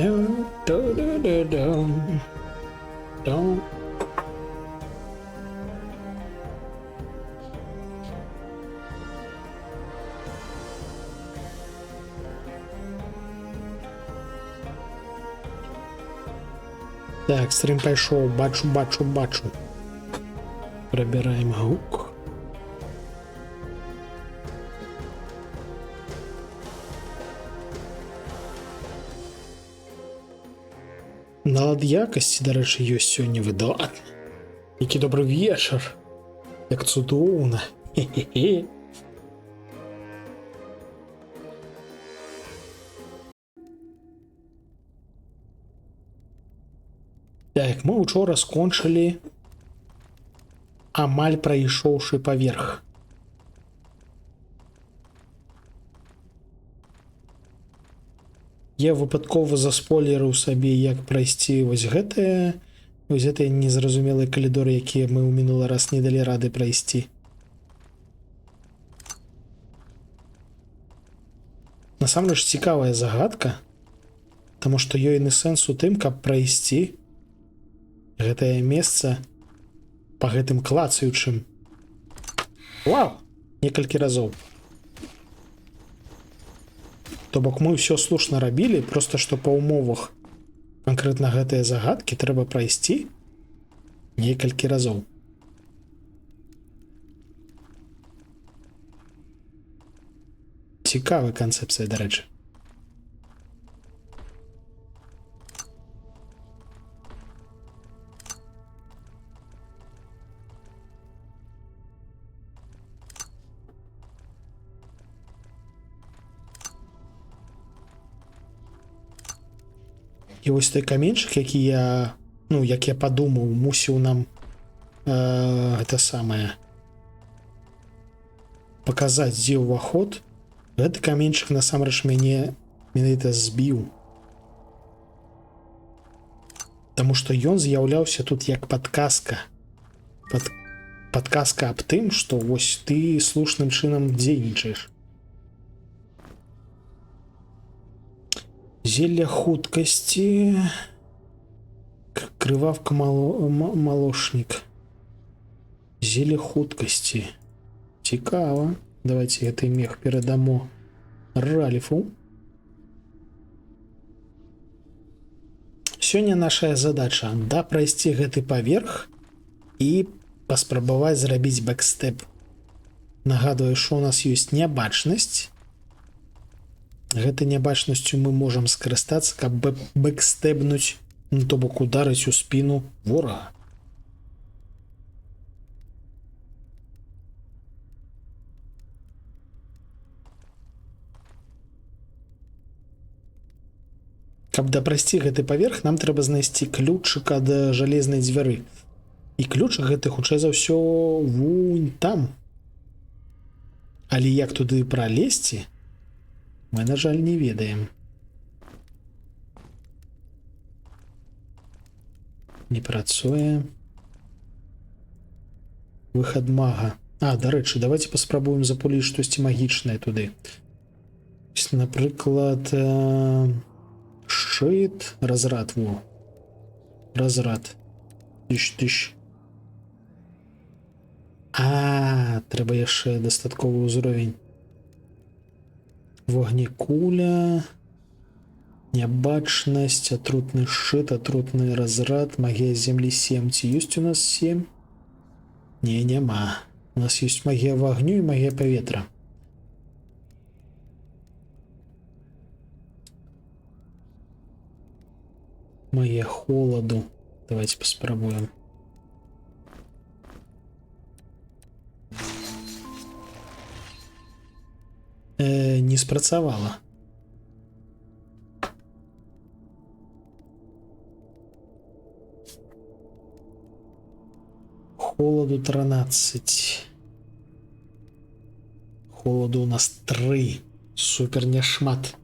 Dun, dun, dun, dun, dun. Dun. Так, стрім пішов, бачу. Прибираємо гук. Налад якості, до речі, є сьогодні видатний. Який добрий вечір. Як цудовно. Хе-хе-хе. Так, мы учора скончили амаль прайшоўшы паверх. Я выпадкова заспойлерыў сабе, як прайсці вось гэтыя незразумелыя калідоры, якія мы ў мінулы раз не далі рады прайсці. Насамрэч цікавая загадка, таму што ёйны сэнс у тым, каб прайсці гэтае месца па гэтым клацаючым. Вау! Некалькі разоў. То бок мы ўсё слушна рабілі, проста што па ўмовах канкрэтна гэтыя загадкі трэба прайсці некалькі разоў. Цікавая канцэпцыя, дарэчы. І вось той каменьчык, які я падумаў, мусіў нам гэта самае паказаць, дзе ўваход. Гэты каменьчык насамрэч мяне менавіта збіў. Таму што ён з'яўляўся тут як падказка. Падказка аб тым, што вось ты слушным чынам дзейнічаеш. Зелье хуткасці, крывавка малошнік. Зелье хуткасці. Цікава. Давайте гэты мех перадамо Ральфу. Сёння нашая задача прайсці гэты паверх і паспрабаваць зрабіць бэкстэп. Нагадваю, што у нас ёсць нябачнасць. Гэтай нябачнасцю мы можам скарыстацца, каб бэкстэбнуць, то бок ударыць у спіну ворага. Каб дапрайсці гэты паверх, нам трэба знайсці ключык ад жалезнай дзвяры. І ключык гэты, хутчэй за ўсё, вунь там. Але як туды пралезці, мы, на жаль, не ведаем. Не працуе. Выхад мага. Дарэчы, давайте паспрабуем запуліць штосьці магічнае туды. Напрыклад, шчыт, разрад. Разрад. Тыш. Трэба яшчэ дастатковы ўзровень. Вогнекуля, нябачнасць, атрутны шчыт, атрутны разрад, магія землі 7. Ці ёсць у нас 7? Не, няма. У нас ёсць магія вагню і магія паветра. Магія холаду. Давайте паспрабуем. Не спрацавала. Холаду 13. Холаду у нас 3. Супер няшмат.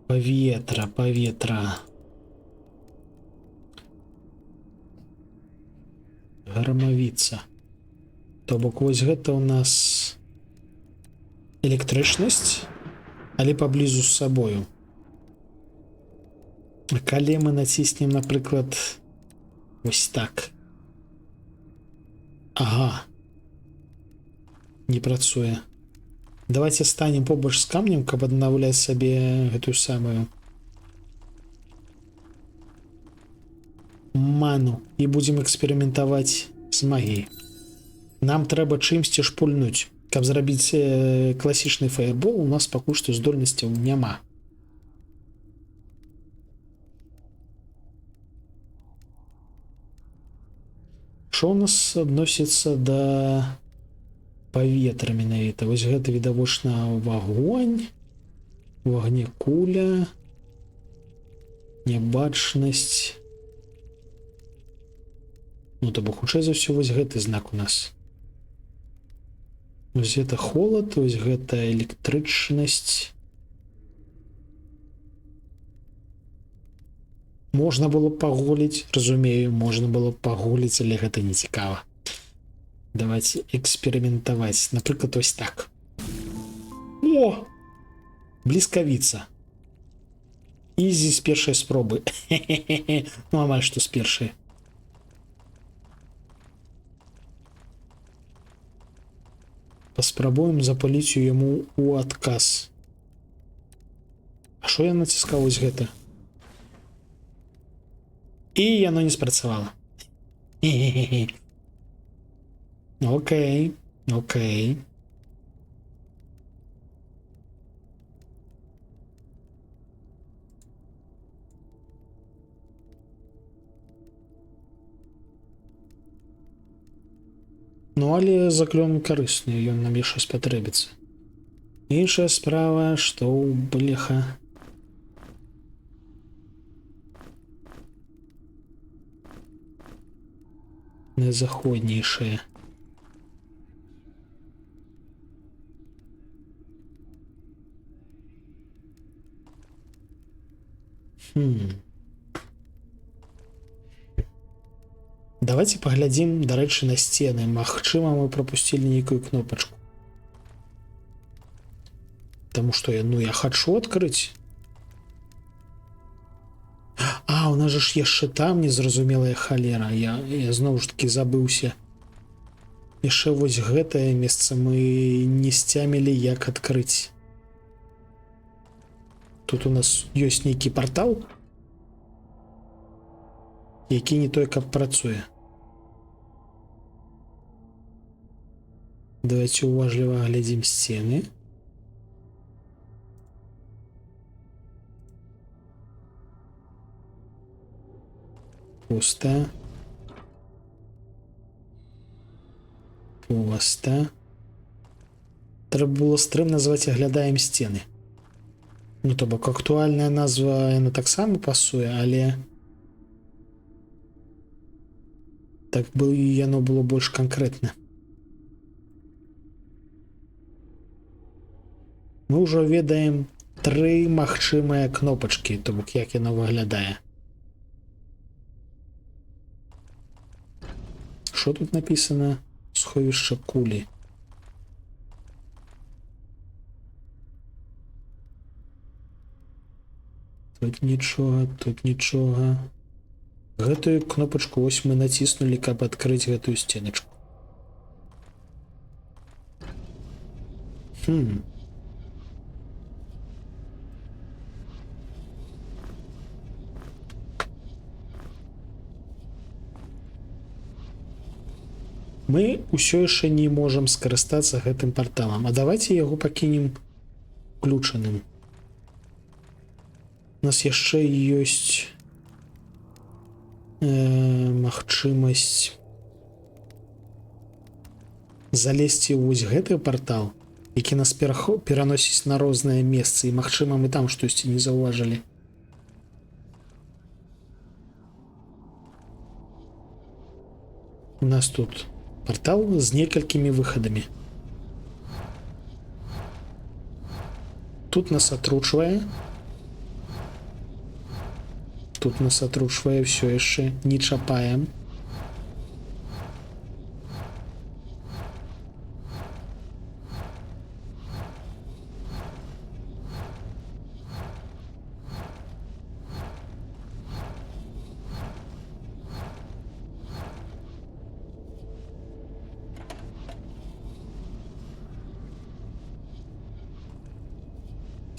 Паветра. Гармавіца. То бок вось гэта у нас электрычнасць. але паблізу з сабою. Калі мы націснем, напрыклад, вось так. Ага. Не працуе. Давайте станем побач з камнем, каб аднаўляць сабе гэтую самую ману і будзем эксперыментаваць з магіяй. Нам трэба чымсьці шпульнуць. Каб зрабіць класічны фаербол, у нас пакуль што здольнасцяў няма. Што ў нас адносіцца да паветра менавіта? Вось гэта відавочна вагонь, у агне куля, нябачнасць. Ну, то бок, хутчэй за ўсё, вось гэты знак у нас. Вось гэта холад, вось гэта электрычнасць. Можна было пагуліць, разумею, можна было пагуліць, але гэта не цікава. Давайте эксперыментаваць. Напрыклад, вось так. О! Бліскавіца. Ізі з першай спробы. Ну, амаль што з першай. Паспрабуем запаліць яму ў адказ. А што я націскаў вось гэта? І яно не спрацавала. Окей, окей. Ну, але заклён карысны, ён нам яшчэ спатрэбіцца. Іншая справа, што ў бляха. Найзаходнейшае. Давайте паглядзім, дарэчы, на сцены. Магчыма, мы пропусцілі нейкую кнопачку. Таму што я хачу адкрыць. А, у нас же ж яшчэ там незразумелая халера. Я зноў ж таки забыўся. Яшчэ вось гэтае месца мы не сцямілі, як адкрыць. Тут у нас ёсць нейкі партал, які не той, каб працуе. Давайте уважліва глядзім сцены. Пуста. Пуста. Трэба было стрым назваць «Аглядаем сцены». Ну, то бок актуальная назва, яна таксама пасуе, але так бы яно было больш канкрэтна. Мы ўжо ведаем 3 магчымыя кнопачкі, то бок як яно выглядае. Що тут написано? Сховище кулі. Тут нічога, тут нічога. Гэтую кнопачку ось мы націснулі, каб адкрыць гэтую стеначку. Мы ўсё яшчэ не можам скарыстацца гэтым парталам, а давайте яго пакінем включаным. У нас яшчэ ёсць магчымасць залезці ў вось гэты партал, які нас пераносіць на розныя месцы, і магчыма мы там штосьці не заўважылі. У нас тут портал з некалькімі выхадамі. Тут нас атручвае. Тут нас атручвае, все яшчэ не чапаем.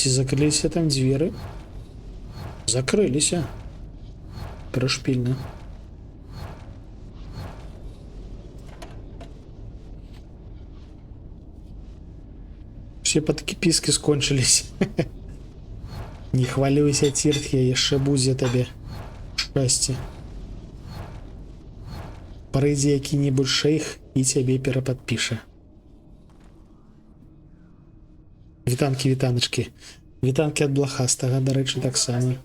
Ці закрыліся там дзверы? Закрыліся. Прышпільна. Все падкіпіскі скончылись. Не хвалюйся, Ціртхе, яшчэ будзе табе шчасце. Прыйдзе які-небудзь шэйх і цябе перападпіша. Вітанкі, вітаначкі. Вітанкі ад блахастага, дарэчы, таксама.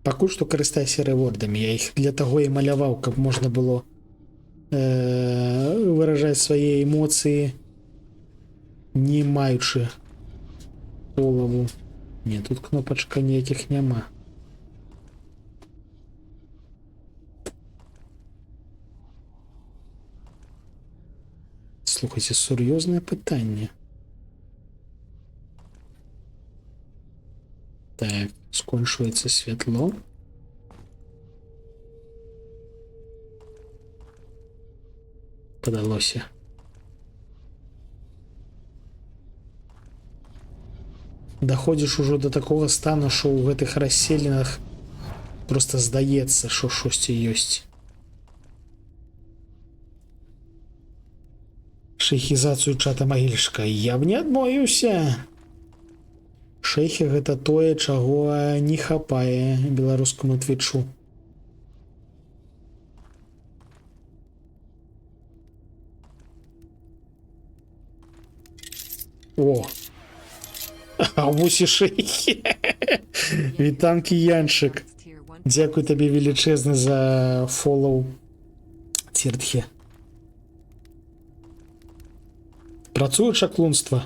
Пакуль што карыстайся рэвордамі. Я іх для таго і маляваў, каб можна было выражаць свае эмоцыі, не маючы полаву. Не, тут кнопачка ніякіх няма. Слухайце, сур'ёзнае пытанне. Так, скончваецца святло. Падалося. Даходзіш ужо да такога стану, што ў гэтых расселінах проста здаецца, што штосьці ёсць. Шэйхізацыю чата магільшка. Я б не адмовіўся. Шэйхі гэта тое, чаго не хапае беларускаму твічу. О! А вось і шэйхі. Вітанкі, Янчык. Дзякуй табе велічэзны за фолоу, Ціртхе. Працуе чаклунства.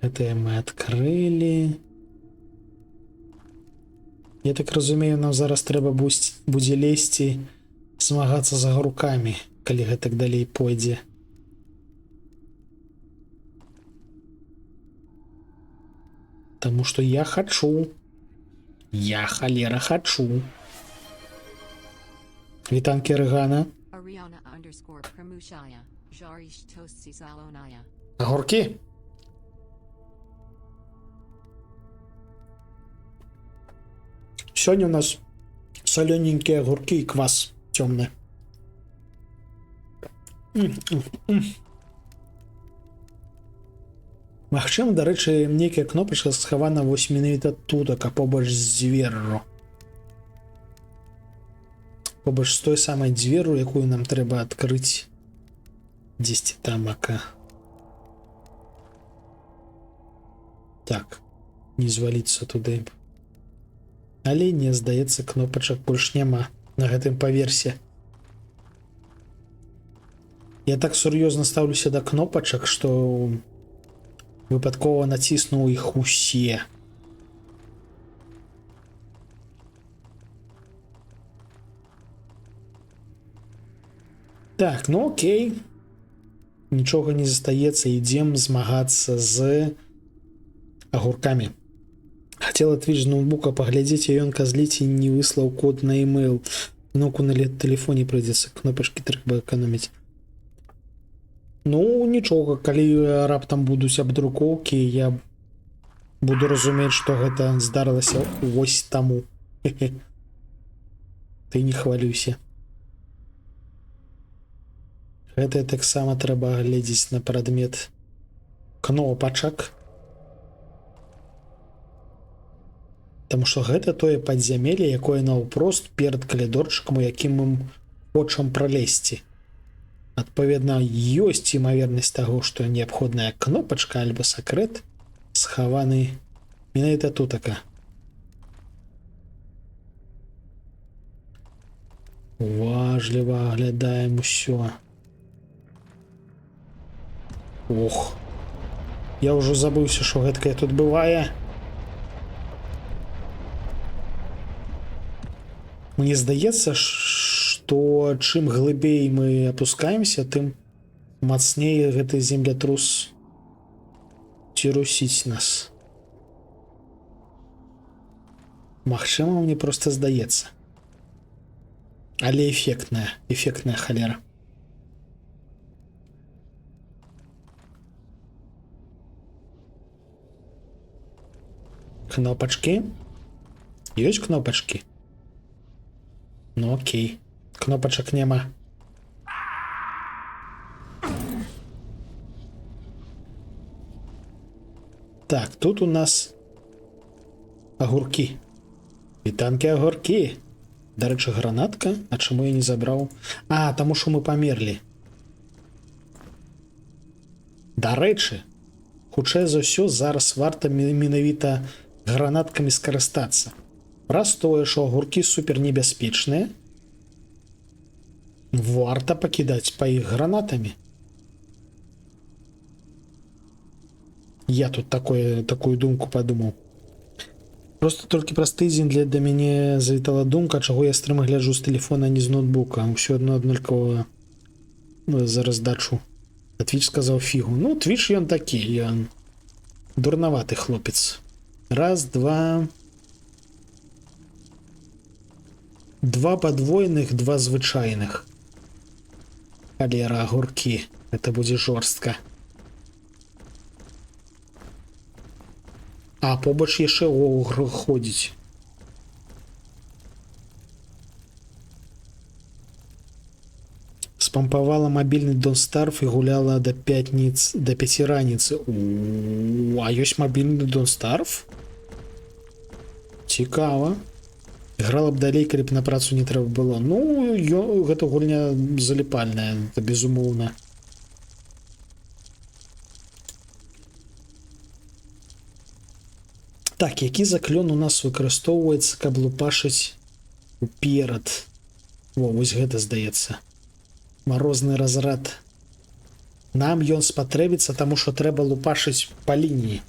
Гэтае мы адкрылі. Я так разумею, нам зараз трэба будзе лезці, змагацца з агуркамі, калі гэтак далей пойдзе. Таму што я хачу. Я, халера, хачу. Вітанкі, Рыгана. Агуркі? Сёння у нас салёненькія агуркі і квас цёмны. Магчыма, дарэчы, нейкая кнопачка схавана вось менавіта тутака, побач з дзверру. Побач з той самай дзверу, якую нам трэба адкрыць. Дзесьці тамака. Так, не зваліцца туды. Але не, здаецца, кнопачак больш няма на гэтым паверсе. Я так сур'ёзна стаўлюся да кнопачак, што выпадкова націснуў іх усе. Так, ну окей. Нічога не застаецца, ідзем змагацца з агуркамі. Хацела твіч з ноутбука паглядзець, а ён казліць і не выслаў код на e-mail. Кнопку на тэлефоне прыйдзецца, кнопачкі трэба эканоміць. Ну, нічога, калі раптам будуць абдрукоўкі, я буду разумець, што гэта здарылася вось таму. Ты не хвалюйся. Гэта таксама трэба глядзець на прадмет кнопачак. Таму што гэта тое падзямелле, якое наўпрост перад калідорчыкам, у якім мы хочам пралезці. Адпаведна, ёсць імавернасць таго, што неабходная кнопачка альбо сакрэт схаваны менавіта тутака. Уважліва аглядаем усё. Ох, я ўжо забыўся, што гэткае тут бывае. Мне здаецца, што чым глыбей мы апускаемся, тым мацней гэты землятрус ці русіць нас. Магчыма, мне просто здаецца. Але эфектная халера. Кнопочки. Ёсць кнопочки? Ну окей. Кнопочек нема. Так, тут у нас огурки. Вітанкі огурки. Дарэчы, гранатка. А чаму я не забраў? А, таму што мы памерлі. Дарэчы, хутчэй за ўсё зараз варта менавіта гранаткамі скарыстацца. Праз тое, што агуркі супернебяспечныя, варта пакідаць па іх гранатамі. Я тут такую думку падумаў. Просто толькі праз тыдзень да мяне завітала думка, чаго я стрыма гляджу з тэлефона, а не з ноутбука. Усё адно аднолькава за раздачу. А Twitch сказаў фігу. Ну, Twitch ён такі, ён дурнаваты хлопец. Раз, два... Два падвойных, два звычайных. Халера, агуркі. Это будзе жорстка. А побач яшчэ огр ходзіць. Спампавала мабільны Don't Starve і гуляла да 5 раніцы. А ёсць мабільны Don't Starve? Цікава. Грала б далей, калі б на працу не трэба было. Ну, гэта гульня заліпальная, это безумоўна. Так, які заклён у нас выкарыстоўваецца, каб лупашыць уперад? Во, вось гэта здаецца. Марозны разрад. Нам ён спатрэбіцца, таму што трэба лупашыць па лініі.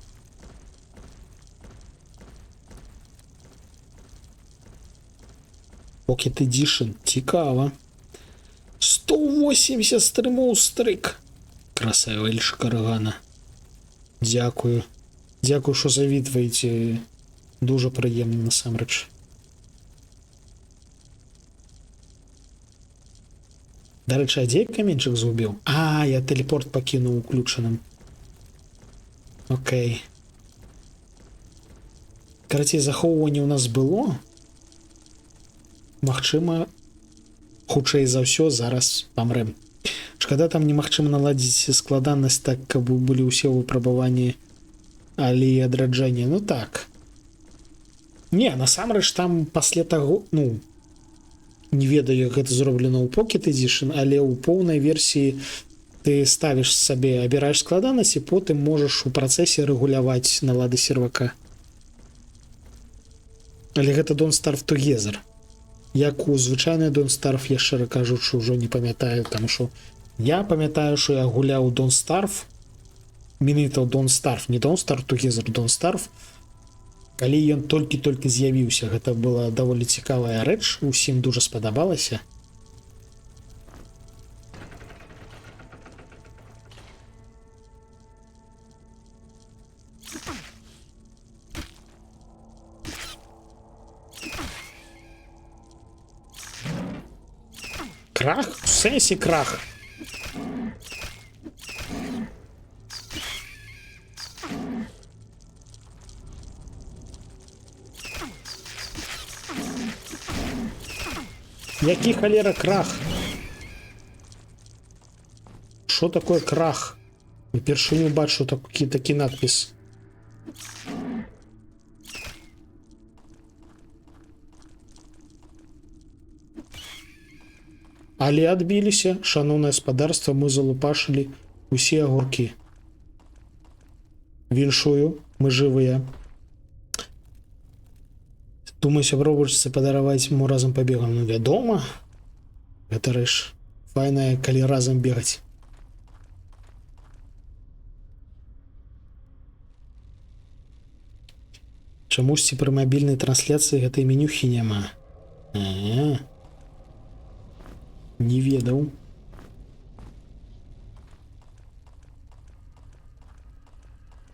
Pocket Edition. Цікава. 180 стрымоў стрык. Красава, Ільша Карагана. Дзякую. Дзякую, што завітваеце. Дуже прыемна, насамрэч. Дарэчы, а дзе каменьчык згубіў? А, я тэлепорт пакінуў уключаным. Окей. Карацей, захоўванне ў нас было. Магчыма, хутчэй за ўсё зараз памрэм. Шкада, там немагчыма наладзіць складанасць так, каб былі ўсе выпрабаванні алеі адраджэння. Ну так. Не, насамрэч там пасля таго, ну, не ведаю, як гэта зроблена ў Pocket Edition, але ў поўнай версіі ты ставіш сабе, абіраеш складанасць і потым можаш у працэсе рэгуляваць налады сервака. Але гэта Don't Starve Together. Як у звычайны Don't Starve, я шчыра кажучы, ўжо не памятаю, таму што я памятаю, што я гуляў Don't Starve, менавіта Don't Starve, не Don't Starve Together, Don't Starve, калі ён толькі-толькі з'явіўся. Гэта была даволі цікавая рэч, усім дуже спадабалася. Крах? В сенсі крах? Який халера крах? Що такое крах? Упершыню бачу такі надпіс. Але адбіліся, шаноўнае гаспадарства, мы залупашылі усе агуркі. Віншую, мы жывыя. Думаю, сябровачцы падараваць ему разам пабегам. Ну, вядома. Гэта рэч файная, калі разам бегаць. Чамусьці пры мабільнай трансляцыі гэтай менюхі няма. Не ведаў.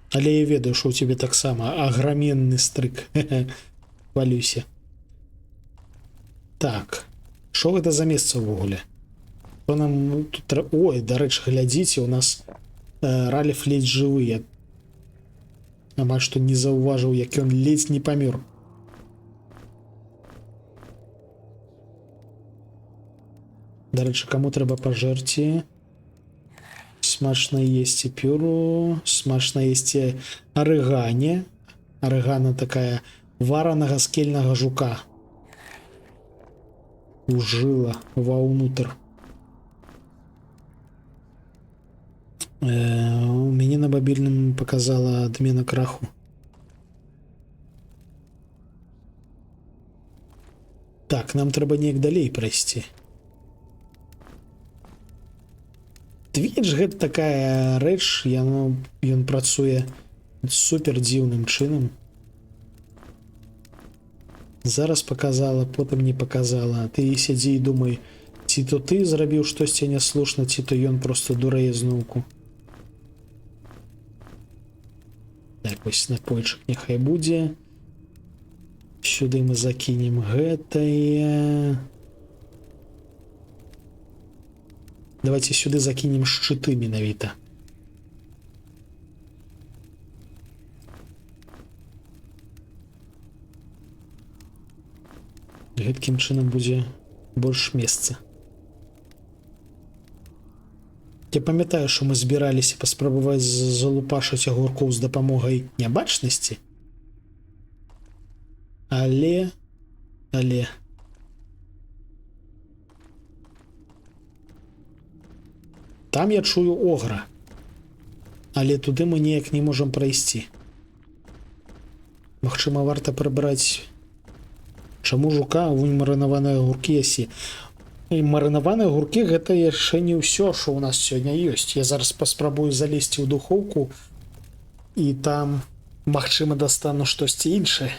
Але я ведаю, што ў цябе таксама аграменны стрык. хвалюся. Так, що гэта за месца ўвогуле? Што нам тут... Ой, дарэчы, глядзіце, у нас Ральф ледзь жывы. Я амаль што не заўважыў, як ён ледзь не памёр. Дарэчы, каму трэба пажэрці? Смачна есці пюру, смачна есці арыгане. Арыгана такая варанага скельнага жука. Ужыла ваўнутр. У мяне на мабільным показала адмена краху. Так, нам трэба неяк далей прайсці. Твіч гэта такая рэч, ён працуе супер дзіўным чынам. Зараз показала, потым не показала. Ты сядзі і думай, ці то ты зрабіў штосьці няслушна, ці то ён просто дурэе зноўку. Так, вось напойчык няхай будзе. Сюды мы закінем гэтае. Давайте сюды закінем шчыты менавіта. Гэткім чынам будзе больш месца. Я памятаю, што мы збіраліся паспрабаваць залупашыць агуркоў з дапамогай нябачнасці. Але... Там я чую огра. Але туды мы неяк не можам прайсці. Магчыма, варта прыбраць... Чаму жука, вунь марынаваныя агуркі ясі. І марынаваныя агуркі гэта яшчэ не ўсё, што ў нас сёння ёсць. Я зараз паспрабую залезці ў духоўку і там, магчыма, дастану штосьці іншае.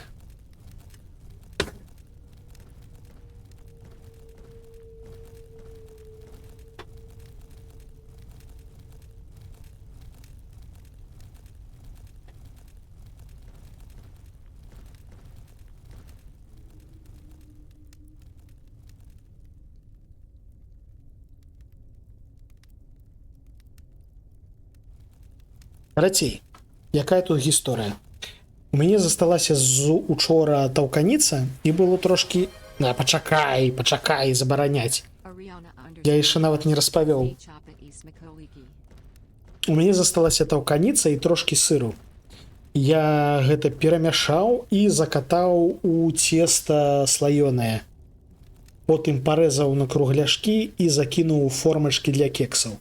Рацей, якая тут гісторыя? У мяне засталася з учора таўканіца і было трошкі... Пачакай, забараняць. Я яшчэ нават не распавёў. У мяне засталася таўканіца і трошкі сыру. Я гэта перамяшаў і закатаў у цеста слаёнае. Потым парэзаў на кругляшкі і закінуў у формачкі для кексаў.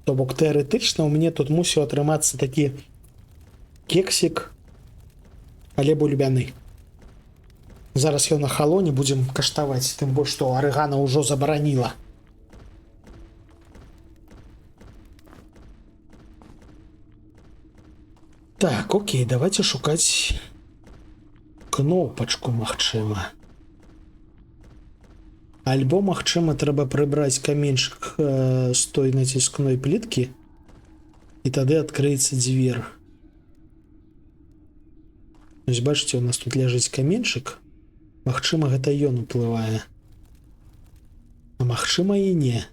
То бок тэарэтычна у мяне тут мусіў атрымацца такі кексік, але бульбяны. Зараз ён на халоне, будзем каштаваць, тым больш што арыгана ўжо забараніла. Так, окей, давайте шукаць кнопачку, магчыма. Альбо, магчыма, трэба прыбраць каменьчык з той націскной пліткі і тады адкрыецца дзверь. Вось бачыце, у нас тут ляжыць каменьчык. Магчыма, гэта ён уплывае. А магчыма і не.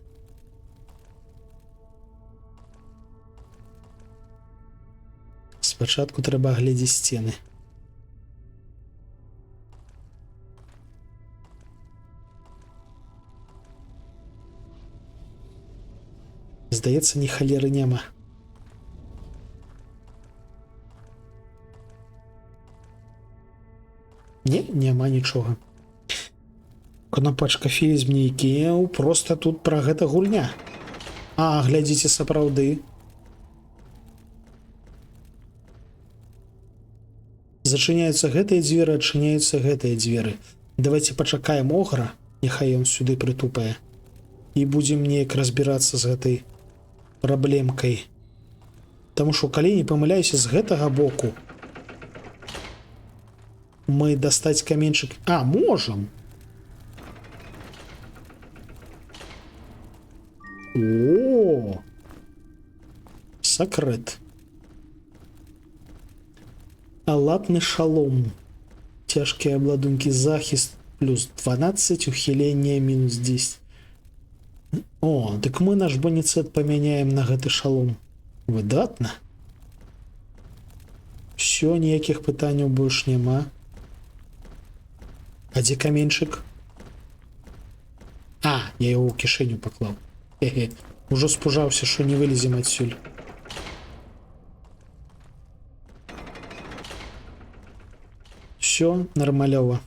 Спачатку трэба агледзець сцены. Здаецца, ні халеры няма. Не, няма нічога. Кнопачка фільм нейкі, просто тут пра гэта гульня. А, глядзіце, сапраўды. Зачыняюцца гэтыя дзверы, адчыняюцца гэтыя дзверы. Давайте пачакаем огра, няхай ён сюды прытупае. І будзем неяк разбірацца з гэтай праблемкай. Таму што, калі не памыляюся, з гэтага боку мы дастаць каменьчык... А, можам! О! Сакрэт. Алатны шалом. Тяжкие обладунки, захист плюс 12, ухиление минус 10. О, так мы наш боніцэт памяняем на гэты шалом. Выдатна. Все, ніякіх пытанняў больш няма. А дзе каменьчык? А, я его ў кішэню паклаў. Хе-хе. Ужо спужаўся, што не вылезем адсюль. Все нормалёва.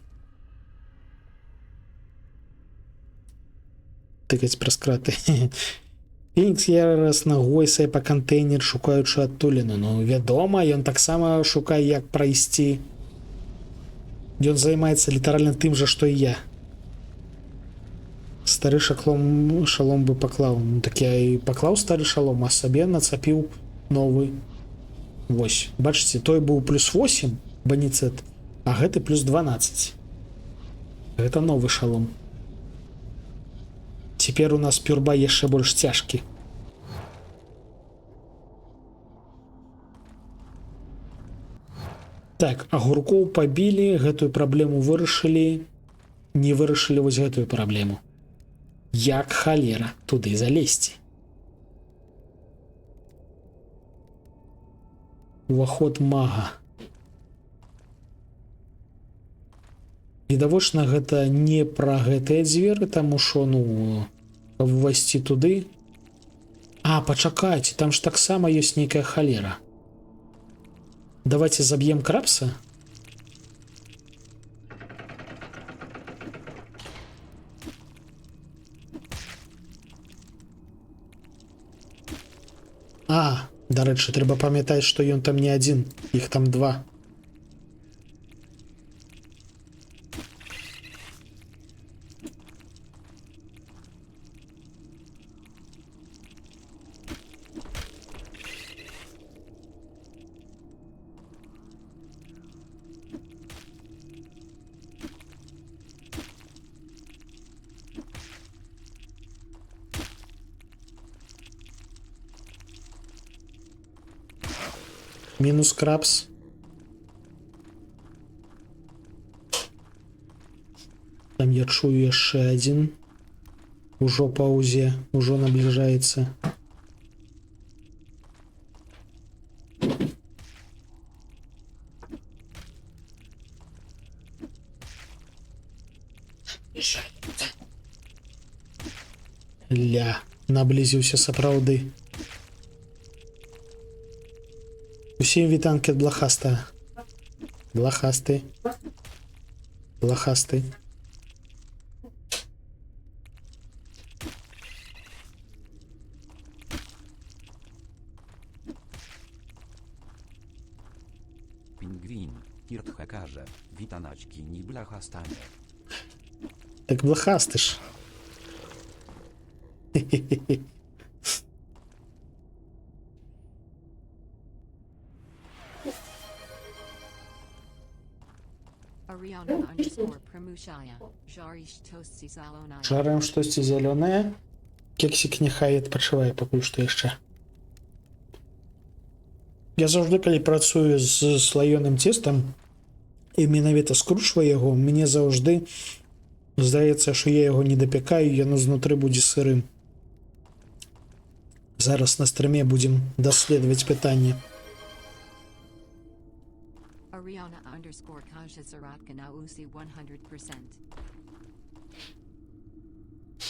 Тыкаць праз краты. Фенікс ярасна гойсае па кантэйнер, шукаючы адтуліну. Ну, вядома, ён таксама шукае, як прайсці. Ён займаецца літаральна тым жа, што і я. Стары шалом бы паклаў. Ну, так я і паклаў стары шалом, а сабе нацапіў новы. Вось, бачыце, той быў плюс 8 баніцэт, а гэты плюс 12. Гэта новы шалом. Цяпер у нас пюрба яшчэ больш цяжкі. Так, агуркоў пабілі, гэтую праблему вырашылі, не вырашылі вось гэтую праблему. Як халера туды залезці? Уваход мага. Відавочна, гэта не пра гэтыя дзверы, таму што, ну, каб увайсці туды... А, пачакайце, там ж таксама ёсць нейкая халера. Давайте заб'ем крабса. А, дарэчы, трэба памятаць, што ён там не адзін, іх там два. Мінус крабс. Там я чую яшчэ адзін. Ужо паўзе, ужо набліжаецца. Ля, наблізіўся сапраўды. Усім вітанкі ад блахаста. Блахасты. Блахасты. Pingwin, Kirt Hekarze, witanaćki ni blachastanie. Так блахасты ж. Жараем штосьці зялёнае. Кексік няхай адпачывае пакуль што яшчэ. Я заўжды, калі працую з слаёным цестам і менавіта скручваю яго, мне заўжды здаецца, што я яго не дапякаю, яно знутры будзе сырым. Зараз на стрыме будзем даследаваць пытанне.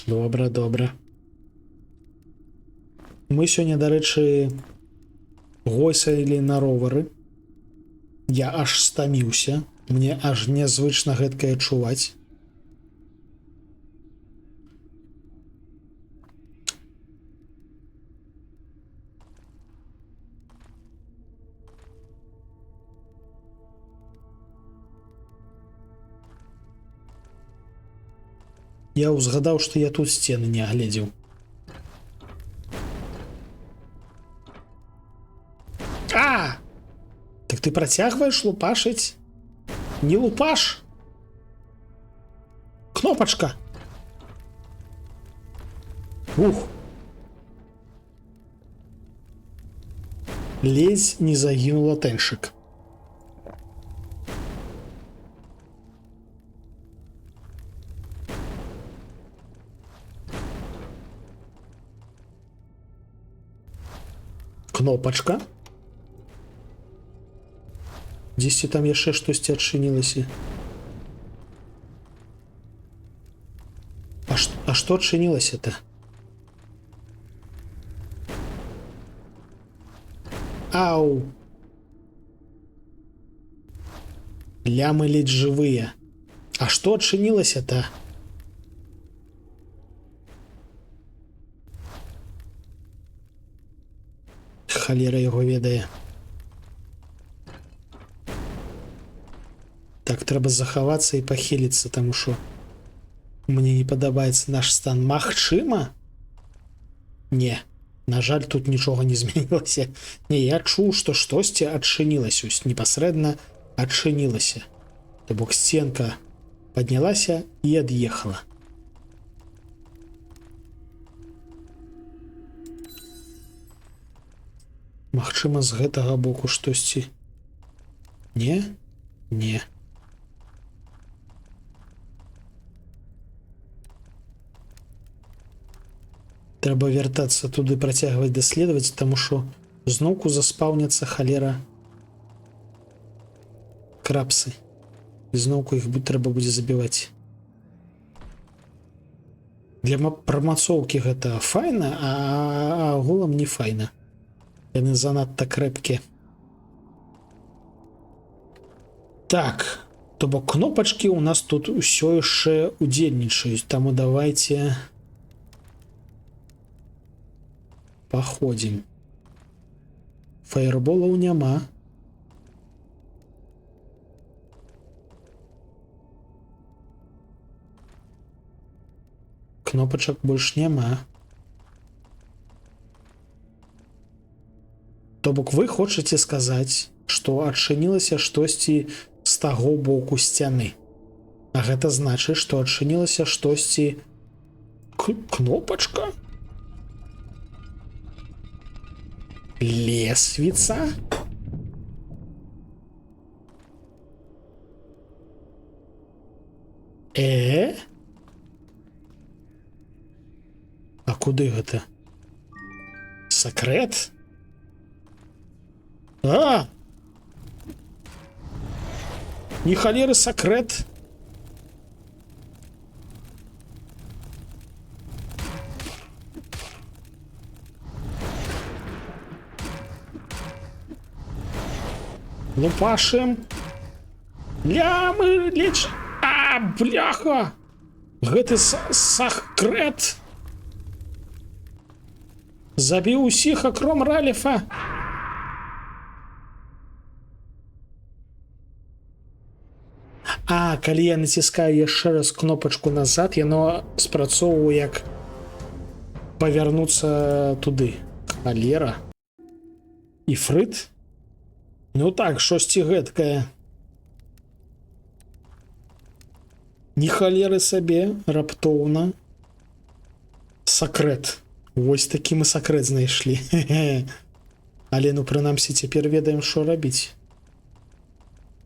Добра, добра. Мы сёння, дарэчы, гойсалі на ровары. Я аж стаміўся. Мне аж нязвычна гэткае чуваць. Я ўзгадаў, што я тут сцены не агледзеў. А! Так ты працягваеш лупашыць? Не лупаш! Кнопачка! Ух! Ледзь не загінуў латэншык. кнопачка. Дзесьці там яшчэ штосьці адчынілася. А што адчынілася-то? Ау! Лямы ледь жывыя. А што адчынілася-то? Халера яго ведае. Так, трэба захавацца і пахіліцца, таму што мне не падабаецца наш стан. Магчыма? Не. На жаль, тут нічога не змянілася. Не, я чуў, што штосьці адчынілася. Непасрэдна адчынілася. То бок сценка паднялася і ад'ехала. Магчыма, з гэтага боку штосьці. Не? Не. Трэба вяртацца туды, працягваць даследаваць, таму што зноўку заспаўняцца халера крапсы. І зноўку іх трэба будзе забіваць. Для прамацоўкі гэта файна, а агулам не файна. Яны занадта крэпкія. Так, то бок кнопачкі у нас тут усё яшчэ удзельнічаюць, таму давайце паходзім. Фаерболаў няма. Кнопачак больш няма. То бок вы хочаце сказаць, што адчынілася штосьці з таго боку сцяны. А гэта значыць, што адчынілася штосьці... Кнопачка? Лесвіца? А куды гэта? Сакрэт? А! Не халеры сакрэт. Лупашым. Лямы леч. А, бляха! Гэты сакрэт забіў усіх, акром Раліфа. А, калі я націскаю яшчэ раз кнопачку назад, яно спрацоўвае як павярнуцца туды. Халера. Іфрыт? Ну так, штосьці гэткае. Не халеры сабе, раптоўна. Сакрэт. Вось такі мы сакрэт знайшлі. Але ну прынамсі цяпер ведаем, што рабіць.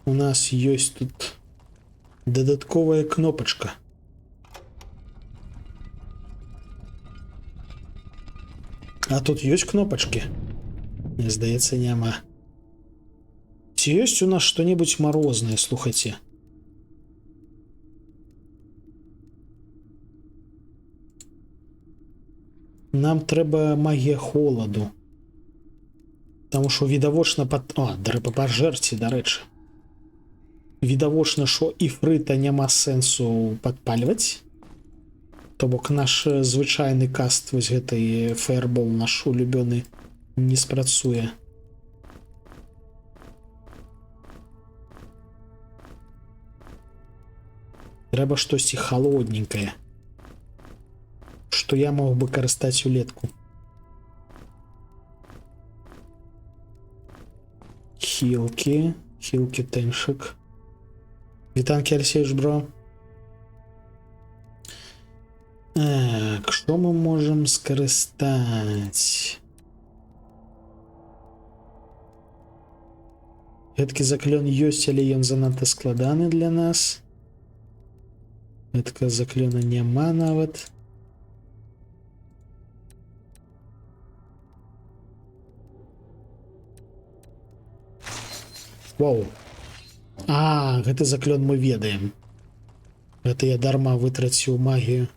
У нас ёсць тут дадатковая кнопачка. А тут ёсць кнопачкі? Мне здаецца, няма. Ці ёсць у нас што-небудзь марознае, слухайце? Нам трэба магія холаду. Таму што відавочна трэба пажэрці, дарэчы. Відавочна, што іфрыта няма сэнсу падпальваць. То бок наш звычайны каст, вось гэтай фаербол наш улюбёны, не спрацуе. Трэба штосьці халодненькае, што я мог бы карыстаць улетку. Хілкі тэншык. Вітанкі, Алексеевич, бро. Так, што мы можам скарыстаць? Гэткі заклён ёсць, але ён занадта складаны для нас. Гэтка заклёна няма нават. Вау. А, гэты заклён мы ведаем. Гэта я дарма вытраціў магію.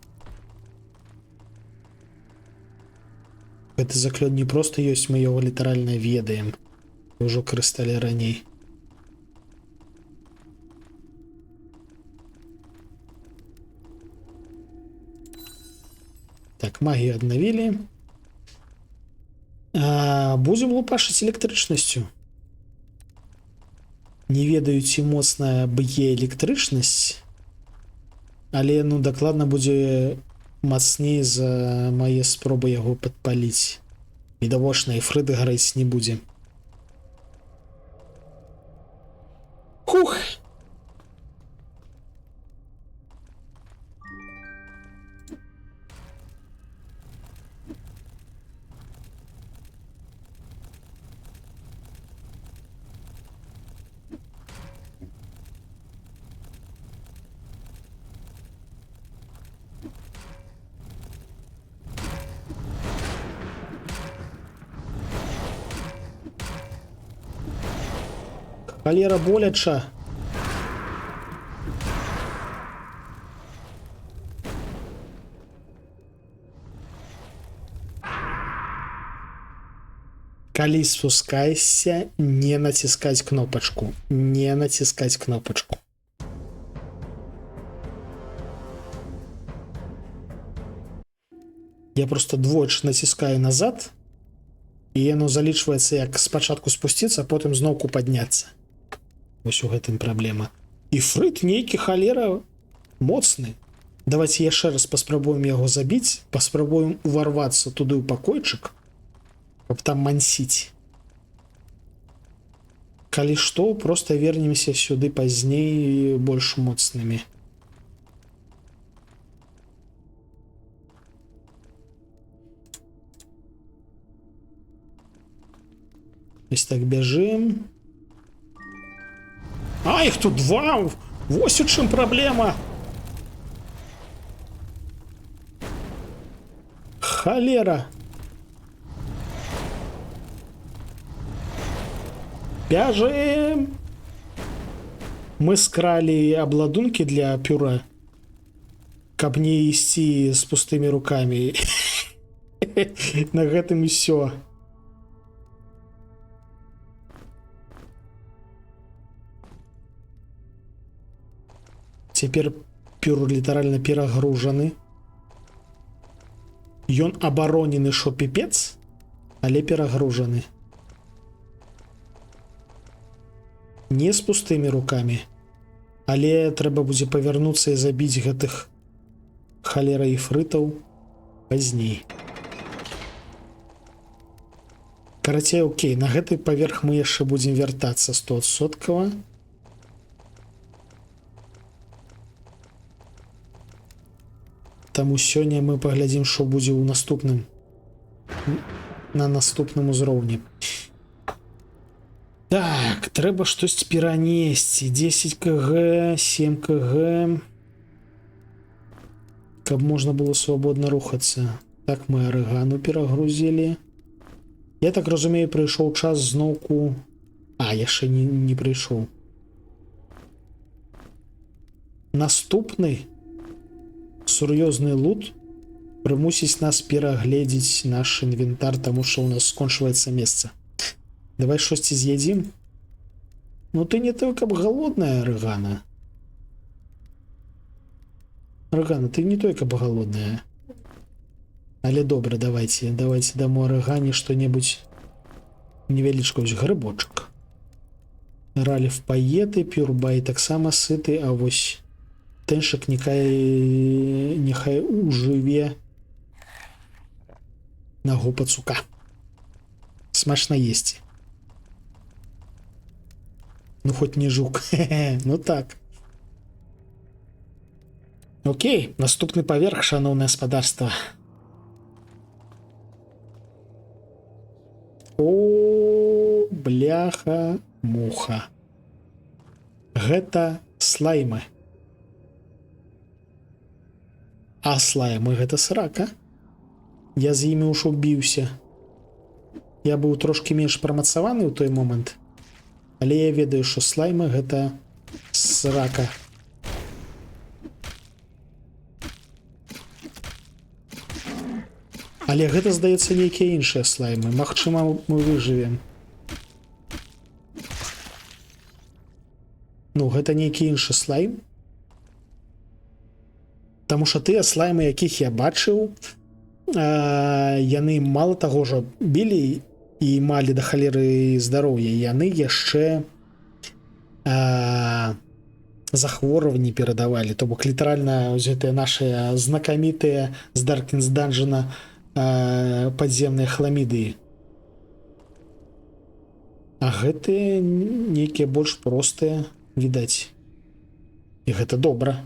Гэты заклён не проста ёсць, мы яго літаральна ведаем. Ужо карысталі раней. Так, магію аднавілі. Будзем лупашыць электрычнасцю. Не ведаю, ці моцная б'е электрычнасць, але ну дакладна будзе мацней за мае спробы яго падпаліць. Відавочна, ифрит гарэць не будзе. Хух! Халера боляча. Калі спускайся, не націскаць кнопачку. Не націскаць кнопачку. Я просто двойчы націскаю назад, і яно залічваецца як спачатку спусціцца, а потым зноўку падняцца. Вось у гэтым праблема. Ифрит нейкі халера моцны. Давайте яшчэ раз паспрабуем яго забіць, паспрабуем уварвацца туды ў пакойчык, каб там мансіць. Калі што, просто вернемся сюды пазней больш моцнымі. Вось так бяжым. А, іх тут два! Вось у чым праблема! Халера! Бяжым! Мы скралі абладункі для пюре, каб не ісці з пустымі рукамі. На гэтым і ўсё. Цяпер пюр літаральна перагружаны. Ён абаронены, шо піпец, але перагружаны. Не з пустымі рукамі, але трэба будзе павярнуцца і забіць гэтых халера ифритаў пазней. Карацей, окей, на гэты паверх мы яшчэ будзем вяртацца 100%. Таму сёння мы паглядзім, што будзе ў наступным, на наступным узроўні. Так, трэба штось перанесці. 10 кг, 7 кг, каб можна было свабодна рухацца. Так, мы арыгану перагрузілі. Я так разумею, прыйшоў час зноўку... А, яшчэ не прыйшоў. Наступны сур'ёзны лут прымусіць нас перагледзець наш інвентар, таму што ў нас скончваецца месца. Давай штосьці з'едзім. Ну ты не той, каб галодная, Арыгана. Арыгана, ты не той, каб галодная. Але добра, давайте дамо Арыгане што-небудзь невялічка, вось грыбочак. Раліф паеты, пюрбай таксама сыты, а вось тэншык няхай ужыве нагу пацука. Смачна есці. Ну хоть не жук. Ну так. Окей, наступны паверх, шаноўнае гаспадарства. О, бляха, муха. Гэта слаймы. А слаймы гэта срака. Я з імі ўжо біўся. Я быў трошки менш прамацаваны ў той момант. Але я ведаю, што слаймы гэта срака. Але гэта, здаецца, нейкія іншыя слаймы. Магчыма, мы выжывем. Ну, гэта нейкі іншы слайм. Таму што тыя слаймы, якіх я бачыў, яны мала таго ж білі і малі да халеры здароўя. Яны яшчэ захворванні перадавалі. То бок літаральна гэтыя нашыя знакамітыя з Darkness Dungeon падземныя хламідыі. А гэтыя нейкія больш простыя, відаць. І гэта добра.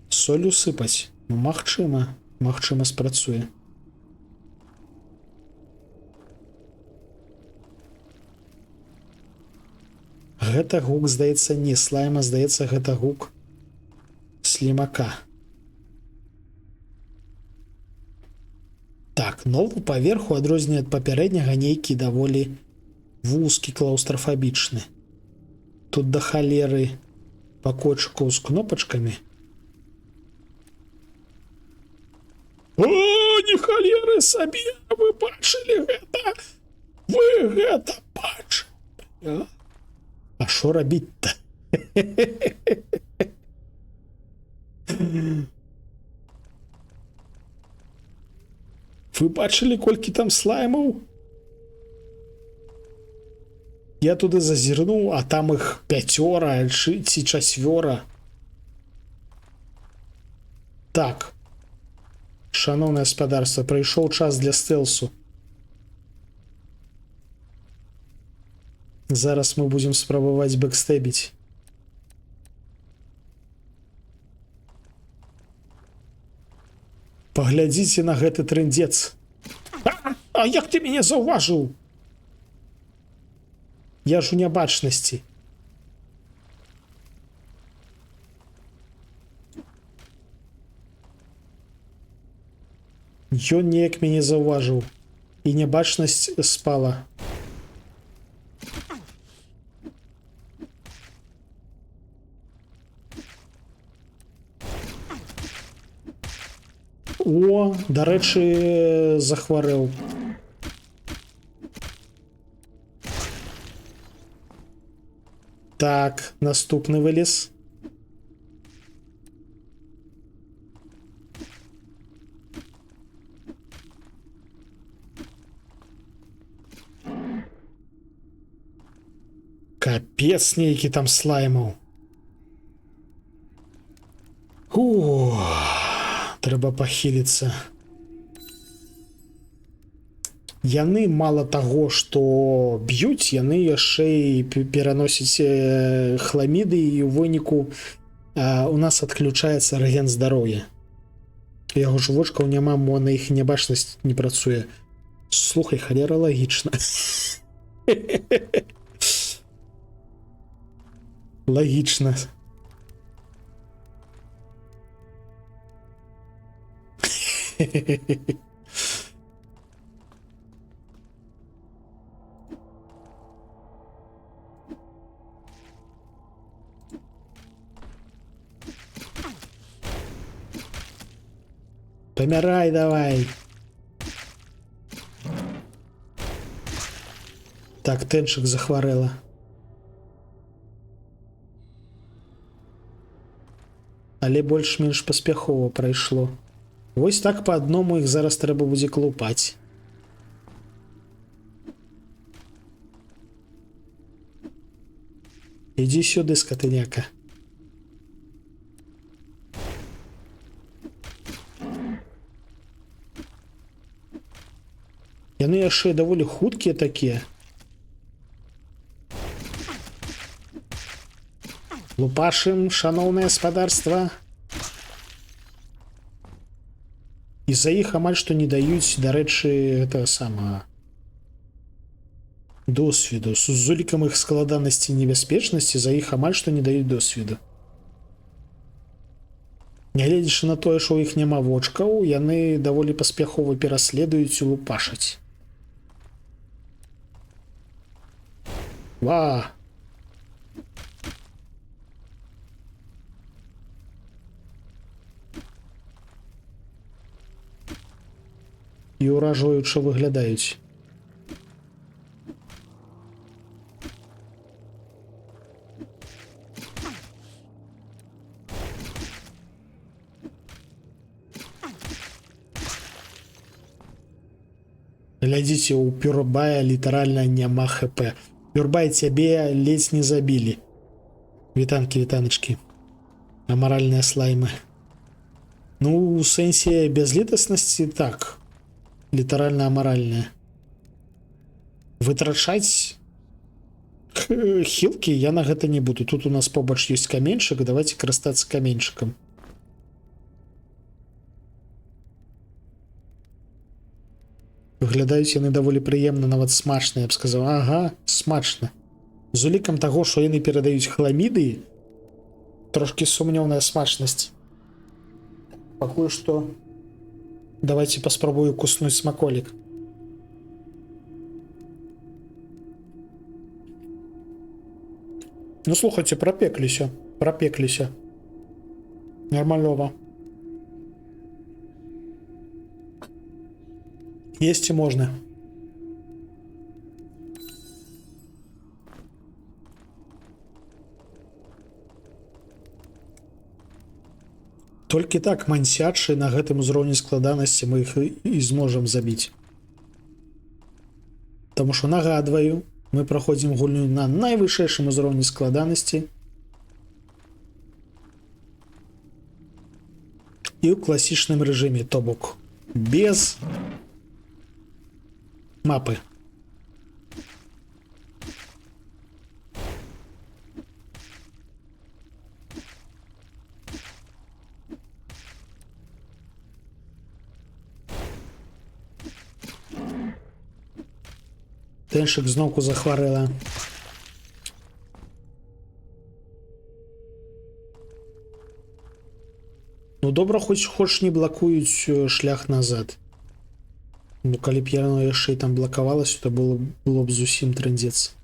Соль усыпаць. Ну, магчыма спрацуе. Гэта гук, здаецца, не слайма, здаецца, гэта гук слімака. Так, новы паверху адрозненне ад папярэдняга нейкі даволі вузкі, клаўстрафабічны. Тут да халеры пакойчыкаў з кнопачкамі. О, не халеры сабе, вы бачылі гэта? Вы гэта бачылі? А што рабіць-то? Вы бачылі, колькі там слаймаў? Я туды зазірнуў, а там іх 5 ці 4. Так. Шаноўнае гаспадарства, прыйшоў час для стэлсу. Зараз мы будзем спрабаваць бэкстэбіць. Паглядзіце на гэты трындзец. А як ты мяне заўважыў? Я ж у нябачнасці. Ён неяк мяне заўважыў. І нябачнасць спала. О, дарэчы, захварэў. Так, наступны вылез. Капец, нейкі там слаймаў. Трэба пахіліцца. Яны мала таго, што б'юць, яны яшчэ і пераносяць хламіды, і ў выніку у нас адключаецца рэгент здароўя. Яго ж вочкаў няма, мо на іх нябачнасць не працуе. Слухай, халера, лагічна. Лагічна. Помирай давай. Так, тэнчык захварэла. Але больш-менш паспяхова прайшло. Вось так па адному іх зараз трэба будзе клупаць. Ідзі сюды, скатыняка. Яны яшчэ даволі хуткія такія. Лупашым, шаноўнае гаспадарства. І за іх амаль што не даюць, дарэчы, гэтага самага досведу. З улікам іх складанасці і небяспечнасці за іх амаль што не даюць досведу. Нягледзячы на тое, што ў іх няма вочкаў, яны даволі паспяхова пераследуюць і лупашаць. Ва! І уражаюча выглядаюць. Глядзіце, у Пюрбая літаральна няма хп. Пюрбай, цябе ледзь не забілі. Вітанкі, вітаначкі. Амаральныя слаймы. Ну, у сэнсе бязлітаснасці так. Літаральна амаральная. Вытрачаць хілкі я на гэта не буду. Тут у нас побач ёсць каменьчык, давайте карыстацца каменьчыкам. Выглядаюць яны даволі прыемна, нават смачна, я б сказаў. Ага, смачна. З улікам таго, што яны перадаюць хламіды, трошкі сумнёўная смачнасць. Пакуль што давайте паспрабую куснуць смаколік. Ну, слухайте, пропекліся. Пропекліся. Нормального. Есть и можно. Толькі так, мансячы, на гэтым узроўні складанасці мы іх і зможам забіць. Таму што, нагадваю, мы праходзім гульню на найвышэйшым узроўні складанасці і ў класічным рэжыме, то бок без мапы. Тэншык зноўку захварэла. Ну добра, хоць не блакуюць шлях назад. Ну калі б яно яшчэ і там блакавалася, то было б зусім трындзец.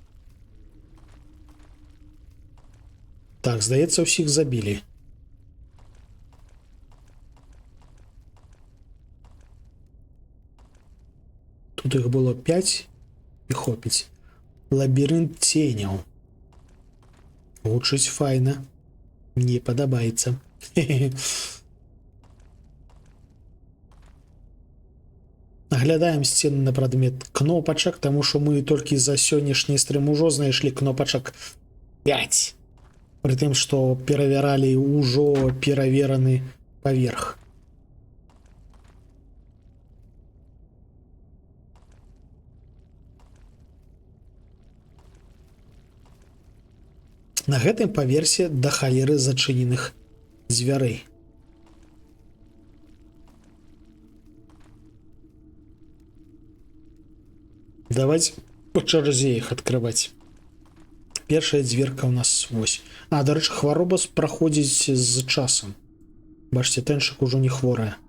Так, здаецца, ўсіх забілі. Тут іх было 5 і хопіць. Лабірынт ценяў. Гучыць файна. Мне падабаецца. Аглядаем сцены на прадмет кнопачак, таму што мы толькі за сённяшні стрым ужо знайшлі кнопачак 5. Пры тым, што перавяралі ўжо перавераны паверх. На гэтым паверсе да халеры зачыненых дзвярэй. Давайте по чарзе іх адкрываць. Першая дзверка ў нас вось. А, дарэчы, хвароба праходзіць з часам. Бачце, тэншык ужо не хворая.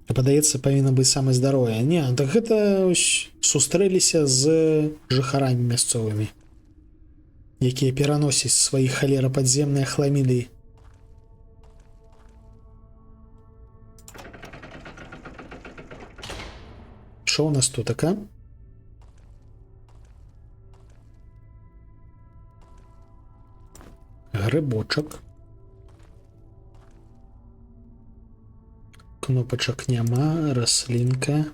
Падаецца, павінна быць самая здаровая. Не, так гэта сустрэліся з жыхарамі мясцовымі, якія пераносяць свае халера падземныя хламіды. Що у нас тут така? Грибочок. Кнопочок няма, рослинка.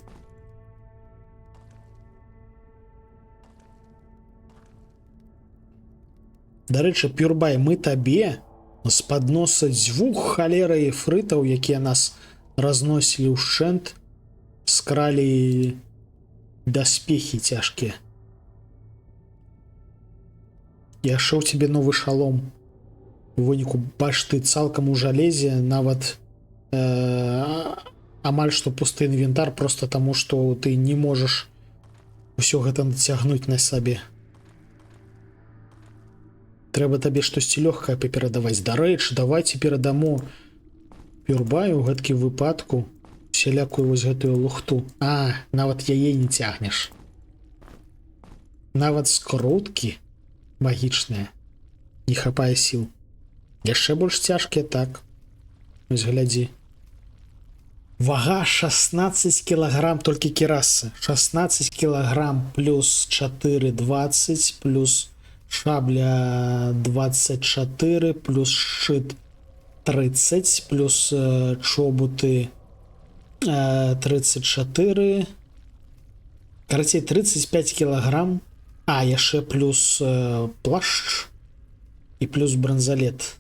Дарэчы, Пюрбай, мы табе з падноса дзвюх халерай фрытаў, якія нас разносілі ўшчэнт, скралі даспехі цяжкія. Я шоў тебе новы шалом. У выніку, бач, ты цалкам у жалезе, нават амаль што пусты інвентар, просто таму, што ты не можаш усё гэта нацягнуць на сабе. Трэба табе штосьці лёгкае паперадаваць. Дарэчы, давайце перадамо Пюрбаю ў гэткім выпадку сялякую вось гэтую лухту. А, нават яе не цягнеш. Нават скруткі магічныя не хапае сіл. Яшчэ больш цяжкія, так. Вось глядзі. Вага 16 кілаграм толькі кіраса. 16 кілаграм плюс 4, 20, плюс шабля 24, плюс шчыт 30, плюс чобуты 34. Карацей, 35 кілаграм. А, яшчэ плюс плашч і плюс бранзалет.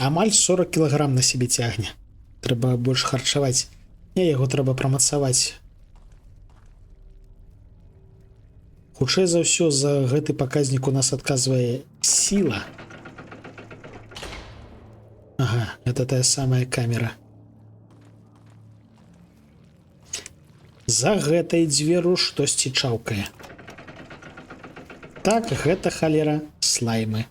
Амаль 40 кілаграм на сябе цягне. Трэба больш харчаваць. Не, яго трэба прамацаваць. Хутчэй за ўсё, за гэты паказнік у нас адказвае сіла. Ага, это тая самая камера. За гэтай дзверу штосьці чаўкае. Так, гэта халера слаймы.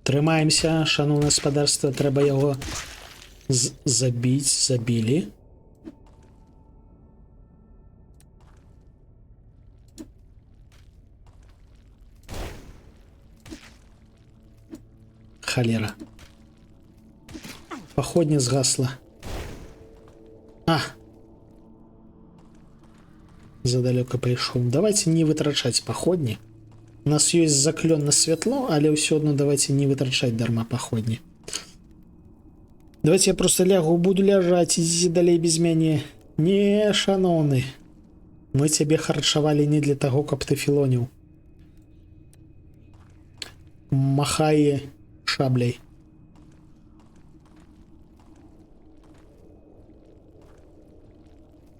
Трымаемся, шаноўнае гаспадарства, трэба яго забіць, забілі. Халера. Паходня згасла. А! Задалёка пайшоў. Давайте не вытрачаць паходні. У нас ёсць заклён на святло, але ўсё адно давайте не вытрачаць дарма паходні. Давайте я просто лягу, буду ляжаць, ідзі далей без мяне. Не, шаноўны. Мы цябе харчавалі не для таго, каб ты філоніў. Махае шабляй.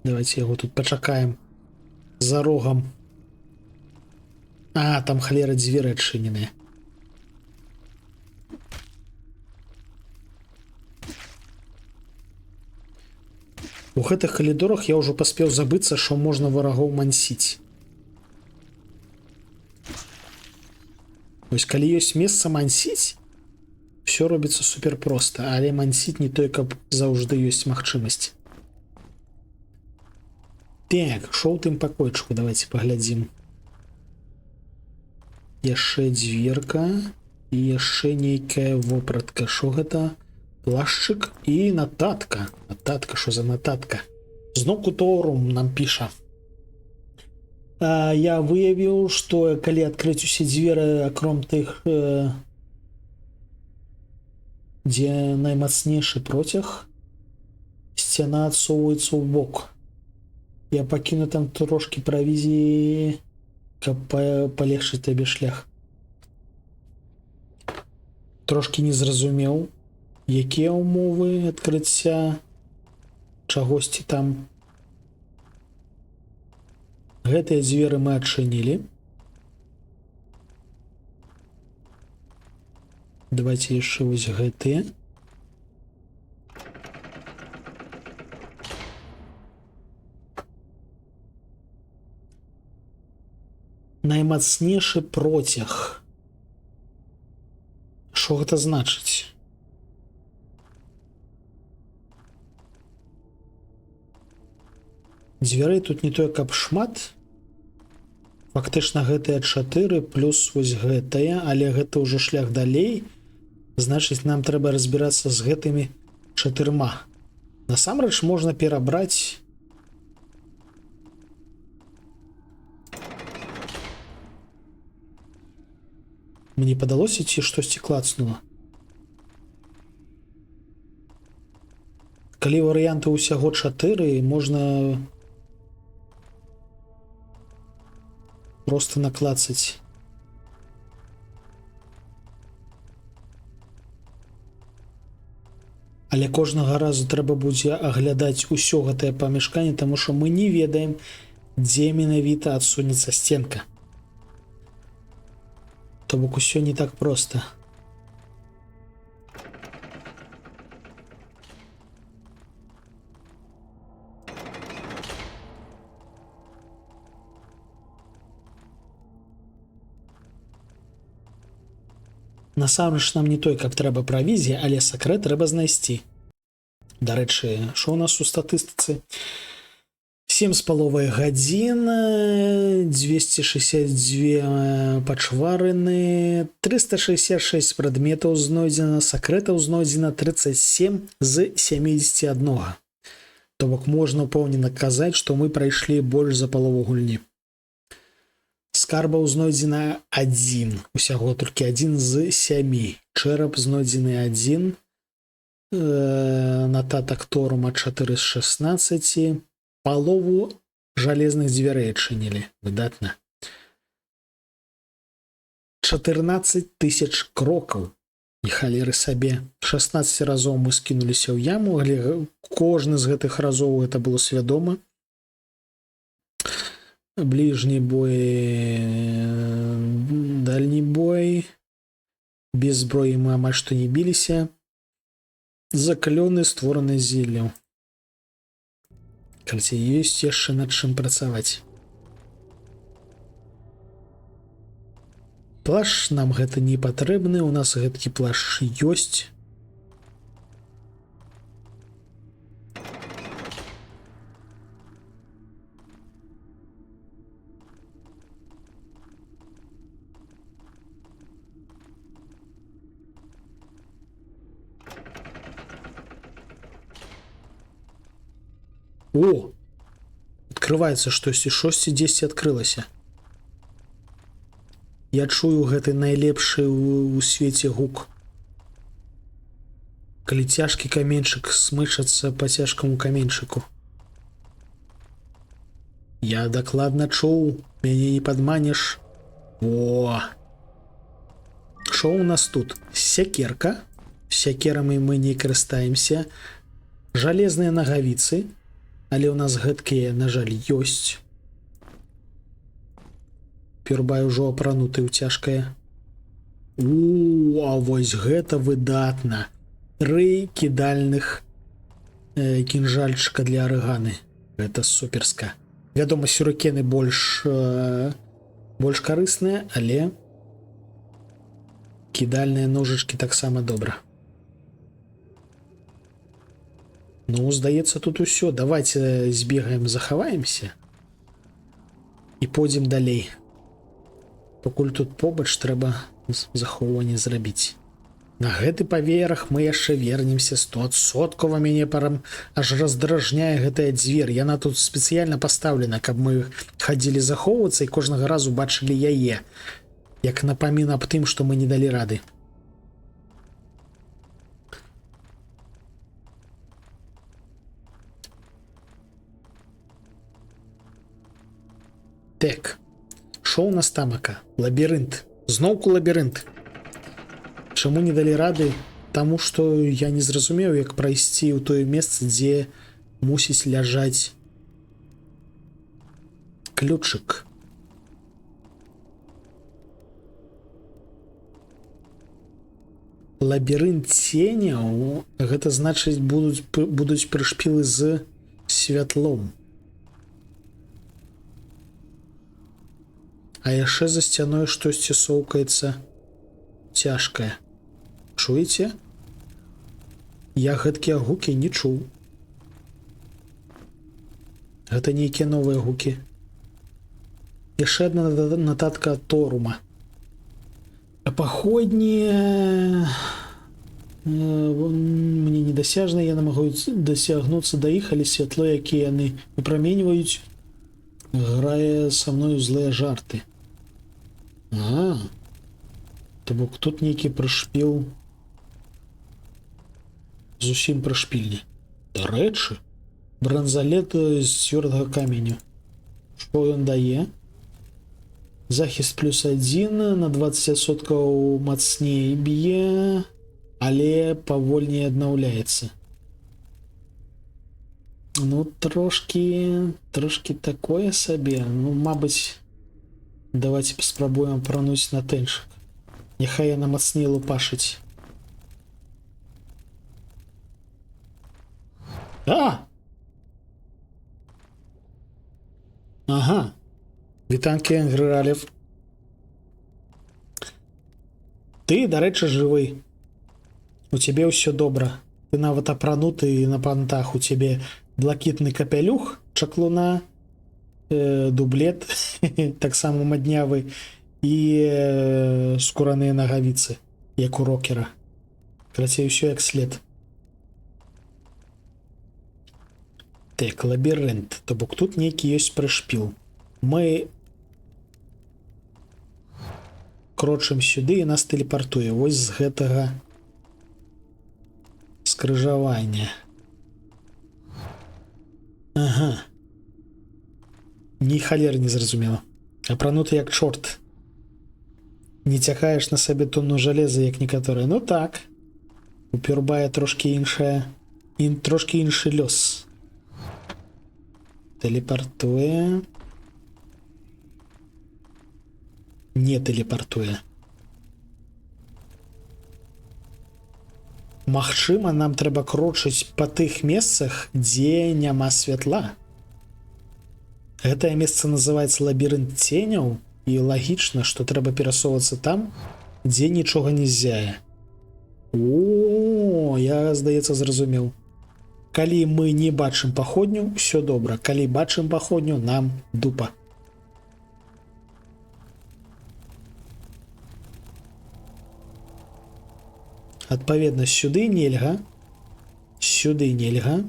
Давайте яго тут пачакаем. За рогам. А, там халера дзверы адчыненыя. У гэтых калідорах я ўжо паспеў забыцца, што можна варагоў мансіць. Вось калі ёсць месца мансіць, все робіцца супер проста, але мансіць не той, каб заўжды ёсць магчымасць. Так, што ў тым пакойчыку, давайте паглядзім. Яшчэ дзверка і яшчэ нейкая вопратка. Што гэта? Плашчык і нататка. Нататка, што за нататка? Зноў Куторум нам піша. Я выявіў, што калі адкрыць усе дзверы, акром тых, дзе наймацнейшы процяг, сцяна адсоўваецца ў бок. Я пакіну там трошкі правізіі, каб палегчыць табе шлях. Трошкі не зразумеў, якія ўмовы адкрыцця чагосьці там. Гэтыя дзверы мы адчынілі. Давайте яшчэ вось гэтыя. Наймацнейшы процяг. Што гэта значыць? Дзвярэй тут не тое, каб шмат. Фактычна гэтыя 4 плюс вось гэтая, але гэта ўжо шлях далей. Значыць, нам трэба разбірацца з гэтымі 4. Насамрэч можна перабраць. Мне падалося, ці штосьці клацнула. Калі варыянты ўсяго 4, можна просто наклацаць. Але кожнага разу трэба будзе аглядаць усё гэтае памяшканне, таму што мы не ведаем, дзе менавіта адсунецца сценка. То бок усё не так проста. Насамрэч нам не той, каб трэба правізія, але сакрэт трэба знайсці. Дарэчы, што ў нас у статыстыцы? 7,5 гадзін, 262 пачварыны, 366 прадметаў знойдзена, сакрэтаў знойдзена 37 з 71. То бок можна ўпэўнена казаць, што мы прайшлі больш за палову гульні. Скарбаў знойдзена 1, усяго толькі 1 з 7. Чэрап знойдзены 1, нататак Торума 4 з 16, палову жалезных дзвярэй адчынілі. Выдатна. 14 000 крокаў. І халеры сабе. 16 разоў мы скінуліся ў яму, але кожны з гэтых разоў гэта было свядома. Бліжні бой, дальні бой. Без зброі мы амаль што не біліся. Закалёны створаны зеллем. Карці, ёсць яшчэ над чым працаваць. Плаш нам гэта не патрэбны, у нас гэткі плаш ёсць. О! Открываецца штосьці, шосьці дзесьці адкрылася. Я чую гэты найлепшы ў свеце гук. Калі цяжкі каменьчык смычацца па цяжкаму каменьчыку. Я дакладна чуў, мяне не падманеш. О! Што ў нас тут? Сякерка. Сякерамі мы не карыстаемся. Жалезныя нагавіцы. Але ў нас гэткія, на жаль, ёсць. Пюрбай ужо апрануты ў цяжкае. А вось гэта выдатна. 3 кідальных кінжальчыка для арыганы. Гэта суперска. Вядома, сюрыкены больш карысныя, але кідальныя ножычкі таксама добра. Ну, здаецца, тут усё. Давайте збегаем, захаваемся і пойдзем далей. Пакуль тут побач трэба захоўванне зрабіць. На гэты паверх мы яшчэ вернемся 100%. Мяне аж раздражняе гэтая дзвер. Яна тут спецыяльна пастаўлена, каб мы хадзілі захоўвацца і кожнага разу бачылі яе. Як напамін аб тым, што мы не далі рады. Так, шо у нас тамака? Лабірынт. Зноўку лабірынт. Чаму не далі рады? Таму што я не зразумеў, як прайсці ў тое месца, дзе мусіць ляжаць ключык. Лабірынт ценяў, гэта значыць будуць прышпілы з святлом. А яшчэ за сцяной штосьці соўкаецца цяжкае. Чуеце? Я гэткія гукі не чуў. Гэта нейкія новыя гукі. Яшчэ адна нататка ад Торума. Паходні мне недасяжна, яны могуць дасягнуцца да іх, але святло, якія яны выпраменьваюць, грае са мною злыя жарты. То бок тут нейкі прышпіл, зусім прышпільні. Дарэчы, бранзалет з цвёрдага каменю. Што ён дае? Захіст +1, на 20% мацней б'е, але павольней аднаўляецца. Ну, трошки такое сабе. Ну, мабыць, давайте паспрабуем апрануць на тэньчык. Няхай яна мацней лупашыць. Ага. Вітанкі, Грыралев. Ты, дарэчы, жывы. У цябе ўсё добра. Ты нават апрануты на пантах, у цябе блакітны капялюх, чаклуна, дублет, таксама маднявы і скураныя нагавіцы, як у рокера. Крацей, усё як след. Так, лабірынт. То бок тут нейкі ёсць прышпіл. Мы крочым сюды і нас тэлепартуе. Вось з гэтага скрыжавання. Ага. Ні халер не зразумела. Апрануты як чорт. Не цякаеш на сабе тонну жалеза, як некаторыя. Ну так. У Пюрбая трошкі іншая. Трошкі іншы лёс. Тэлепартуе. Не тэлепартуе. Магчыма, нам трэба крочыць па тых месцах, дзе няма святла. Гэтае месца называецца лабірынт ценяў, і лагічна, што трэба перасоўвацца там, дзе нічога не ззяе. О, я, здаецца, зразумеў. Калі мы не бачым паходню, ўсё добра. Калі бачым паходню, нам дупа. Адпаведна, сюды нельга. Сюды нельга.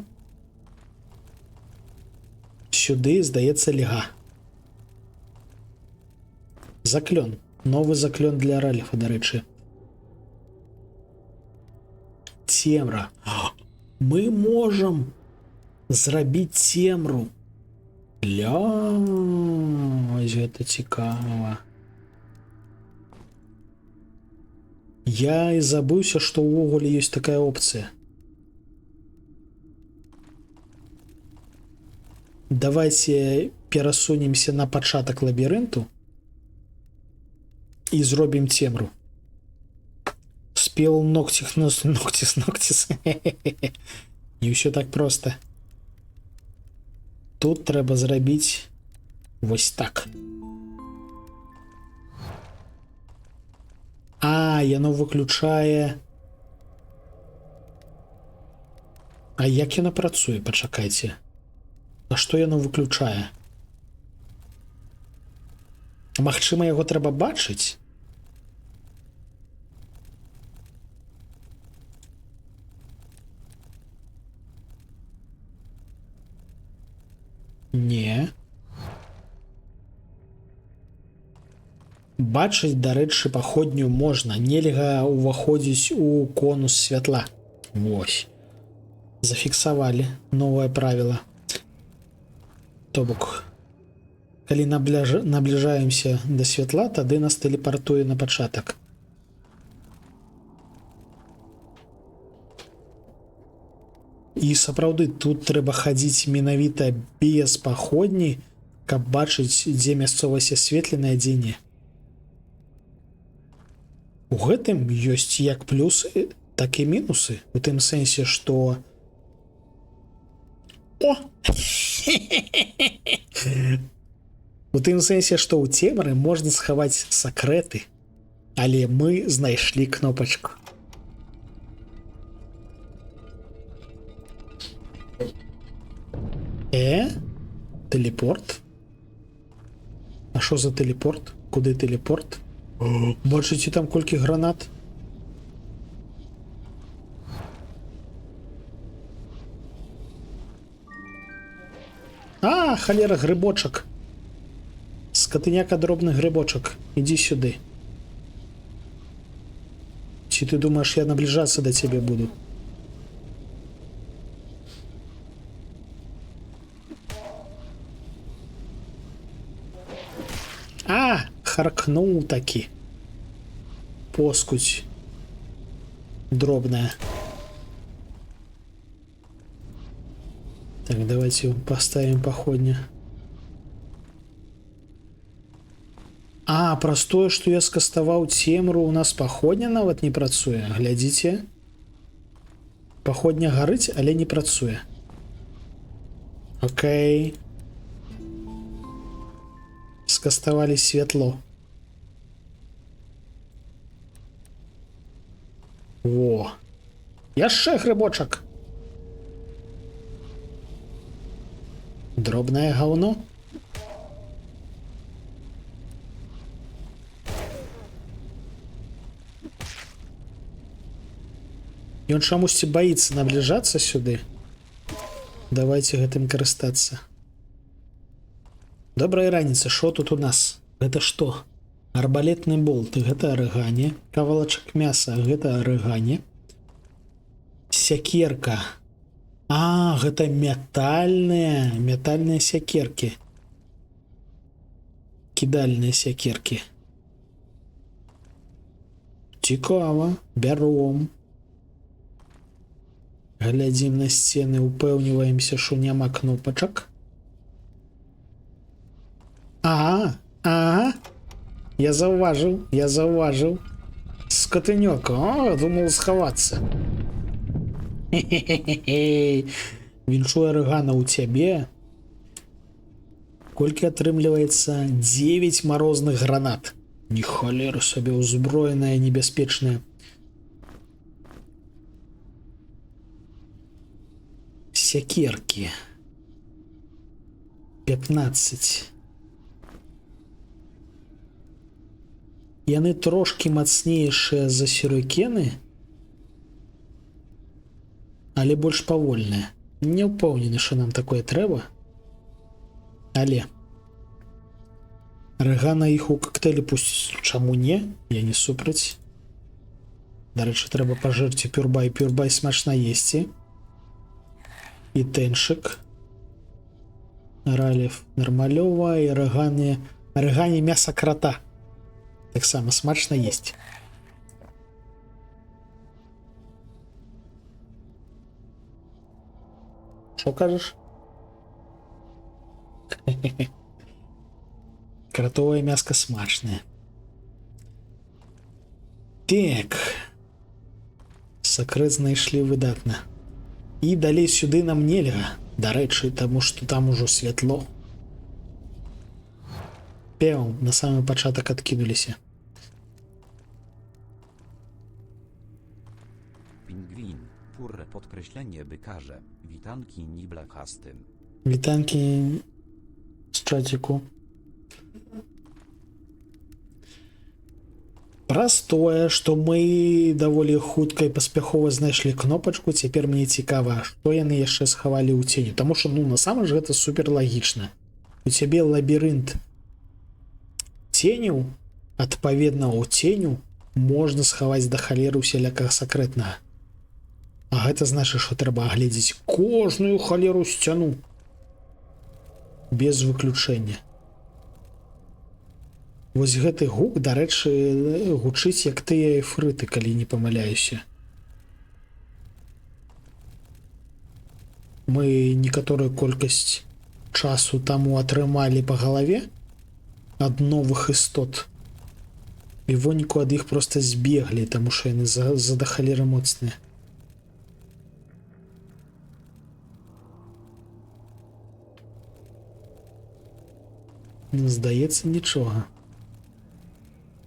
Сюды, здаецца, льга. Заклён. Новы заклён для Ральфа, дарэчы. Цемра. Мы можам зрабіць цемру. Ось гэта цікава. Я і забыўся, што ўвогуле ёсць такая опцыя. Давайте перасунемся на пачатак лабірынту і зробім цемру. Спел ногтис. Не ўсё так проста. Тут трэба зрабіць вось так. А, яно выключае. А як яно працуе? Пачакайце. А што яно выключае? Магчыма, яго трэба бачыць? Не. Бачыць, дарэчы, паходню можна. Нельга ўваходзіць у конус святла. Вось. Зафіксавалі новае правіла. То бок, калі набліжаемся да святла, тады нас тэлепартуе на пачатак. І сапраўды, тут трэба хадзіць менавіта без паходні, каб бачыць, дзе мясцовасць асветленая, дзе не. У гэтым ёсць як плюсы, так і мінусы. У тым сэнсе, што... О! У тым сэнсе, што ў цемры можна схаваць сакрэты, але мы знайшлі кнопачку. Тэлепорт? А што за тэлепорт? Куды тэлепорт? Бачыце там колькі гранат? А, халера, грыбочак. Скатыняка, дробны грыбочак. Ідзі сюды. Ці ты думаеш, я набліжацца да цябе буду? А, харкнуў такі. Поскудь дробная. Так, давайте поставим паходня. А, праз тое, што я скаставаў цемру, у нас паходня нават не працуе. Глядзіце. Паходня гарыць, але не працуе. Окей. Скаставалі святло. Во. Яшчэ грыбочак. Дробнае гаўно. Ён чамусьці баіцца набліжацца сюды. Давайте гэтым карыстацца. Добрая раніца, што тут у нас? Гэта што? Арбалетны болт, гэта арыгане. Кавалачак мяса, гэта арыгане. Сякерка. А, гэта метальныя сякеркі. Кідальныя сякеркі. Цікава, бяром. Глядзім на сцены, упэўніваемся, што няма кнопачак. Ага. Я заўважыў. Скотынёк, думаў схавацца. Хе-хе-хе-хе. Віншую арыгана ў цябе. Колькі атрымліваецца? 9 марозных гранат. Ні халеры сабе, узброеная, небяспечная. Сякеркі. 15. Яны трошки мацнейшыя за сюрыкены, але больш павольныя. Не ўпэўнены, што нам такое трэба. Але арыгана іх у коктейлі пусціць. Чаму не? Я не супраць. Дарэчы, трэба пажэрці пюрбай. Пюрбай смачна есці. І тэншык. Ралев нармалёва і арыгане мяса крата. Таксама смачна есці. Што кажаш? Кратовае мяска смачнае. Так. Сакрэт знайшлі выдатна. І далей сюды нам нельга. Дарэчы, таму што там ужо святло. Пеў, на самы пачатак адкінуліся. Pingwin, purre podkreślenie bykarze, witanki niblachastym. Witanki z czaciku. Праз тое, што мы даволі хутка і паспяхова знайшлі кнопачку, цяпер мне цікава, што яны яшчэ схавалі ў ценю. Таму што, насамрэч гэта супер лагічна. У цябе лабірынт ценяў, адпаведна ў ценю можна схаваць да халеры усялякага сакрэтнага. А гэта значыць, што трэба агледзець кожную халеру сцяну. Без выключэння. Вось гэты гук, дарэчы, гучыць як тыя эфрыты, калі не памыляюся. Мы некаторую колькасць часу таму атрымалі па галаве ад новых істот. І воніку ад іх проста збеглі, таму што яны задахалеры моцныя. Здаецца, нічога.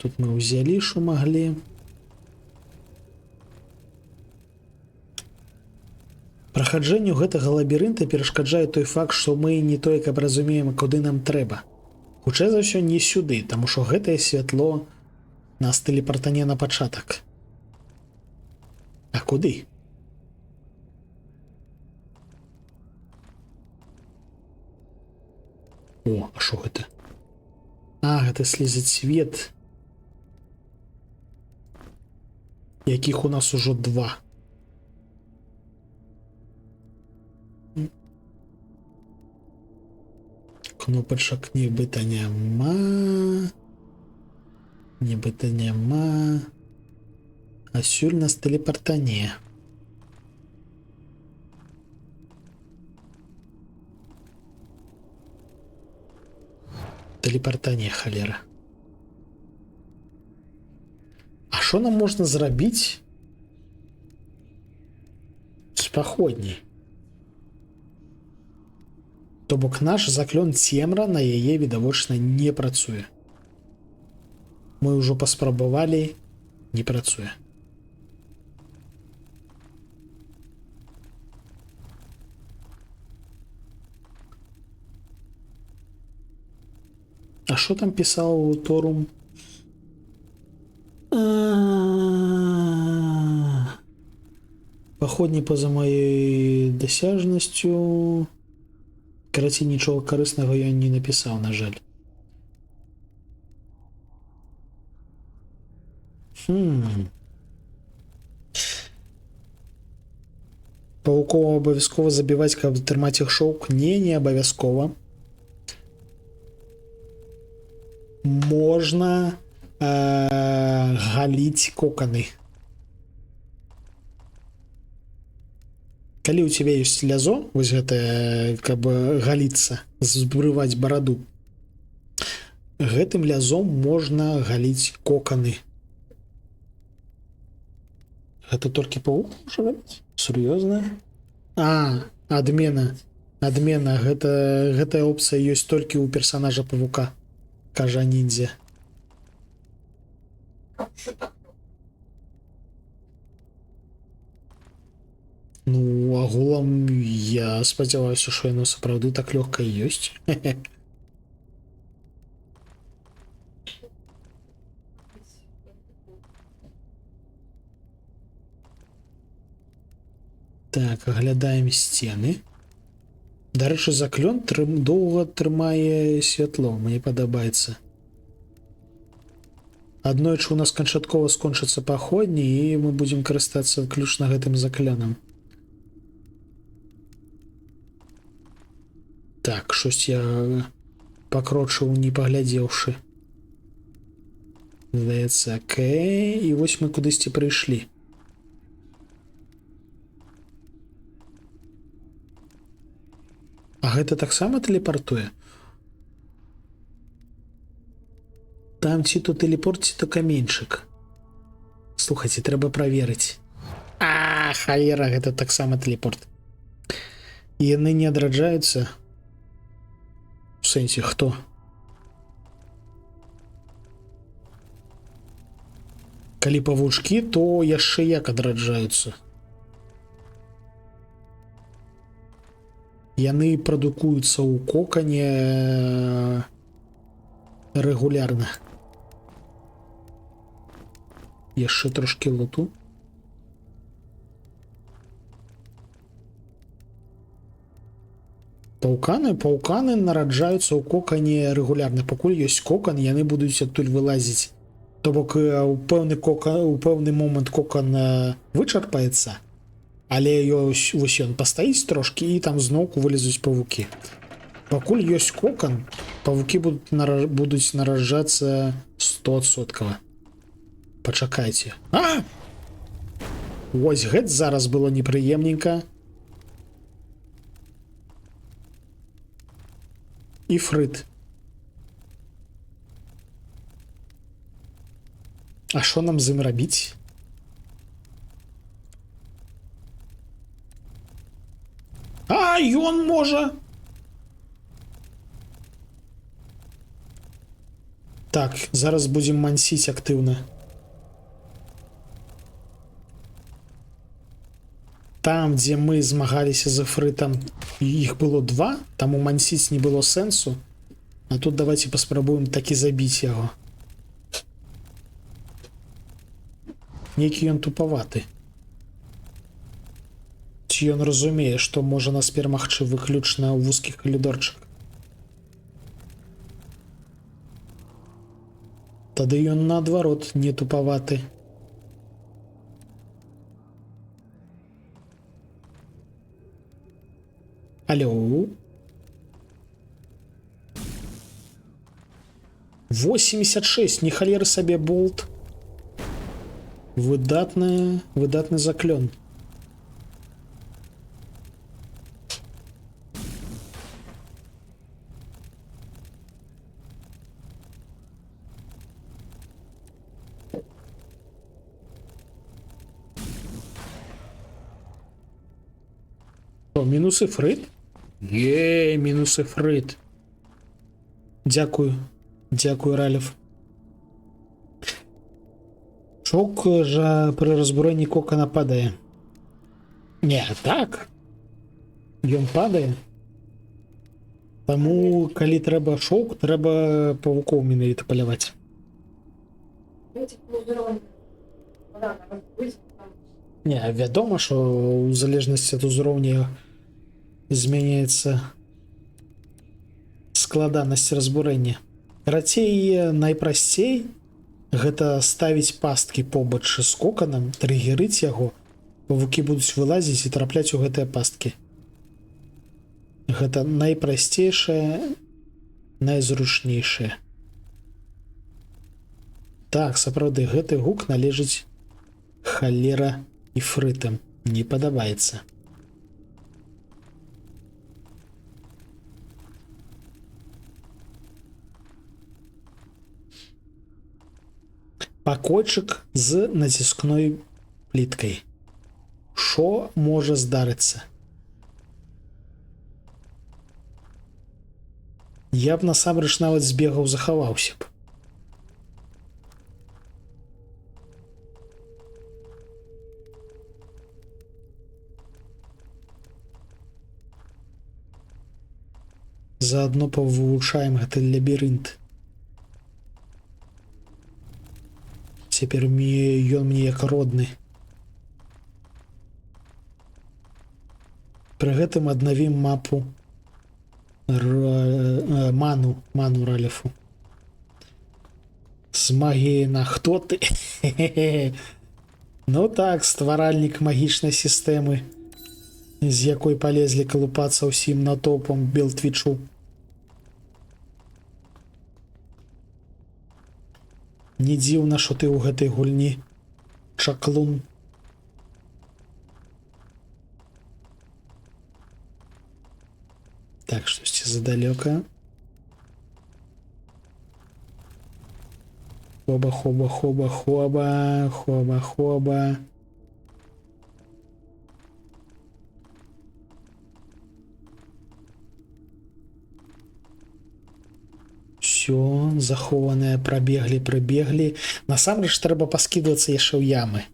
Тут мы ўзялі, што маглі. Праходжэнню гэтага лабірынта перашкаджае той факт, што мы не той, каб разумеем, куды нам трэба. Хутчэй за ўсё не сюды, таму што гэтае святло нас тэлепартане на пачатак. А куды? О, а што гэта? А, гэта слізаць свет. Якіх у нас ужо 2. Кнопачак нібыта няма. Нібыта няма. А сюль нас тэлепартане. Тэлепартане, халера. А што нам можна зрабіць спаходней? То бок наш заклён цемра на яе відавочна не працуе. Мы ўжо паспрабавалі, не працуе. А що там писав Торум? Походні поза моєю досяжністю. Короче, нічого корисного я не написав, на жаль. Пауков обов'язково забивати, каб тримати їх шовк? Не обов'язково. Можна галить коконы. Калі у тебя есть лязо, вось гэта как бы галіцца, збрываць бараду, гэтым лязом можна галіць коконы. Гэта толькі паук можа галіць? Сур'ёзна? Адмена. Адмена. Гэтая опцыя ёсць толькі ў персонажа павука, кажа ніндзя. Ну, агулам я спадзяваюся, што яно сапраўды так лёгка і ёсць. Так, аглядаем сцены. Дарэчы, заклён доўга трымае святло, мне падабаецца. Аднойчы у нас канчаткова скончыцца паходні, і мы будзем карыстацца выключна гэтым заклёнам. Так, щось я пакрочыў, не паглядзеўшы. Здаецца, окей. І вось мы кудысьці прыйшлі. А гэта таксама тэлепартуе? Там ці то тэлепорт, ці то каменьчык. Слухайце, трэба праверыць. Халера, гэта таксама тэлепорт. І яны не адраджаюцца? В сэнсе, хто? Калі павучкі, то яшчэ як адраджаюцца. Яны прадукуюцца ў кокане рэгулярна. Яшчэ трошкі луту. Пауканы нараджаюцца ў кокане рэгулярна. Пакуль ёсць кокан, яны будуць адтуль вылазіць. То бок у пэўны момант кокан вычарпаецца, але вось ён пастаіць трошкі, і там зноўку вылезуць павукі. Пакуль ёсць кокан, павукі будуць нараджацца 100%. Пачакайце. Вось гэта зараз было непрыемненька. Іфрит. А що нам з ім рабіць? Ён можа. Так, зараз будзем мансіць актыўна. Там, дзе мы змагаліся з Іфритам, іх было 2, таму мансіць не было сэнсу. А тут давайте паспрабуем такі забіць яго. Нейкі ён тупаваты. Ці ён разумее, што можа нас перамагчы выключна ў вузкіх калідорчыках. Тады ён наадварот не тупаваты. Алло. 86, не халеры сабе болт. Выдатны заклён. Мінус Іфрит? Мінус Іфрит. Дякую. Дякую, Ралев. Шок жа при розбуренні кокона падає. Не, так. Ён падае. Таму, калі трэба шоўк, трэба павукоў менавіта паляваць. Не, вядома, што ў залежнасці ад узроўня змяняецца складанасць разбурэння. Карацей, найпрасцей гэта ставіць пасткі побач з коканам, трыгерыць яго, павукі будуць вылазіць і трапляць у гэтыя пасткі. Гэта найпрасцейшае, найзручнейшае. Так, сапраўды, гэты гук належыць халера іфрытам. Не падабаецца. Пакойчык з націскной пліткай. Што можа здарыцца? Я б насамрэч нават збегаў, захаваўся б. Заадно павывучаем гэты лабірынт. Цяпер ён мне як родны. Пры гэтым аднавім мапу ману Ралефу. З магіяй на хто ты? Ну так, стваральнік магічнай сістэмы, з якой палезлі калупацца ўсім натоўпам Белтвічу. Не дзіўна, што ты ў гэтай гульні чаклун. Так, штосьці задалёка. Хоба, хоба, хоба, хоба, хоба, хоба. Все, захованыя, прабеглі. Насамрэч трэба паскідвацца яшчэ ў ямы.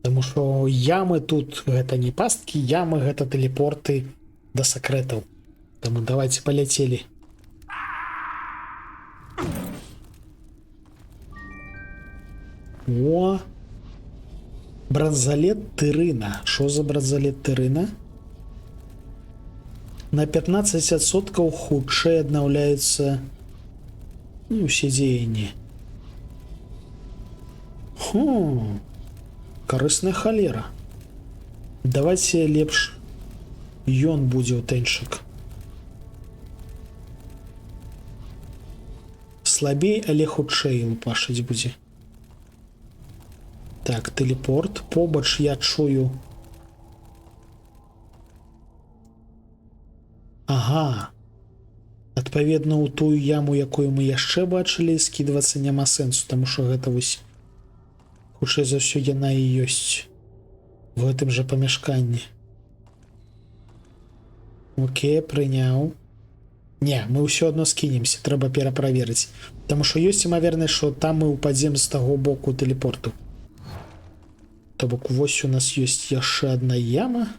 Таму што ямы тут гэта не пасткі, ямы гэта тэлепорты да сакрэтаў. Таму давайте паляцелі. О! Бранзалет Тырына. Што за бранзалет Тырына? На 15% хутчэй аднаўляюцца усе дзеянні. Карысная халера. Давайте лепш ён будзе ў тэньчык. Слабей, але хутчэй лупашыць будзе. Так, тэлепорт. Побач я чую. Ага. Адпаведна, ў тую яму, якую мы яшчэ бачылі, скідвацца няма сэнсу, таму што гэта вось хутчэй за ўсё яна і ёсць в гэтым жа памяшканні. Окей, прыняў. Не, мы ўсё адно скінемся, трэба пераправерыць. Таму што ёсць імавернасць, што там мы ўпадзем з таго боку тэлепорту. То бок вось у нас ёсць яшчэ адна яма.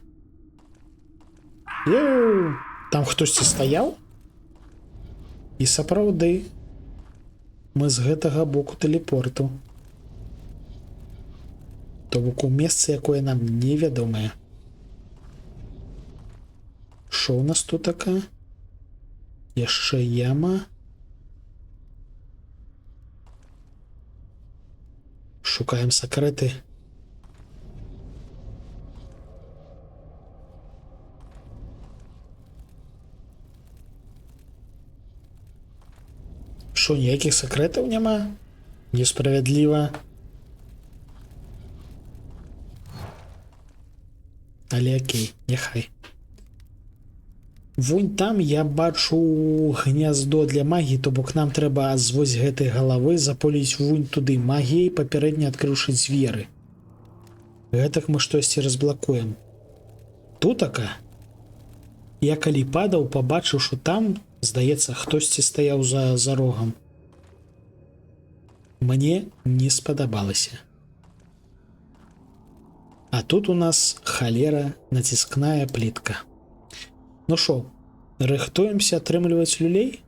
Там хтосьці стаяў? І сапраўды мы з гэтага боку тэлепорту. То бок у месцы, якое нам невядомае. Што ў нас тут такая? Яшчэ яма. Шукаем сакрэты. Што, ніякіх сакрэтаў няма? Несправядліва. Але окей, няхай. Вунь там я бачу гняздо для магіі, то бок нам трэба з вось гэтай галавы заполіць вунь туды магіяй, папярэдне адкрыўшы дзверы. Гэтак мы штосьці разблакуем. Тутака я калі падаў, пабачыў, што там, здаецца, хтосьці стаяў за рогам. Мне не спадабалася. А тут у нас халера націскная плітка. Ну шо, Рыхтуемся атрымліваць люлей?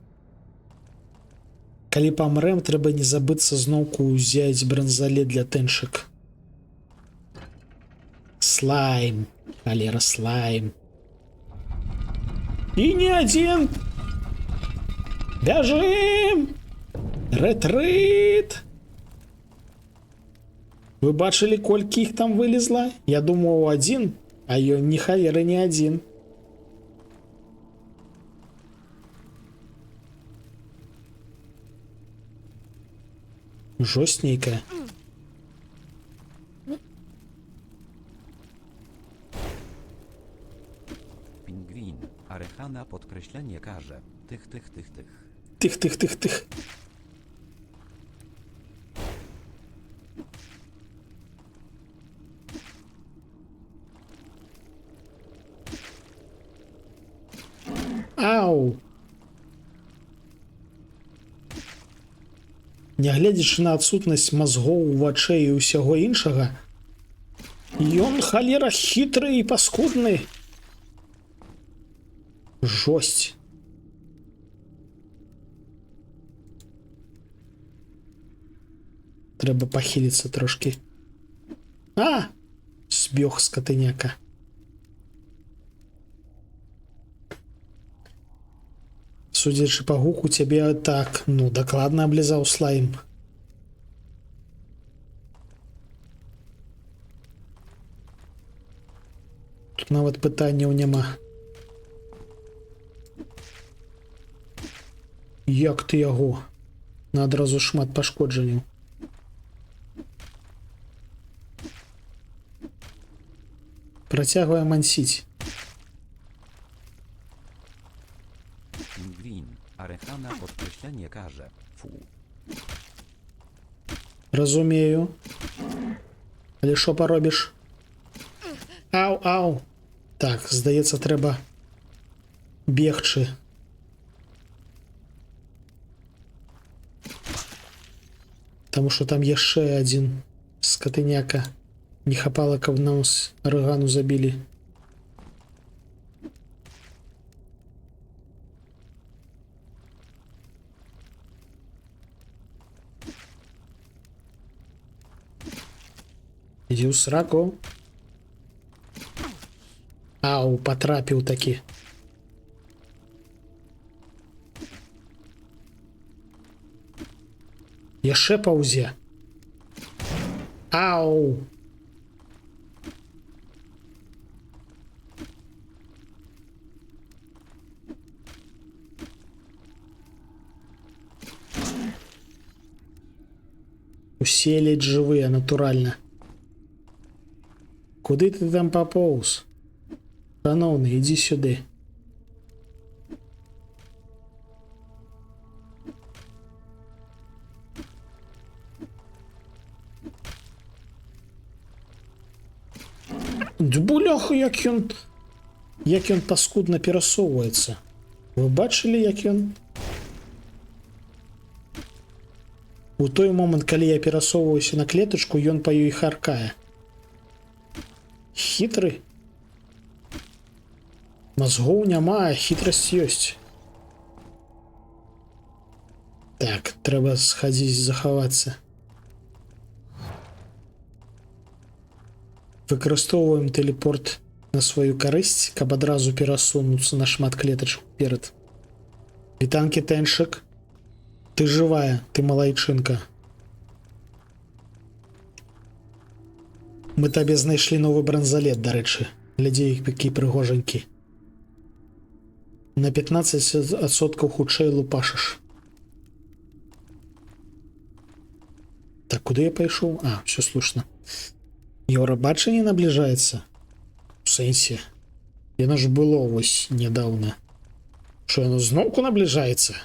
Калі памрэм, трэба не забыцца зноўку ўзяць бранзалет для тэншак. Слайм. Халера, слайм. І не адзін! Бяжым! Рэтрыт! Вы бачылі, колькі іх там вылезла? Я думаў, адзін, а ён ні халеры не адзін. Жорстненькая. Pingwin. Arechana podkreślenie karze. Tych. Тых. Ау! Нягледзячы на адсутнасць мазгоў, вачэй і ўсяго іншага, ён халера хітры і паскудны. Жосць. Трэба пахіліцца трошкі. А! Збег скатыняка. Судзячы па гуку, цябе так, ну, дакладна аблізаў слайм. Тут нават пытанняў няма. Як ты яго? На адразу шмат пашкоджанняў. Працягваем мансіць. Pingwin. Arechana podkreślenie karze. Fu. Разумею. Але што паробіш? Ау. Так, здаецца, трэба бегчы. Таму што там яшчэ адзін скатыняка. Не хапала, каб нам з арыгану забілі. Ідзі ў сраку. Ау, патрапіў такі. Яшчэ паўзе. Ау! Усе ледь жывыя, натуральна. Куды ты там папоўз? Шаноўны, ідзі сюды. Бляха, як ён паскудна перасоўваецца. Вы бачылі, як ён? У той момант, калі я перасоўваюся на клетачку, ён па ёй харкае. Хітры. Мазгоў няма, а хітрасць ёсць. Так, трэба схадзіць захавацца. Выкарыстоўваем тэлепорт на сваю карысць, каб адразу перасунуцца на шмат клетачку перад. Вітанкі, тэншак. Ты жывая, ты малайчынка. Мы табе знайшлі новы бранзалет, дарэчы. Глядзі, які прыгожанькі. На 15% хутчэй лупашыш. Так, куды я пайшоў? А, все слушна. Еўрабачанне набліжаецца? У сэнсе. Яно ж было вось нядаўна. Што яно зноўку набліжаецца?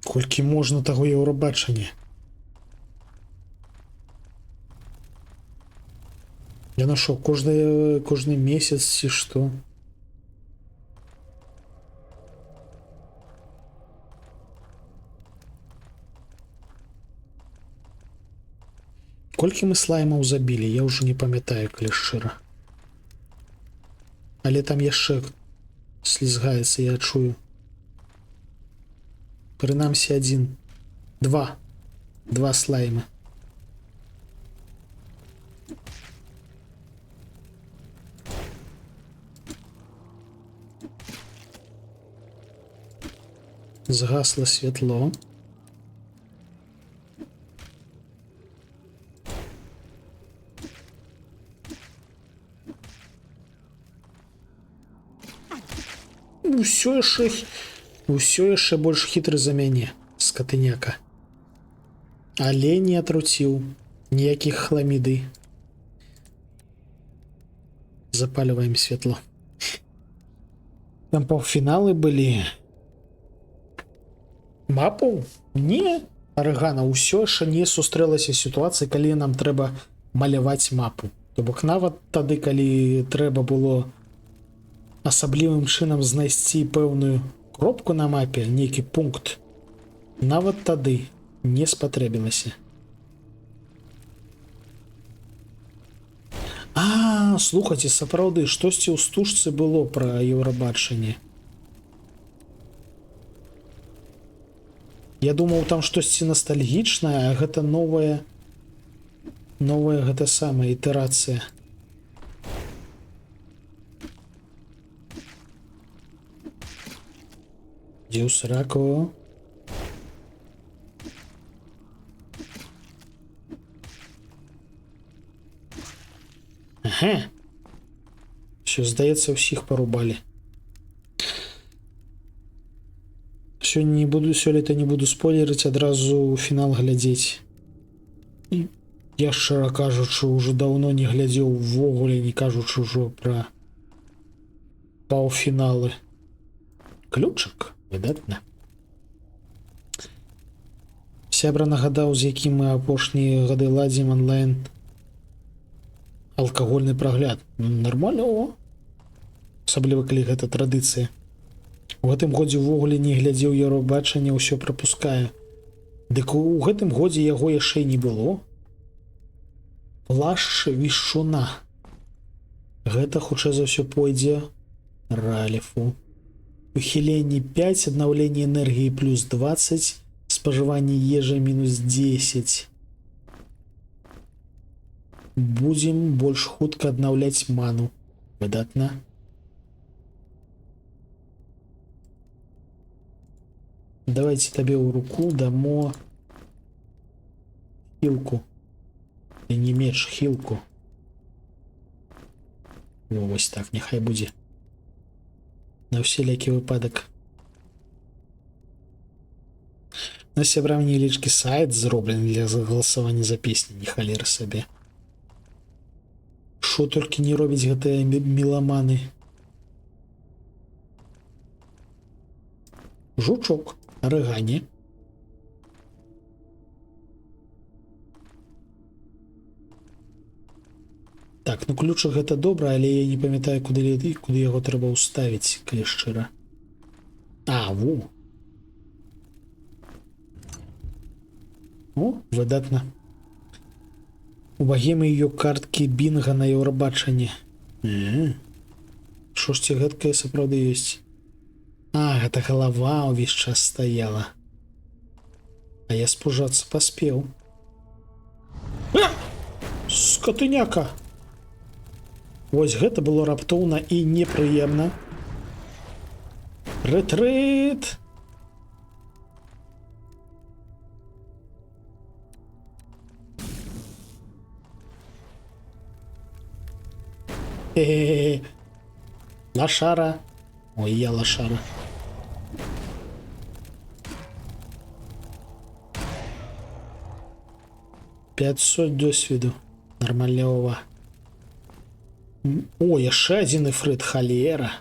Колькі можна таго еўрабачання? Яно што, кожны месяц ці што? Колькі мы слаймаў забілі, я ўжо не памятаю, калі шчыра. Але там яшчэ слізгаецца, я чую. Прынамсі адзін. Два слаймы. Згасла святло. Усё яшчэ больш хітры за мяне, скатыняка. Але не атруціў ніякіх хламіды. Запальваем святло. Там паўфіналы былі. Мапу? Не. Арыгана, ўсё яшчэ не сустрэлася сітуацыя, калі нам трэба маляваць мапу. То бок нават тады, калі трэба было асаблівым чынам знайсці пэўную кропку на мапе, нейкі пункт, нават тады не спатрэбілася. Слухайце, сапраўды, штосьці ў стужцы было пра Еўрабачанне. Я думаў, там штосьці ностальгічнае, а гэта новая гэта самая ітерацыя. Діус раку. Ага. Все, здаецца, ўсіх парубалі. Сёлета не буду спойлерыць, адразу фінал глядзець. Я, шчыра кажучы, ўжо даўно не глядзеў увогуле, не кажучы ўжо пра паўфіналы. Ключык, выдатна. Сябра нагадаў, з якім мы апошнія гады ладзім онлайн алкагольны прагляд. Нармальна, асабліва калі гэта традыцыя. У гэтым годзе ўвогуле не глядзеў Еўрабачанне, ўсё прапускае. Дык у гэтым годзе яго яшчэ не было. Плашч вішуна. Гэта хутчэй за ўсё пойдзе Раліфу. Ухіленне 5, аднаўленне энергіі плюс 20, спажыванне ежы мінус 10. Будзем больш хутка аднаўляць ману. Выдатна. Давайте табе ў руку дамо хілку. І не меч, хілку. Вось так, няхай будзе. На ўсялякі выпадак. На сябрам невялічкі сайт зроблены для галасавання за песні, не халера сабе. Шо толькі не робіць гэтыя меламаны. Жучок. Арыгане. Так, ну ключик гэта добра, але я не памятаю, куды яго трэба ўставіць, калі шчыра. Во. О, выдатна. У багемы ее карткі бінга на Еўрабачанне. Шо ж ці гэткае сапраўды ёсць? Гэта галава ўвесь час стаяла. А я спужацца паспеў. Скатыняка! Вось гэта было раптоўна і непрыемна. Рэтрыт! Лашара. Ой, я лошара. $500 досвіду. Нормальова. О, яшчэ адзін ифрит, халера.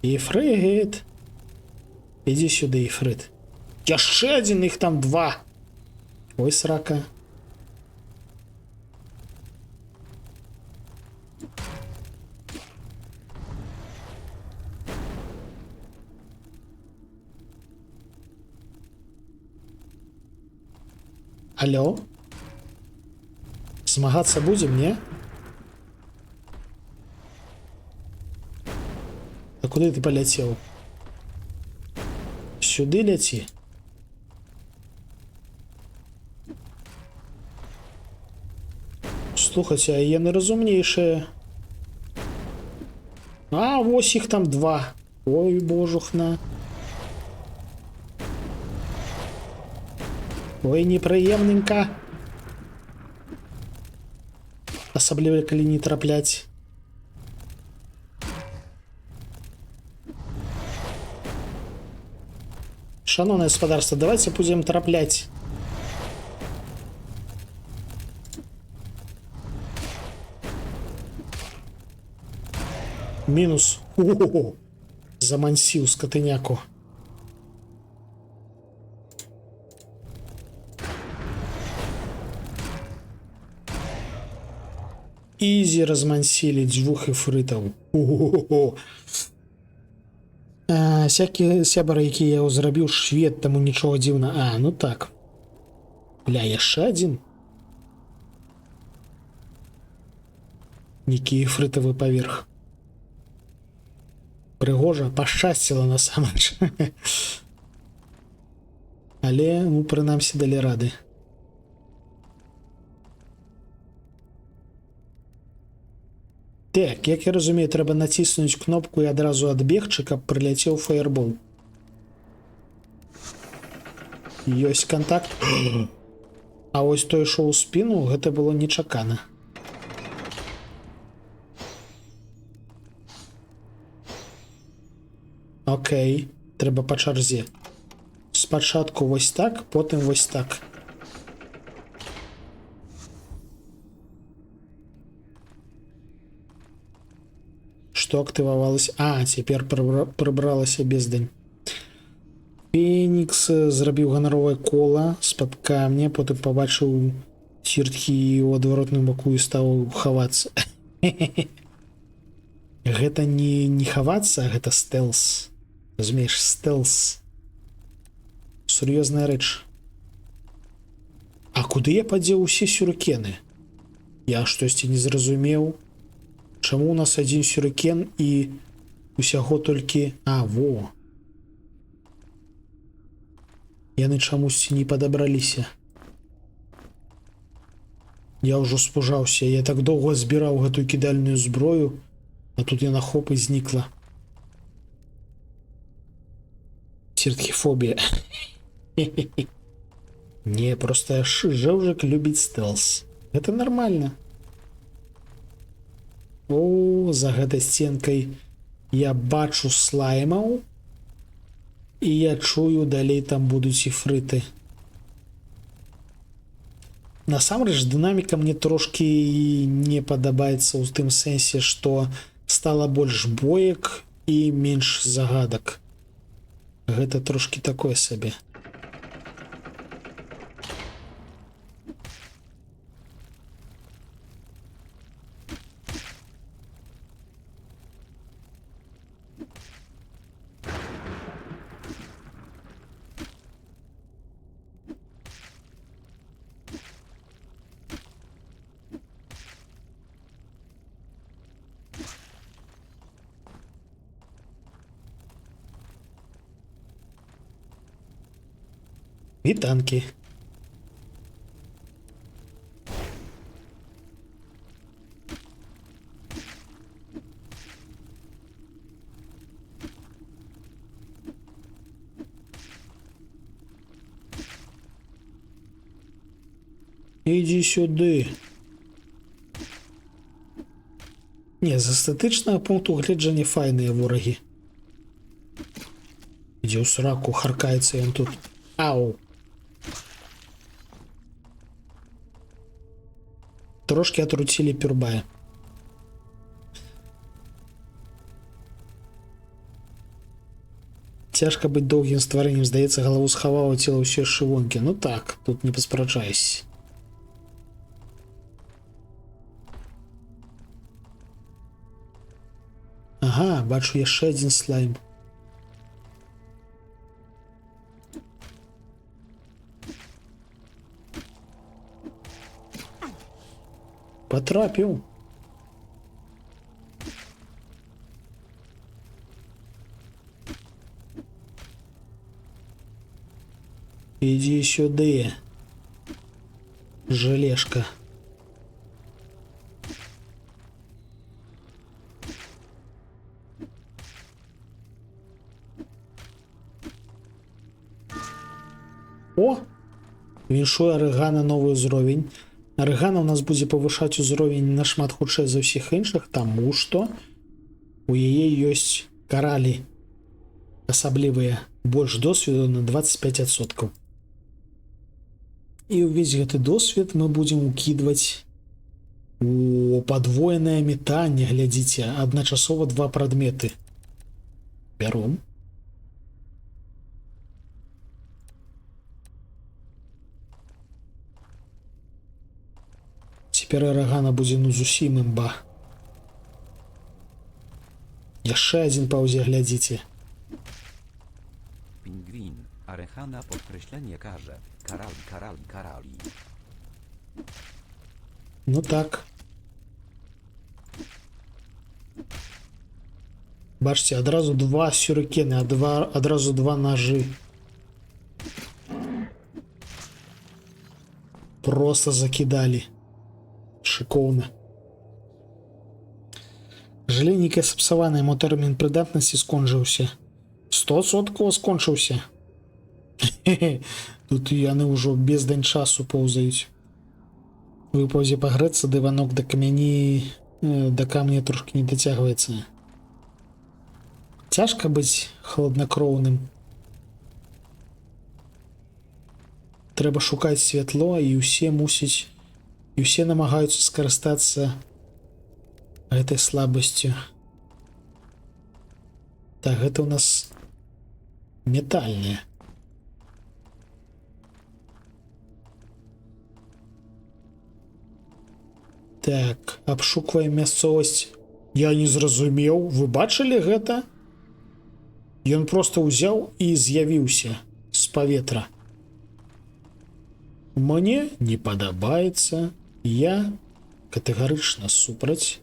Ифрит. Иди сюда, ифрит. Яшчэ адзін, их там 2. Ой, срака. Алло? Змагацца будзем, не? А куды ты паляцеў? Сюды ляці. Слухайце, а яны разумнейшыя. А, вось іх там два. Ой, божухна. Ой, непрыемненька. Асабліва, калі не трапляць. Шановное господарство, давайте будем трапляць. Минус. О-о-о. Замансил скотыняку. Изи размансили двух ифритов. О-о-о. Всякие сябры, які я зрабіў швед, таму нічога дзіўна. А, ну так. Бля, яшчэ один. Некі ифритовый поверх. Прыгожа, пашчасціла насамрэч. Але, ну, прынамсі далі рады. Так, як я разумею, трэба націснуць кнопку і адразу адбегчы, каб прыляцеў фаербол. Ёсць кантакт. А вось той, што ў спіну, гэта было нечакана. Окей, трэба па чарзе. Спачатку вось так, потым вось так. Што актывавалася? А, цяпер прыбралася бездань. Фенікс зрабіў ганаровае кола з-пад камня, потым пабачыў цірткі ў адваротным баку і стаў хавацца. Гэта не хавацца, гэта стэлс. Разумееш, стэлс. Сур'ёзная рэч. А куды я падзеў усе сюрыкены? Я штосьці не зразумеў. Чаму у нас адзін сюрыкен і усяго толькі... А, во. Яны чамусьці не падабраліся. Я ўжо спужаўся. Я так доўга збіраў гэтую кідальную зброю, а тут яна хоп і знікла. Ціртхіфобія. Не, просто жэўжык любіць стэлс. Гэта нармальна. О, за гэтай сценкай я бачу слаймаў, і я чую, далей там будуць ифрыты. Насамрэч, дынаміка мне трошки не падабаецца ў тым сэнсе, што стала больш боек і менш загадак. Гэта трошки такое сабе. Вітанкі. Ідзі сюды. Не, з эстэтычнага пункту гледжання файныя ворагі. Ідзе ў сраку, харкаецца ён тут. Ау. Трошки отруцілі пюрбая. Цяжка быць доўгім стварэннем, здаецца, галаву схаваў, а цела ўсе шывонкі. Ну так, тут не паспрачайся. Ага, бачу яшчэ адзін слайм. Потрапіў. Иди сюда. Желешка. О! Віншуе арэгана новы ўзровень. Арэгана у нас будзе павышаць узровень нашмат хутчэй за ўсіх іншых, таму што у яе ёсць каралі асаблівыя, больш досведу на 25%. І ўвесь гэты досвед мы будзем укідваць у падвоенае метанне, глядзіце, адначасова два прадметы. Бяром. Цяпер арагана будзе ну зусім імба. Яшчэ адзін паўзе, глядзіце. Pingwin. Arechana podkreślenie karze. Karali, karali, karali. Ну так. Бачите, адразу два сюрикены, адразу два ножи. Просто закидали. Шикоўна. Жалей, нейкая сапсаваная, мо тэрмін прыдатнасці скончыўся. 100% скончыўся. Тут яны ўжо бездань часу паўзаюць. Выпаўзе пагрэцца, дыванок да камяні, да камня трошки не дацягваецца. Цяжка быць хладнакроўным. Трэба шукаць святло, і ўсе мусяць, і ўсе намагаюцца скарыстацца гэтай слабасцю. Так, гэта у нас метальнае. Так, абшукваем мясцовасць. Я не зразумеў, вы бачылі гэта? Ён проста ўзяў і з'явіўся з паветра. Мне не падабаецца, я катэгарычна супраць.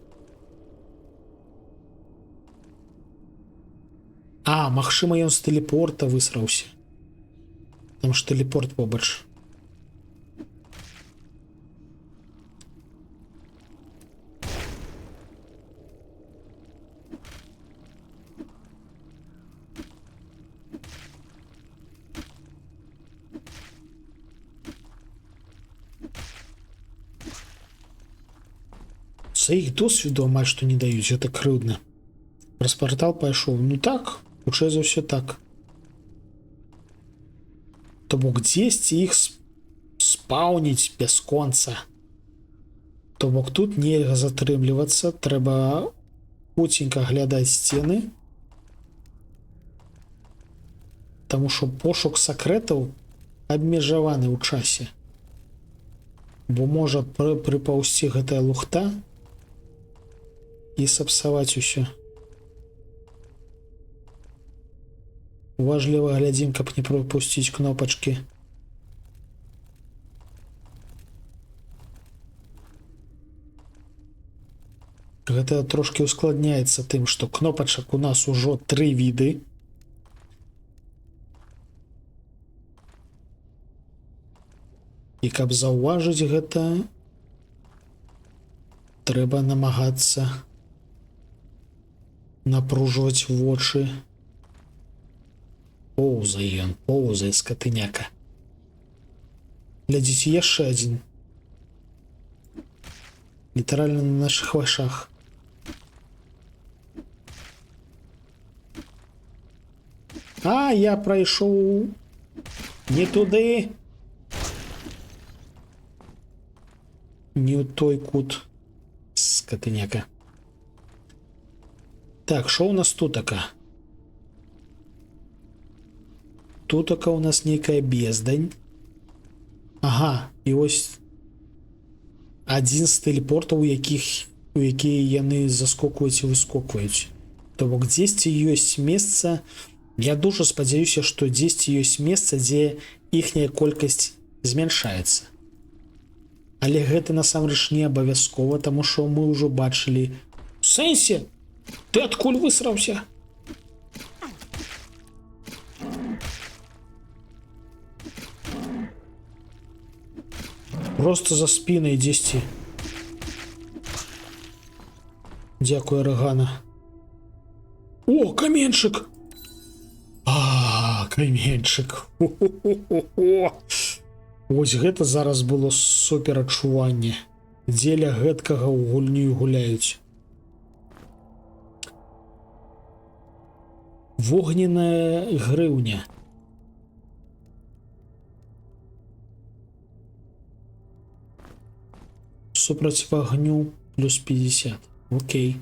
А, магчыма, ён з тэлепорта высраўся. Там ж тэлепорт побач. За іх досведу амаль што не даюць, гэта крыўдна. Праз партал пайшоў. Ну так, хутчэй за ўсё так. То бок дзесьці іх спаўніць бясконца. То бок тут нельга затрымлівацца, трэба хуценька глядаць сцены. Таму што пошук сакрэтаў абмежаваны ў часе. Бо можа прыпаўсці гэтая лухта і сапсаваць усё. Уважліва глядзім, каб не прапусціць кнопачкі. Гэта трошки ускладняецца тым, што кнопачак у нас ужо 3 віды. І каб заўважыць гэта, трэба намагацца напружваць вочы. Поўзае ён, поўзае, скатыняка. Глядзіце, яшчэ адзін. Літаральна на нашых вачах. А, я прайшоў не туды. Не ў той кут, скатыняка. Так, що у нас тутака? Тутака у нас нейкая бездань. Ага, і ось адзін з тэлепортаў, у якія яны заскокваюць і выскокваюць. То бок дзесьці ёсць месца. Я дуже спадзяюся, што дзесьці ёсць месца, дзе іхняя колькасць змяншаецца. Але гэта насамрэч не абавязкова, таму што мы ўжо бачылі. У сэнсе? Ты адкуль высраўся? Просто за спиной дзесьці. Дзякуй, Рагана. О, каменчык! А, каменчык. Хо-хо-хо-хо-хо. Вось гэта зараз было супер адчуванне. Дзеля гэткага ў гульню гуляюць. Вогненная грыўня. Супраць вагню плюс 50. Окей.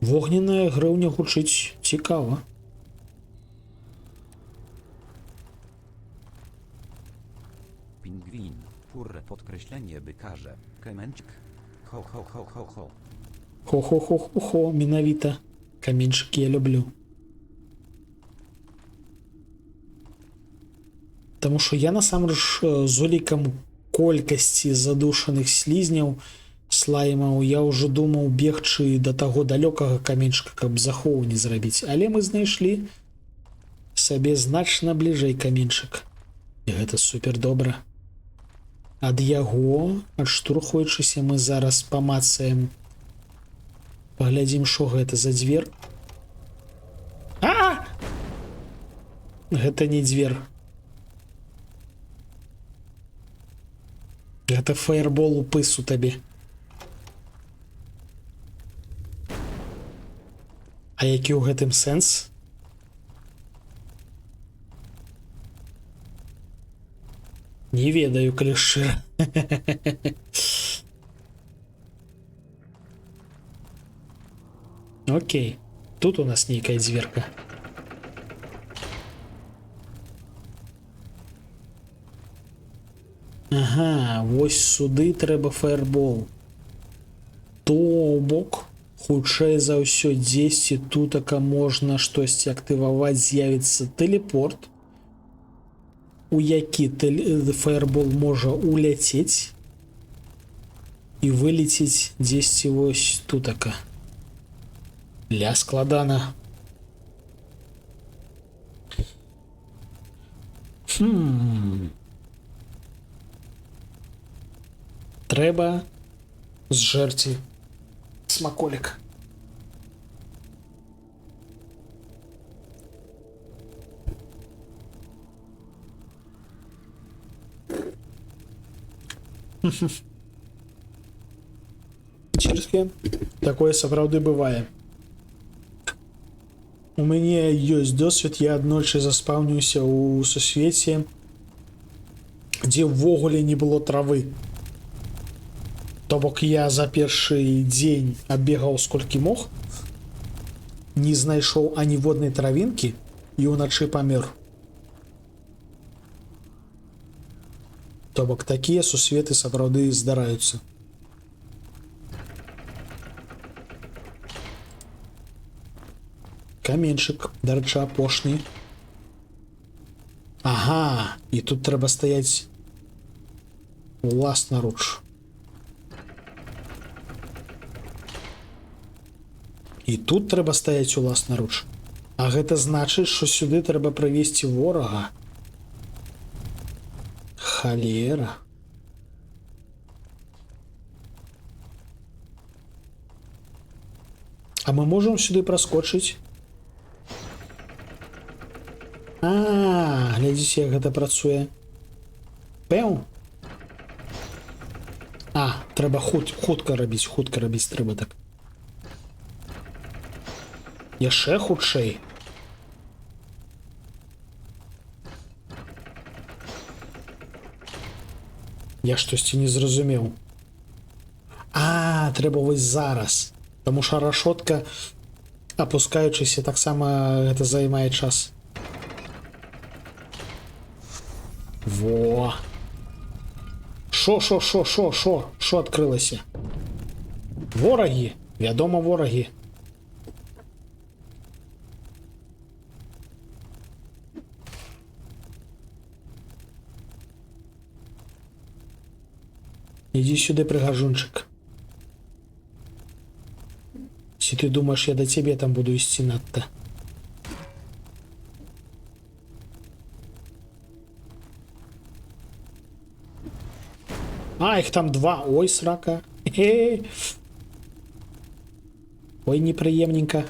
Вогненная грыўня гучыць цікава. Pingwin. Furre podkreślenie bykarze. Kemencik. Ho ho ho ho ho. Хо-хо-хо-хо-хо, менавіта. Каменчык я люблю. Таму што я насамрэч з улікам колькасці задушаных слізняў, слаймаў, я ўжо думаў бегчы да таго далёкага каменчыка, каб захоў не зрабіць. Але мы знайшлі сабе значна бліжэй каменчык. І гэта супер добра. Ад яго, адштурхуючыся, мы зараз памацаем. Паглядзім, што гэта за дзвер. А! Гэта не дзвер. Гэта фаербол у пысу табе. А які ў гэтым сэнс? Не ведаю, калі шчыра. Окей. Тут у нас нейкая дзверка. Ага, вось сюды трэба фаербол. То бок, хутчэй за ўсё, дзесьці тутака можна штосьці актываваць, з'явіцца тэлепорт, у які фаербол можа уляцець і вылецець дзесьці вось тутака. Ля складана. Трэба зжерці смаколік. Чырскі. Такое сапраўды бывае. У мяне ёсць досвед, я аднойчы заспаўніўся ў сусвеце, дзе ўвогуле не было травы. То бок я за першы дзень аббегаў сколькі мог, не знайшоў аніводнай травінкі і ўначы памёр. То бок такія сусветы сапраўды здараюцца. Каменчык, дарэчы, апошні. Ага, і тут трэба стаяць уласнаруч. І тут трэба стаяць уласнаруч. А гэта значыць, што сюды трэба прывесці ворага. Халера. А мы можам сюды праскочыць? А, глядзіце, як гэта працуе. Пэў? А, трэба хутка рабіць трэба так. Яшчэ хутчэй. Я штосьці не зразумеў. А, трэба вось зараз. Таму што рашотка, апускаючыся, таксама гэта займае час. Во. Шо адкрылася? Ворагі. Вядома, ворагі. Ідзі сюды, прыгажунчык. Ці ты думаеш, я да цябе там буду ісці надта? А, их там два. Ой, срака. Хе-хе. Ой, неприемненько.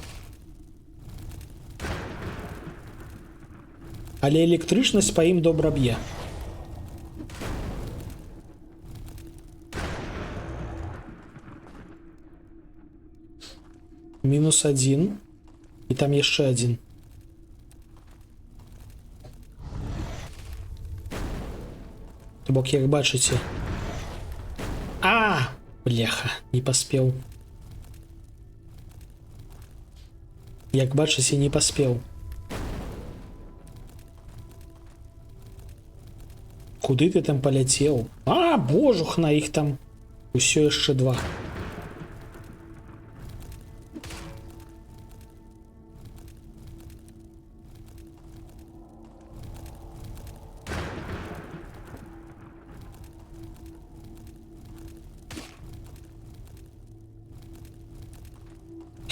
Але электрычнасць па ім добра б'е. Минус один. И там еще один. То бок, як бачыце. А! Бляха, не паспеў. Як бачыце, не паспеў. Куды ты там паляцеў? А, божух, на іх там усё яшчэ два.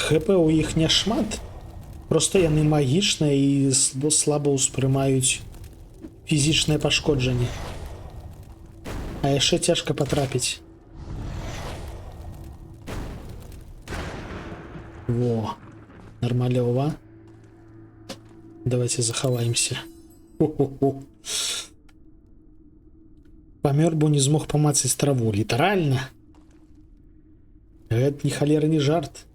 ХП у іх не шмат, просто яны магічныя і слаба ўспрымаюць фізічнае пашкоджанне. А яшчэ цяжка патрапіць. Во, нормалёва. Давайте захаваемся. Ху-ху-ху. Памёр, бо не змог памацаць траву. Літаральна. Гэта ні халера, не жарт.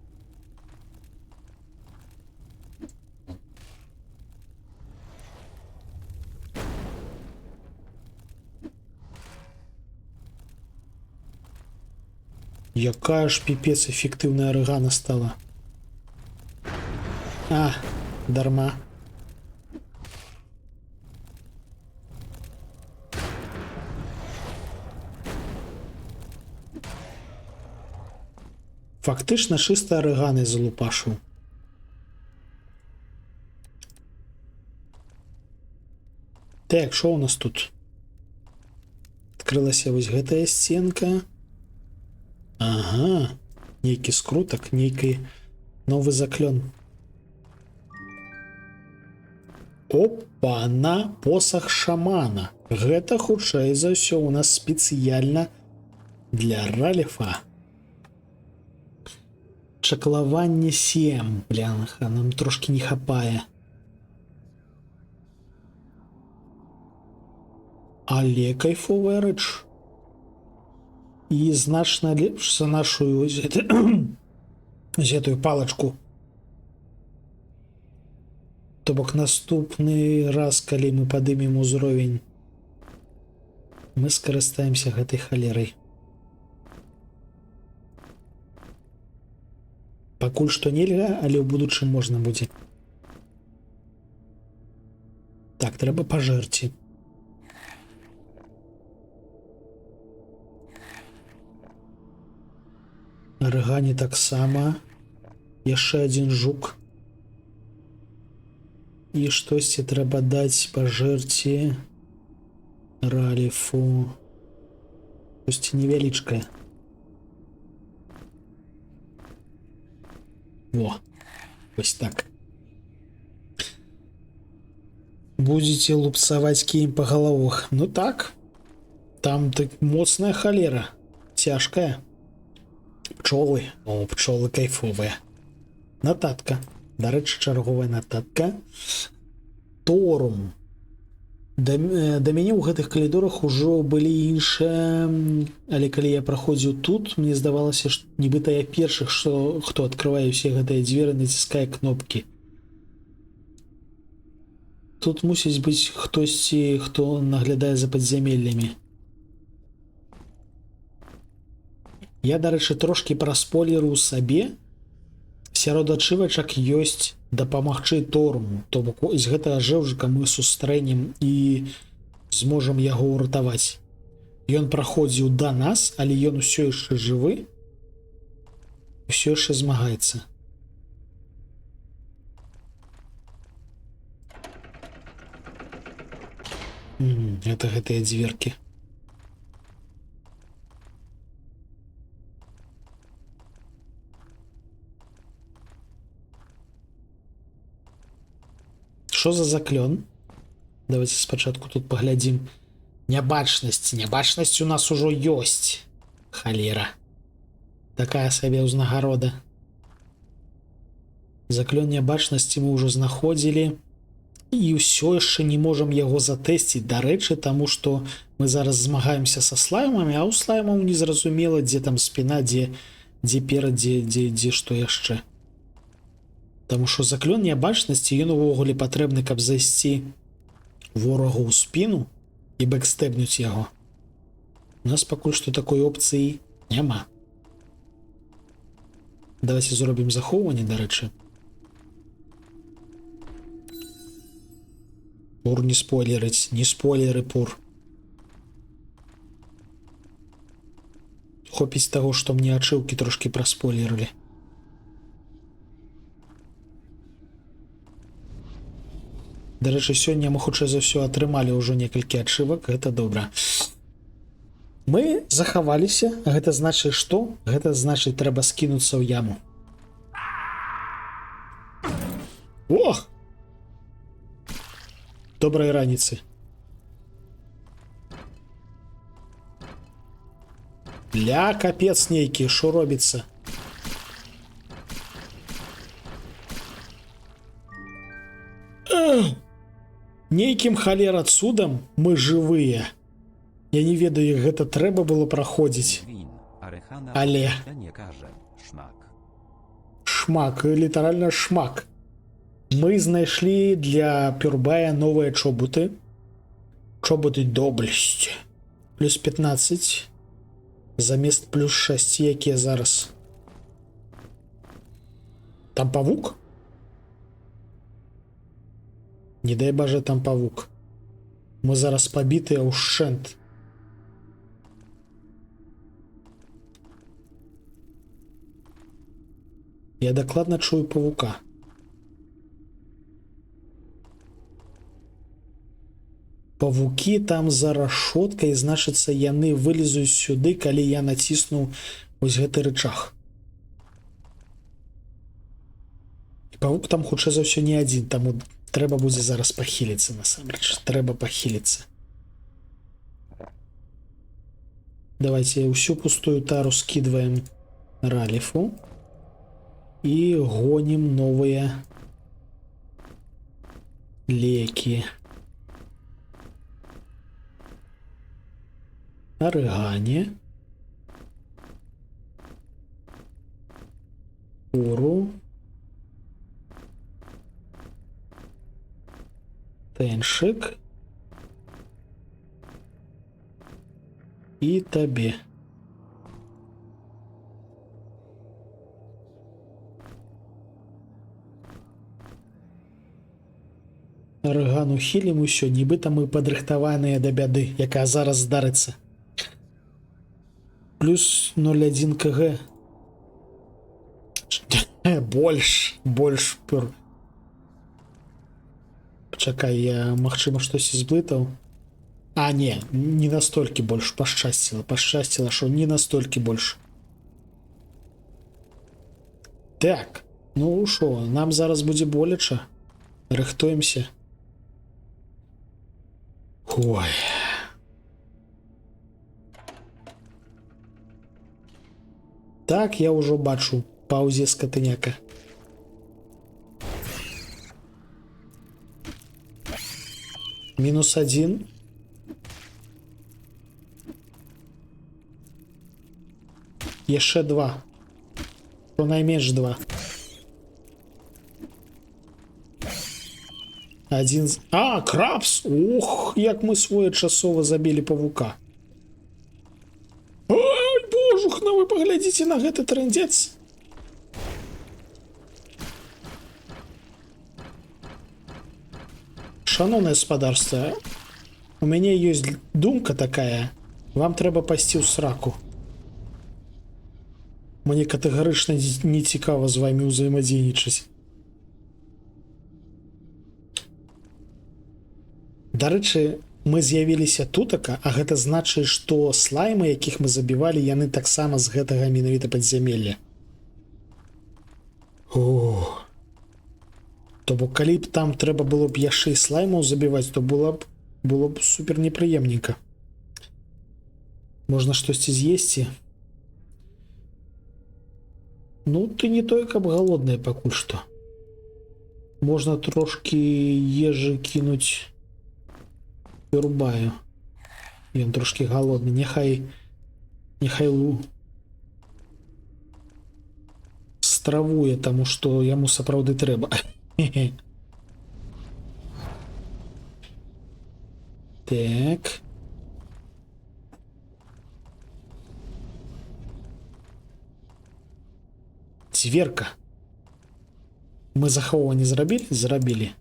Якая ж пипец эффективная арыгана стала. А, дарма. Фактычна чыста арыганай залупашыў. Так, што ў нас тут? Адкрылася вось гэтая сценка. Ага, нейкі скрутак, нейкі новы заклён. Опа-на, посах шамана. Гэта, хутчэй за ўсё, у нас спецыяльна для Ралефа. Чаклаванне 7. Бляха, нам трошки не хапае. Але кайфовая рэч. І значна лепш за нашу гэтую палачку. То бок наступны раз, калі мы падымем узровень, мы скарыстаемся гэтай халерай. Пакуль што нельга, але ў будучым можна будзе. Так, трэба пажэрці. Арыгане таксама. Яшчэ адзін жук. І штосьці трэба даць пажэрці Ралефу. Штосьці невялічкае. Во, вось так. Будзеце лупцаваць кіем па галавах. Ну так. Там так моцная халера. Цяжкая. Пчолы. О, пчолы кайфовыя. Нататка. Дарэчы, чарговая нататка. Торум. Да мяне ў гэтых калідорах ужо былі іншыя, але калі я праходзіў тут, мне здавалася, што нібыта я першых, хто адкрывае ўсе гэтыя дзверы, націскае кнопкі. Тут мусіць быць хтосьці, хто наглядае за падзямеллямі. Я, дарэчы, трошкі праспойлерыў сабе. Сярод ачывачак ёсць дапамагчы Торуму. То бок з гэтага жэўжыка мы сустрэнем і зможам яго ўратаваць. Ён праходзіў да нас, але ён усё яшчэ жывы. Усё яшчэ змагаецца. Это гэтыя дзверкі. Що за заклён? Давайте спачатку тут паглядзім. Нябачнасць у нас ужо ёсць. Халера. Такая сабе ўзнагарода. Заклён нябачнасці мы ўжо знаходзілі. І ўсё яшчэ не можам яго затэсціць. Дарэчы, таму што мы зараз змагаемся са слаймамі, а ў слаймаў незразумела, дзе там спіна, дзе перад, дзе што яшчэ. Таму што заклён нябачнасці, ён увогуле патрэбны, каб зайсці ворагу ў спіну і бэкстэбнуць яго. У нас пакуль што такой опцыі няма. Давайте зробім захоўванне, дарэчы. Пур не спойлерыць, не спойлеры, пур. Хопіць таго, што мне ачыўкі трошкі праспойлерылі. Дарэчы, сёння мы хутчэй за ўсё атрымалі ўжо некалькі ачывак, гэта добра. Мы захаваліся, гэта значыць што? Гэта значыць трэба скінуцца ў яму. Ох! Добрай раніцы. Ля, капец нейкі, што робіцца? Нейкім халера цудам мы жывыя. Я не ведаю, як гэта трэба было праходзіць. Але шмак, літаральна шмак. Мы знайшлі для Пюрбая новыя чоботы. Чоботы доблесці. Плюс 15. Замест плюс 6, якія зараз. Там павук? Не дай бажа, там павук. Мы зараз пабітыя ўшчэнт. Я дакладна чую павука. Павукі там за рашоткай, значыцца, яны вылезуць сюды, калі я націсну вось гэты рычаг. І павук там хутчэй за ўсё не адзін, таму трэба будзе зараз пахіліцца, насамрэч. Трэба пахіліцца. Давайте ўсю пустую тару скидываем Ралифу і гонім новыя лекі. Арыгане, Уру, Теншик і табе. Арыгану хілім усё, нібыта мы падрыхтаваныя да бяды, якая зараз здарыцца. Плюс 0,1 кг. Больш пёр. Пачакай, я, магчыма, штосьці зблытаў. А, не настолькі больш пашчасціла, што не настолькі больш. Так, ну шо, нам зараз будзе боляча. Рыхтуемся. Ой. Так, я ўжо бачу паўзе скатыняка. -1. Яшчэ 2. Што найменш 2. 1. А, крабс! Ух, як мы своечасова забілі павука. Ой, божухна, вы паглядзіце на гэты трындзец. Шаноўнае спадарства, у мяне ёсць думка такая. Вам трэба пайсці ў сраку. Мне катэгарычна не цікава з вамі ўзаемадзейнічаць. Дарэчы, мы з'явіліся тутака, а гэта значыць, што слаймы, якіх мы забівалі, яны таксама з гэтага менавіта падзямелля. Ох. То бок, калі б там трэба было б яшчэ і слаймаў забіваць, то было б супер непрыемненька. Можна штосьці з'есці. Ну, ты не той, каб галодная пакуль што. Можна трошки ежы кінуць Рубаю. Ён трошки галодны. Няхай стравуе, таму што яму сапраўды трэба. Так. Зверка. Мы захоўванне зрабілі? Зрабілі.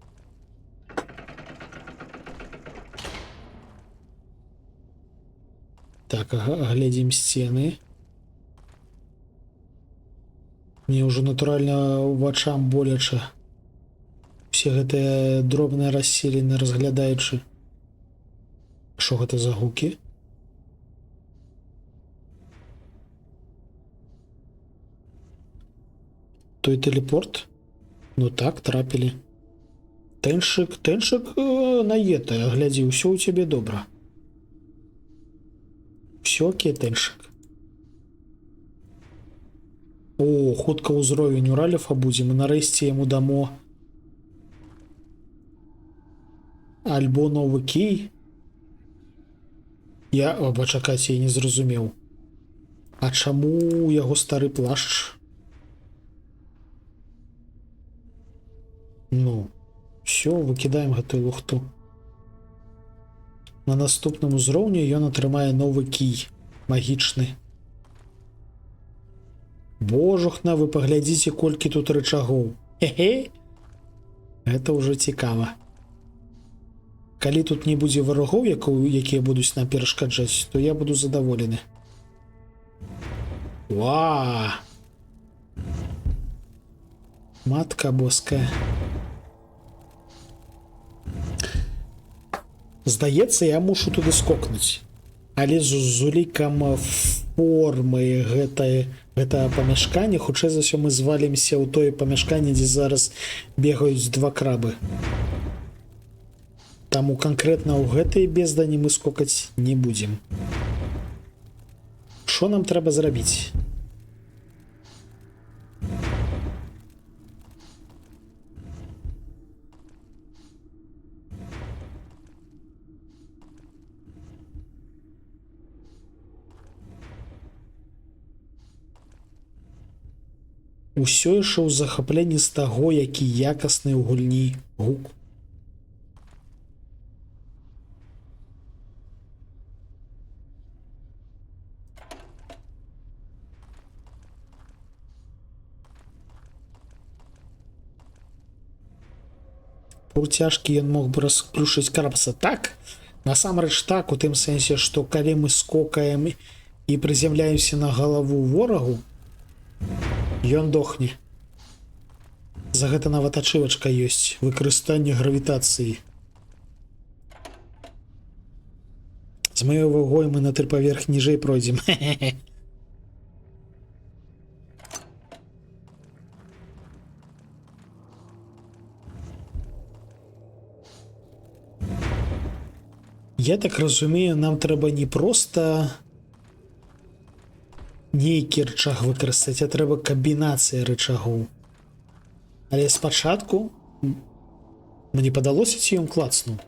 Так, глядзім сцены. Мне ўжо натуральна вачам боляча. Усе гэтыя дробныя расселены, разглядаючы. Што гэта за гукі? Той тэлепорт? Ну так, трапілі. Тэншык наетая, глядзі, ўсё ў цябе добра. Все окей, Тэншык. О, хутка ўзровень у Ральфа будзе, мы нарэшце яму дамо альбо новы кій. Пачакайце, я не зразумеў. А чаму яго стары плашч? Ну, все, выкідаем гэтую лухту. На наступным узроўні ён атрымае новы кій, магічны. Божухна, вы паглядзіце, колькі тут рычагоў. Хе-хе. Гэта ўжо цікава. Калі тут не будзе варагоў, якія будуць нам перашкаджаць, то я буду задаволены. Уа! Матка боская. Здаецца, я мушу туды скокнуць. Але з улікам формы гэта памяшканне, хутчэй за ўсё мы звалімся ў тое памяшканне, дзе зараз бегаюць два крабы. Таму канкрэтна ў гэтай бездані мы скокаць не будзем. Што нам трэба зрабіць? Усё яшчэ ў захапленні з таго, які якасны ў гульні гук. Паўцяжкі ён мог бы расплюшыць карапса. Так, насамрэч так, у тым сэнсе, што калі мы скокаем і прыземляемся на галаву ворагу, ён дохне. За гэта нават ачывачка ёсць. Выкарыстанне гравітацыі. З маёй вагой мы на 3 паверх ніжэй пройдзем. Я так разумею, нам трэба не проста нейкі рычаг выкарыстаць, а трэба камбінацыя рычагоў. Але спачатку мне падалося, ці ён клацнуў.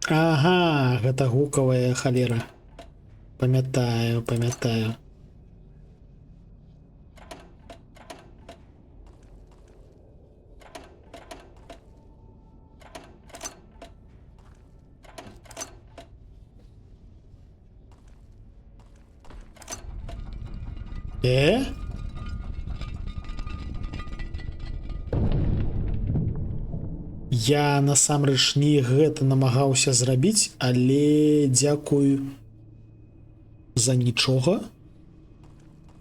Ага, гэта гукавая халера. Памятаю. Я насамрэч не гэта намагаўся зрабіць, але дзякую за нічога.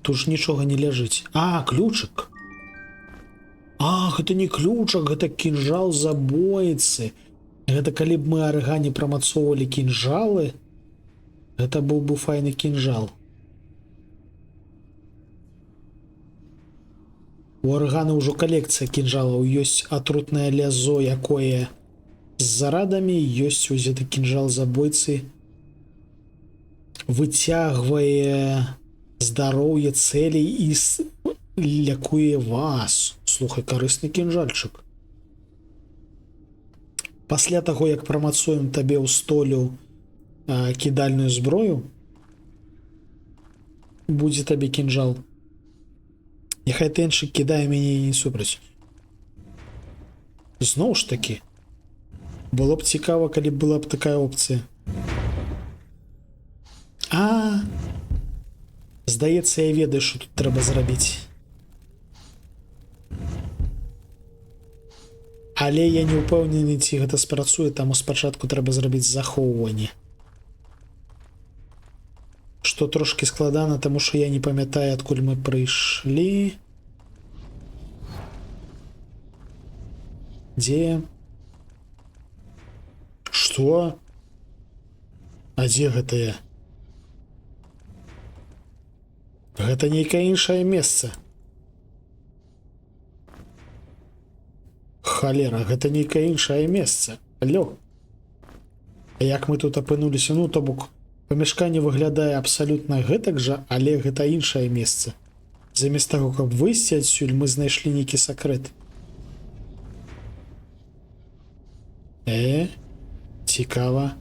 Тут ж нічога не ляжыць. А, ключык. А, гэта не ключак, гэта кінжал забойцы. Гэта калі б мы арыгане прамацоўвалі кінжалы, гэта быў бы файны кінжал. У арыгана ўжо калекцыя кінжалаў, ёсць атрутнае лязо, якое З зарадамі ёсць узяты кінжал забойцы. Выцягвае здароўе цэлей і лякуе вас. Слухай, карысны кінжальчык. Пасля таго, як прамацуем табе ў столю кідальную зброю, будзе табе кінжал. Няхай тэншык кідае мяне не супраць. Зноў ж такі, было б цікава, калі б была б такая опцыя. Здаецца, я ведаю, што тут трэба зрабіць. Але я не ўпэўнены, ці гэта спрацуе, таму спачатку трэба зрабіць захоўванне. Што трошки складана, таму што я не памятаю, адкуль мы прыйшлі. Дзе? Што? А дзе гэта я? Гэта нейкае іншае месца. Халера, гэта нейкае іншае месца. Алло. А як мы тут апынуліся? Ну, то бок, памяшканне выглядае абсалютна гэтак жа, але гэта іншае месца. Замест таго, каб выйсці адсюль, мы знайшлі нейкі сакрэт. Цікава.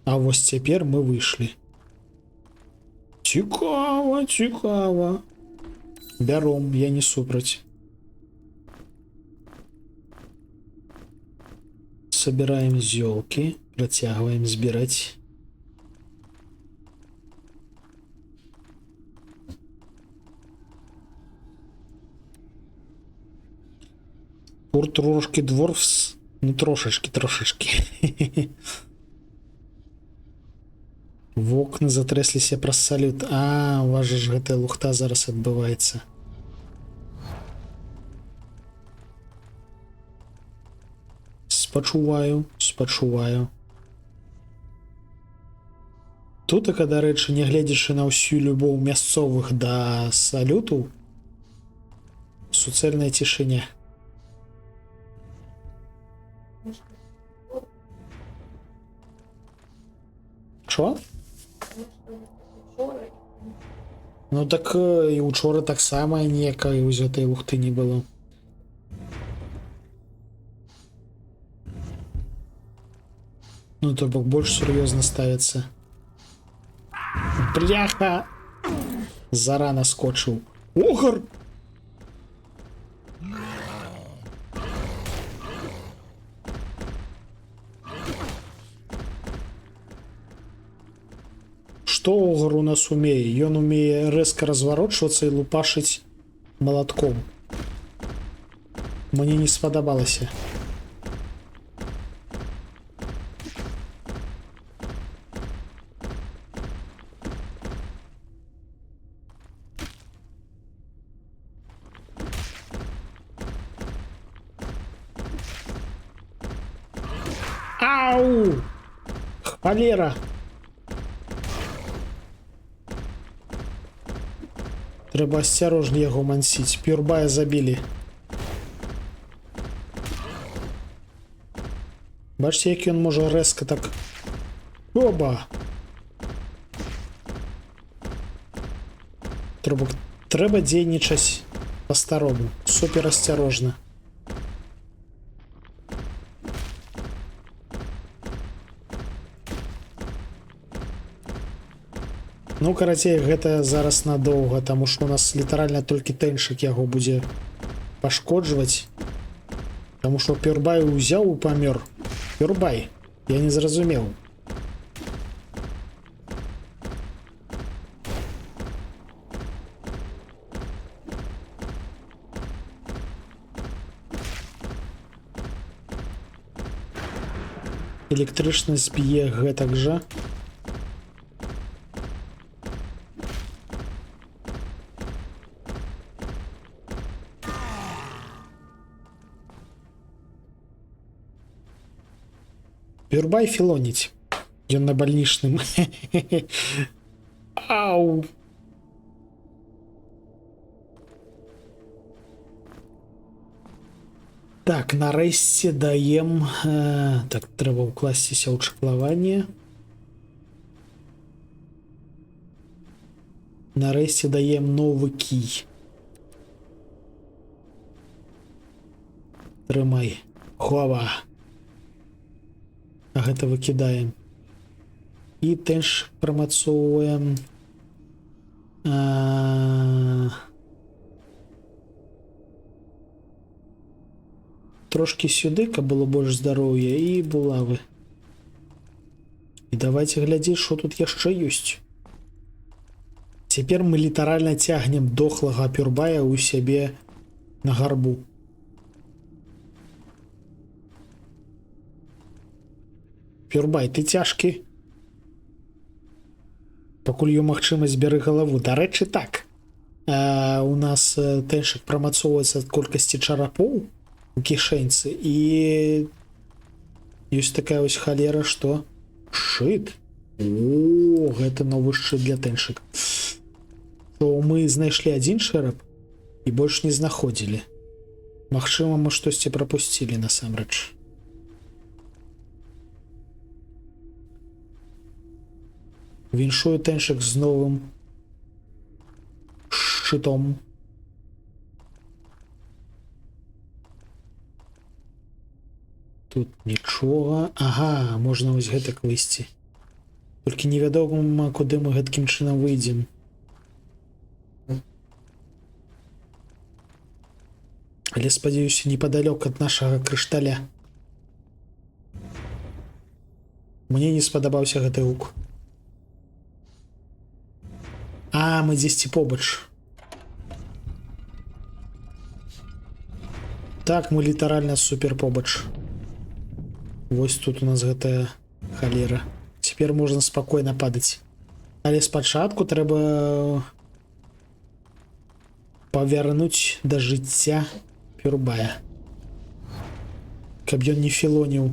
А вось цяпер мы выйшлі. Цікава, цікава. Бяром, я не супраць. Собираем зёлки, працягваем збіраць. Тур трошки дворфс, ну трошечки. Вокны затрэсліся праз салют. У вас же ж гэтая лухта зараз адбываецца. Спачуваю. Тутака, дарэчы, нягледзячы на ўсю любоў мясцовых да салюту, суцэльная цішыня. Чо? Ну так і учора таксама ніякай узятай лухты не было. Ну то бок больш сур'ёзна ставіцца. Бляха! Зарана скочыў. Огар! Што огар у нас умее? Ён умее рэзка разварочвацца і лупашыць малатком. Мне не спадабалася. Ау! Холера! Трэба асцярожна яго мансіць. Пюрбая забілі. Бачце, як ён можа рэзка так... Оба! Трэба дзейнічаць па-старому. Супер асцярожна. Ну, карацей, гэта зараз надоўга, таму што у нас літаральна толькі тэншык яго будзе пашкоджваць. Таму што Пюрбай узяў і памёр. Пюрбай, я не зразумеў. Электрычнасць б'е гэтак жа. Пюрбай філоніць. Ён на бальнічным. Ау! Так, нарэшце даем... так, трэба ўкласціся ў чаклаванне. Нарэшце даем новы кій. Трымай. Хова. А гэта выкідаем. І тэнш прамацоўваем. Трошки сюды, каб было больш здароўя, і булавы. І давайте глядзець, што тут яшчэ ёсць. Цяпер мы літаральна цягнем дохлага пюрбая ў сябе на гарбу. Пюрбай, ты цяжкі. Пакуль ёсць магчымасць, бяры галаву. Дарэчы, так. У нас тэншык прамацоўваецца ад колькасці чарапоў у кішэньцы, і ёсць такая вось халера, што шчыт. О, гэта новы шчыт для тэншыка. То мы знайшлі адзін шэрап і больш не знаходзілі. Магчыма, мы штосьці прапусцілі насамрэч. Віншую тэншык з новым шчытом. Тут нічога. Ага, можна вось гэтак выйсці. Толькі невядома, куды мы гэткім чынам выйдзем. Але, спадзяюся, непадалёк ад нашага крышталя. Мне не спадабаўся гэты гук. А, мы дзесьці побач. Так, мы літаральна супер побач. Вось тут у нас гэтая халера. Цяпер можна спакойна падаць. Але спачатку трэба павярнуць да жыцця пюрбая. Каб ён не філоніў.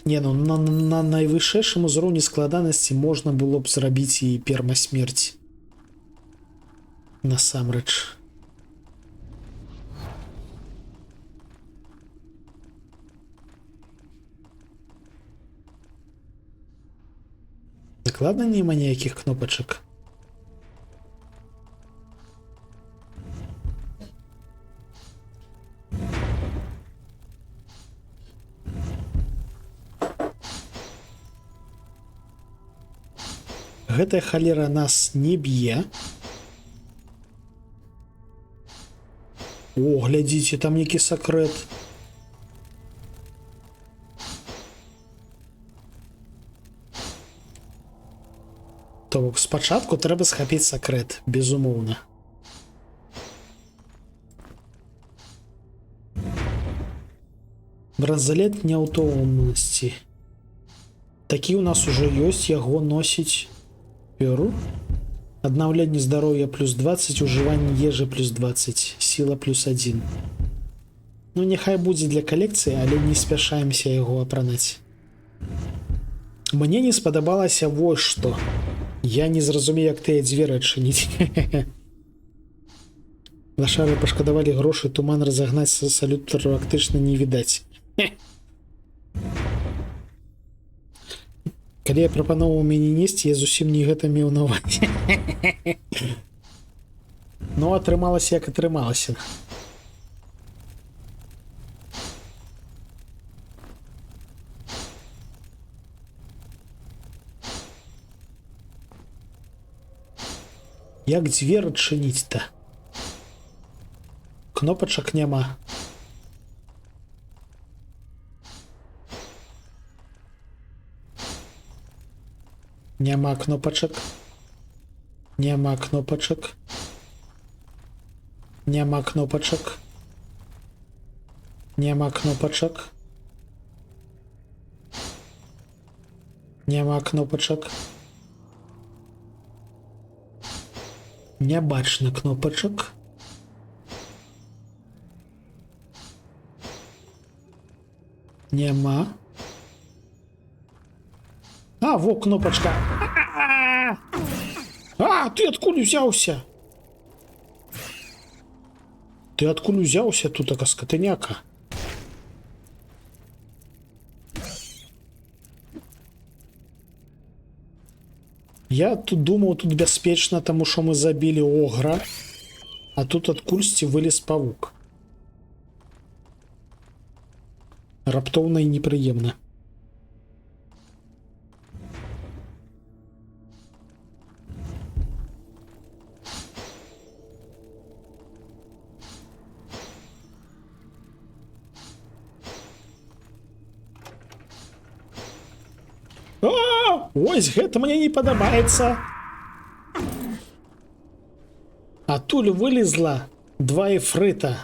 Не, ну на найвышэйшым узроўні складанасці можна было б зрабіць і пермасмерць. Насамрэч. Дакладна няма ніякіх кнопачак. Гэтая халера нас не б'е. О, глядзіце, там які сакрэт. То бок, спачатку трэба схапіць сакрэт, безумоўна. Бразалет няўтомнасці. Такі у нас уже ёсць, яго носіць пёру. Аднаўленне здароўя плюс 20, ужыванне ежы плюс 20, сіла плюс 1. Ну, няхай будзе для калекцыі, але не спяшаемся яго апранаць. Мне не спадабалася вось што. Я не зразумею, як тыя дзверы адчыніць. Лашары пашкадавалі грошы, туман разагнаць, салют практычна не відаць. Калі я прапановаў мяне несці, я зусім не гэта меў на ўвазе. Ну, атрымалася, як атрымалася. Як дзверы адчыніць-то? Кнопачак няма. Няма кнопачак. Няма кнопачак. Няма кнопачак. Няма кнопачак. Няма кнопачак. Не бачна кнопачак. Няма. А, во кнопачка. А, ты адкуль узяўся? Ты адкуль узяўся тут, така скатыняка? Я тут думаў, тут бяспечна, таму што мы забілі огра, а тут адкульсьці вылез павук. Раптоўна і непрыемна. Ось гэта мне не падабаецца. Адтуль вылезла два ефрыта.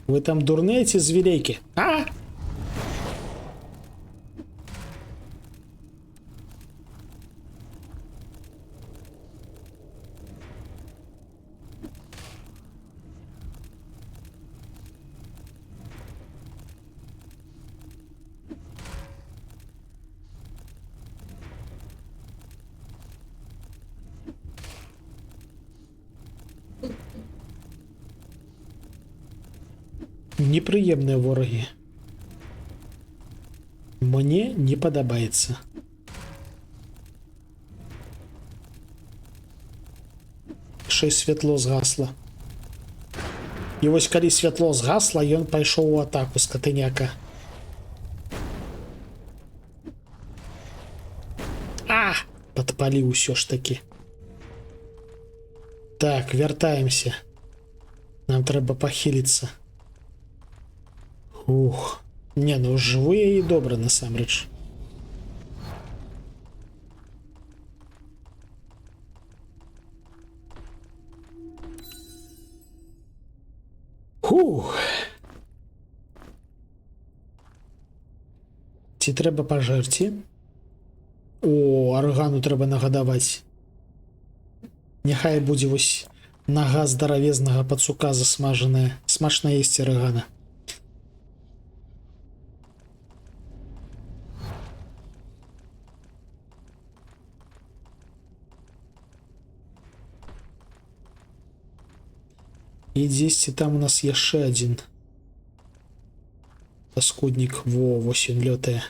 Вы там дурныя ці звірейкі? А? Непрыемныя ворагі. Мне не падабаецца. Яшчэ святло згасла. І вось калі святло згасла, ён пайшоў у атаку, скатыняка. А! Падпаліў усё ж такі. Так, вяртаемся. Нам трэба пахіліцца. Ух, не, ну жывыя і добра насамрэч. Фух. Ці трэба пажэрці? О, аргану трэба нагадаваць. Няхай будзе вось нага здаравезнага пацука засмажаная. Смачна есці аргана. І дзесьці там у нас яшчэ адзін паскуднік. Во, вось ён лётае.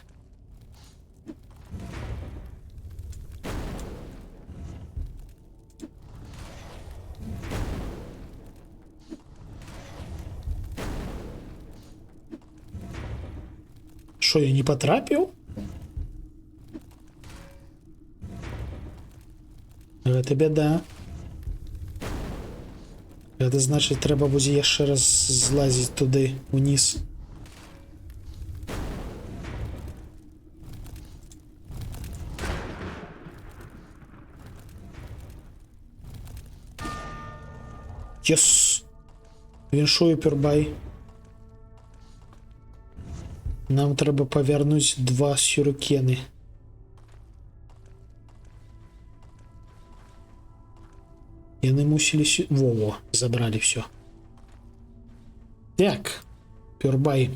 Што, я не патрапіў? Гэта бяда. Гэта значыць, трэба будзе яшчэ раз злазіць туды, уніз. Єс! Віншую, Пюрбай. Нам трэба павярнуць два сюрыкены. Яны мусілі... Во-во, забралі все. Так, Пюрбай.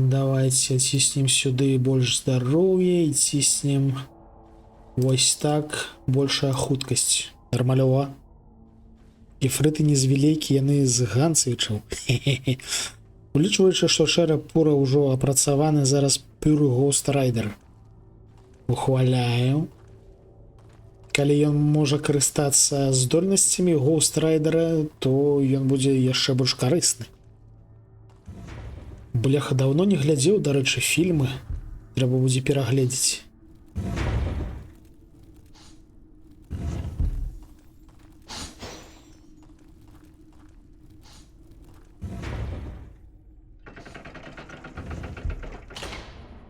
Давайте ціснем сюды больш здароўя і ціснем вось так большая хуткасць. Нармалёва. Ефрыты незвілейкі, яны з ганцычаў. Улічваючы, што шэраг пура ўжо апрацаваны, зараз пюры Ghost Rider. Ухваляю. Калі ён можа карыстацца здольнасцямі Ghost Rider, то ён будзе яшчэ больш карысны. Бляха, даўно не глядзеў, дарэчы, фільмы. Трэба будзе перагледзець.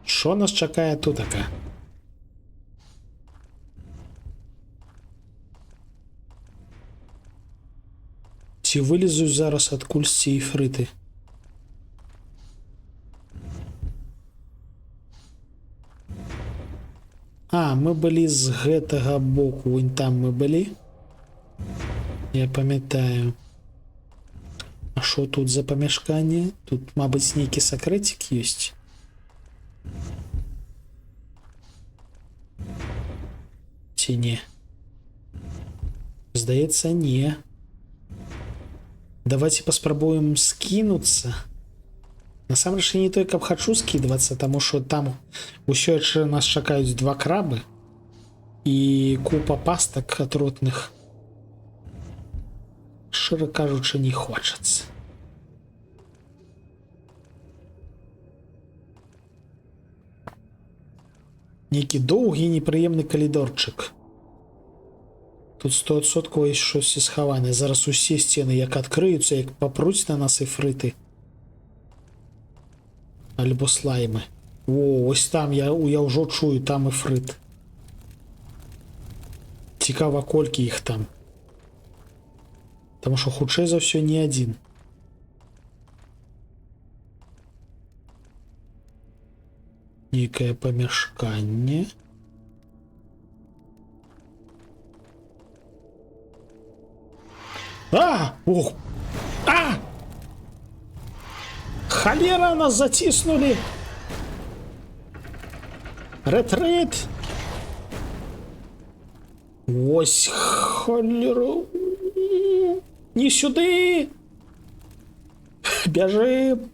Што нас чакае тутака? Ці вылезуць зараз адкульсьці ефрыты? А, мы былі з гэтага боку, вон там мы былі. Я памятаю. А что тут за памяшканне? Тут, мабыць, нейкі сакрэцік ёсць. Ці не? Здаецца, не. Давайте паспрабуем скінуцца. Насамрэч я не той, каб хачу скідвацца, таму што там усё яшчэ нас чакаюць 2 крабы і купа пастак атрутных. Шчыра кажучы, не хочацца. Нейкі доўгі непрыемны калідорчык. Тут 100% ёсць щось схаванае. Зараз усе сцены як адкрыюцца, як папруць на нас іфрыты. Альбо слаймы. О, ось там, я ўжо чую, там іфрыт. Цікава, колькі іх там. Таму што хутчэй за ўсё не адзін. Нейкае памяшканне. Ох! Холера, нас затиснули! Ретрит! Ось холера! Не сюды! Бежим!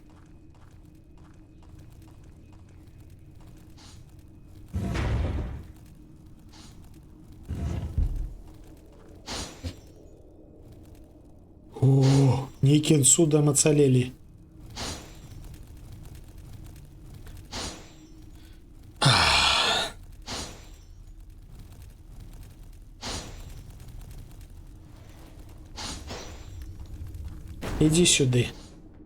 О, нейкім цудам ацалелі. Иди сюда.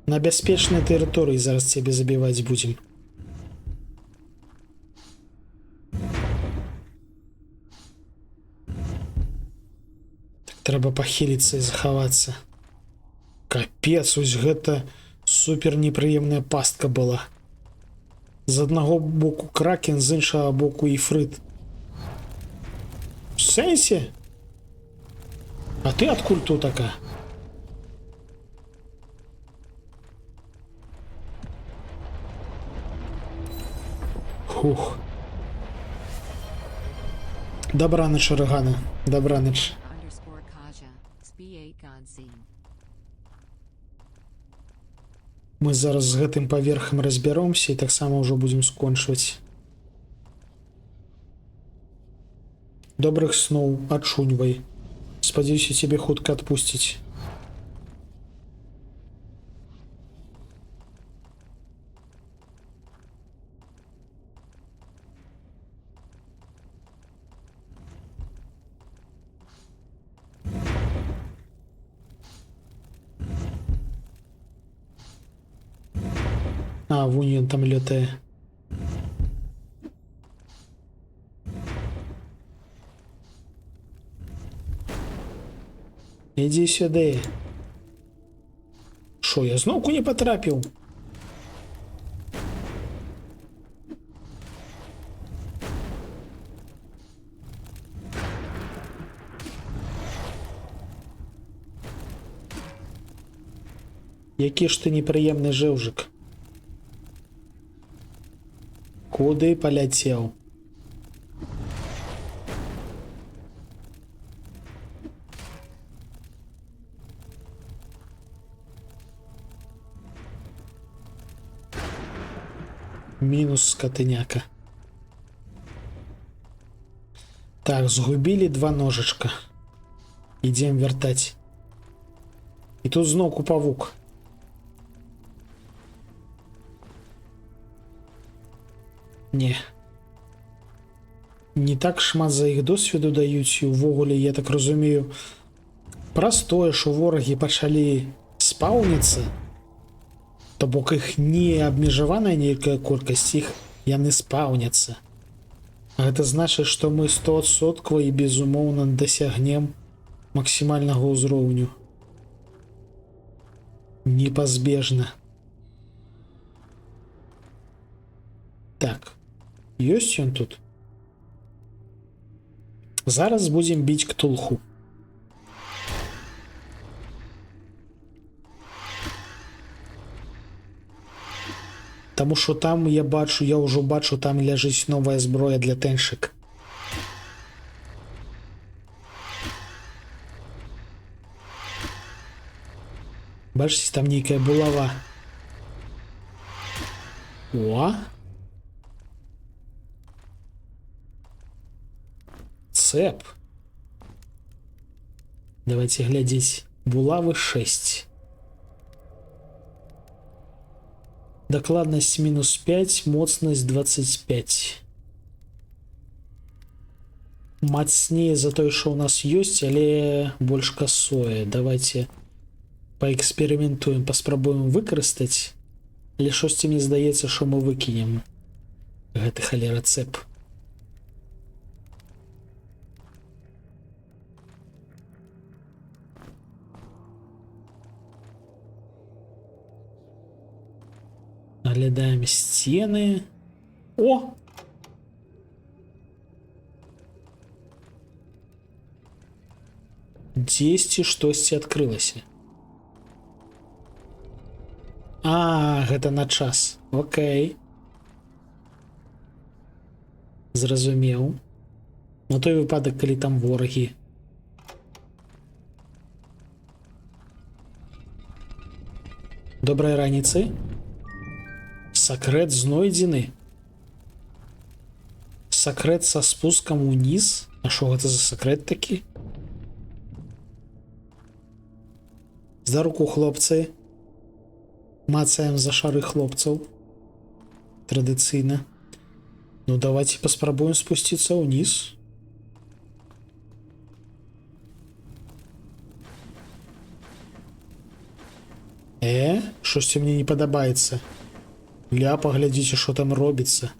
На бяспечнай тэрыторыі зараз цябе забіваць будзем. Так трэба пахіліцца і захавацца. Капец, ось гэта супер непрыемная пастка была. З аднаго боку кракен, з іншага боку іфрыт. В сэнсе? А ты адкуль тут такая? Хух. Добраныч, Рыгана. Добраныч. Мы зараз з гэтым паверхам разбяромся і таксама ўжо будзем скончваць. Добрых сноў, ачуньвай. Спадзяюся, цябе хутка адпусціць. А, вон ён там лётае. Ідзі сюды. Шо, я зноўку не патрапіў? Які ж ты непрыемны жэўжык. Куды паляцеў? Мінус скатыняка. Так, згубілі 2 ножачка. Ідзем вяртаць. І тут зноўку павук. Не. Не так шмат за іх досведу даюць, і ўвогуле, я так разумею, праз тое, што ворагі пачалі спаўніцца, то бок іх не абмежаваная нейкая колькасць, іх яны спаўняцца. Гэта значыць, што мы 100% і безумоўна дасягнем максімальнага ўзроўню. Непазбежна. Так. Ёсць ён тут? Зараз будзем біць ктулху. Таму што там я ўжо бачу, там ляжыць новая зброя для тэншык. Бачыце, там нейкая булава. О! Цеп. Давайте глядзець. Булавы 6. Дакладнасць мінус 5, моцнасць 25. Мацнее за тое, што ў нас ёсць, але больш касое. Давайте паэксперыментуем, паспрабуем выкарыстаць. Але шосьці мне здаецца, што мы выкінем гэты халера цэп. Наглядаем сцены. О! Дзесьці штосьці адкрылася. А, гэта на час. Окей. Зразумеў. На той выпадак, калі там ворагі. Добрай раніцы. Сакрэт знойдзены. Сакрэт са спускам уніз. А што гэта за сакрэт такі? За руку, хлопцы. Мацаем за шары хлопцаў. Традыцыйна. Ну, давайте паспрабуем спусціцца ўніз. Штосьці мне не падабаецца. Ля, паглядзіце, што там робіцца.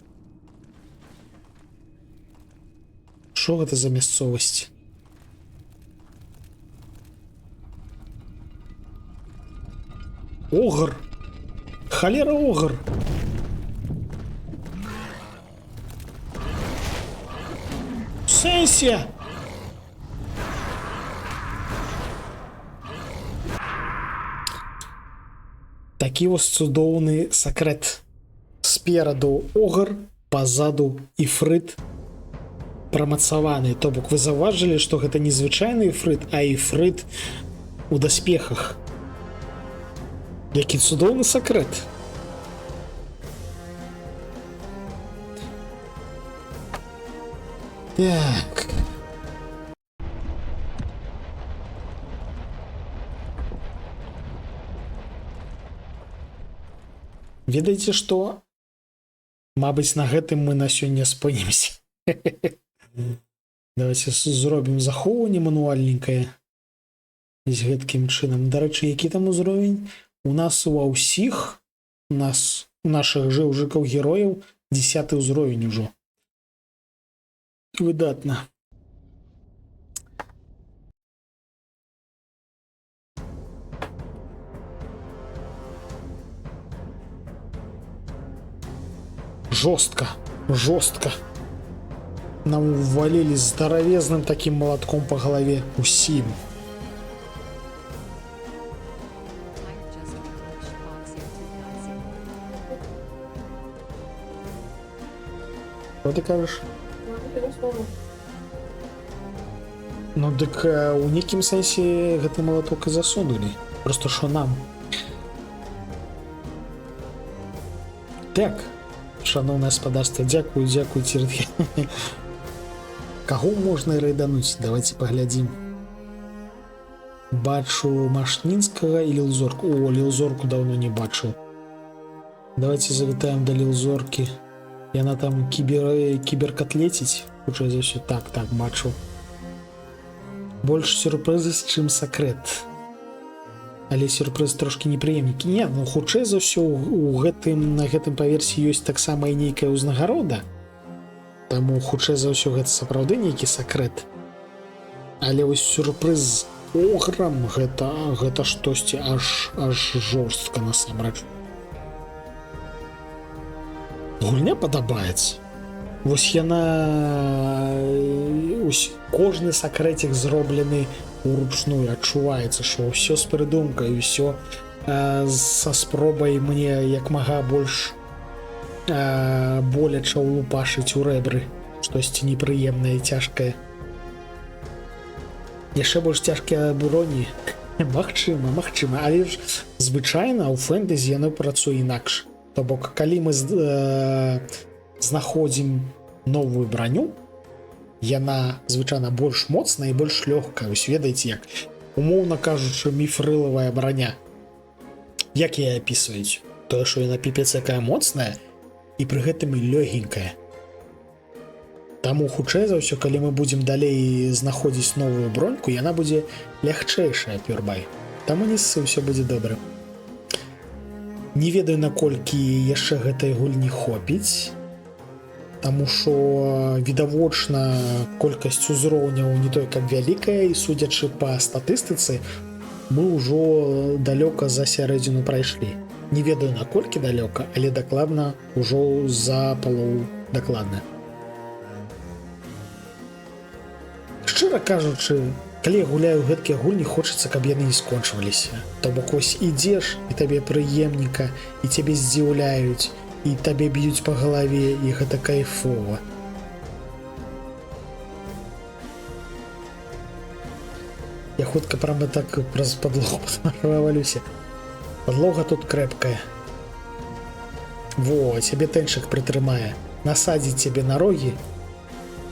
Што гэта за мясцовасць? Огр! Халера огр! В сэнсе! Такі вось цудоўны сакрэт. Спераду огр, пазаду іфрыт прамацаваны. То бок вы заўважылі, што гэта не звычайны іфрыт, а іфрыт у даспехах. Які цудоўны сакрэт. Так. Ведаеце што? Мабыць, на гэтым мы на сёння спынімся. Давайте зробім захоўванне мануальненькае. З гэткім чынам. Дарэчы, які там узровень? У нас ва ўсіх, у нашых жыўжыкаў герояў 10 ўзровень ужо. Выдатна. Жорстка, жорстка. Нам увалілі здаравезным такім малатком па галаве усім. Что ты кажешь? Ну дык у нейкім сэнсе гэты малаток і засунулі. Просто што нам. Так, шановнае гаспадарства, дзякую, Цірт. Каго можна рэйдануць? Давайте паглядзім. Бачу Машнінскага і Лілзорку. О, Лілзорку даўно не бачыў. Давайте завітаем да Лілзоркі. Яна там кіберкатлеціць, хутчэй за ўсё. Так, бачу. Больш сюрпрызы, чым сакрэт. Але сюрпрыз трошкі непрыемнікі. Не, ну хутчэй за ўсё на гэтым паверсе ёсць таксама і нейкая ўзнагарода. Таму хутчэй за ўсё гэта сапраўды нейкі сакрэт. Але вось сюрпрыз ограм гэта штосьці аж жорстка насамрэч. Гульня падабаецца. Вось яна... Кожны сакрэцік зроблены уручную. Адчуваецца, што ўсё з прыдумкай, ўсё са спробай мне як мага больш боляча улупашыць у рэбры, штосьці непрыемнае і цяжкае. Яшчэ больш цяжкія броні. Магчыма, але ж звычайна ў фэнтэзі яны працуе інакш. То бок, калі мы знаходзім новую броню, яна звычайна больш моцная і больш лёгкая. Вось ведаеце, як умоўна кажучы, міфрылавая броня. Як яе апісваюць? Тое, што яна піпец якая моцная і пры гэтым і лёгенькая. Таму хутчэй за ўсё, калі мы будзем далей знаходзіць новую броньку, яна будзе лягчэйшая пюрбай. Таму не ссы, ўсё будзе добра. Не ведаю, наколькі яшчэ гэтай гульні хопіць, таму што відавочна колькасць узроўняў не той каб вялікая, і судзячы па статыстыцы, мы ўжо далёка за сярэдзіну прайшлі. Не ведаю, наколькі далёка, але дакладна ўжо за палову дакладна. Шчыра кажучы, калі я гуляю гэткія гульні, хочацца, каб яны не скончваліся. То бок вось ідзеш, і табе прыемненька, і цябе здзіўляюць, і табе б'юць па галаве, і гэта кайфова. Я хутка прямо так праз падлогу правалюся. Падлога тут крэпкая. Во, цябе тэньчык прытрымае. Насадзіць цябе на рогі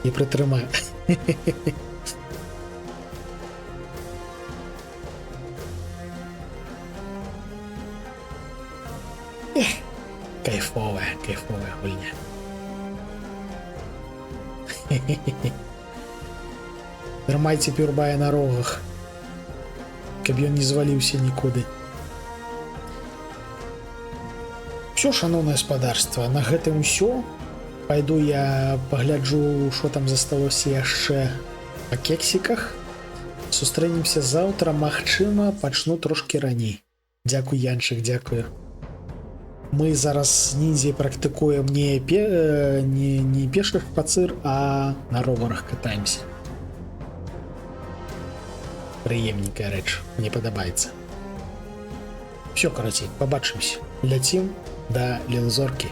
і прытрымае. Кайфовая гульня. Трымайце пюрбая на рогах, каб ён не зваліўся нікуды. Всё, шаноўнае спадарства, на гэтым усё. Пайду я пагляджу, што там засталося яшчэ па кексіках. Сустрэнемся заўтра, магчыма, пачну трошкі раней. Дзякуй, Янчык, дзякую. Мы зараз ниндзяй практыкуем не пешы шпацыр, а на роварах катаемся. Прыемненькая рэч, мне падабаецца. Всё, карацей, пабачымся. Ляцім да Лілзоркі.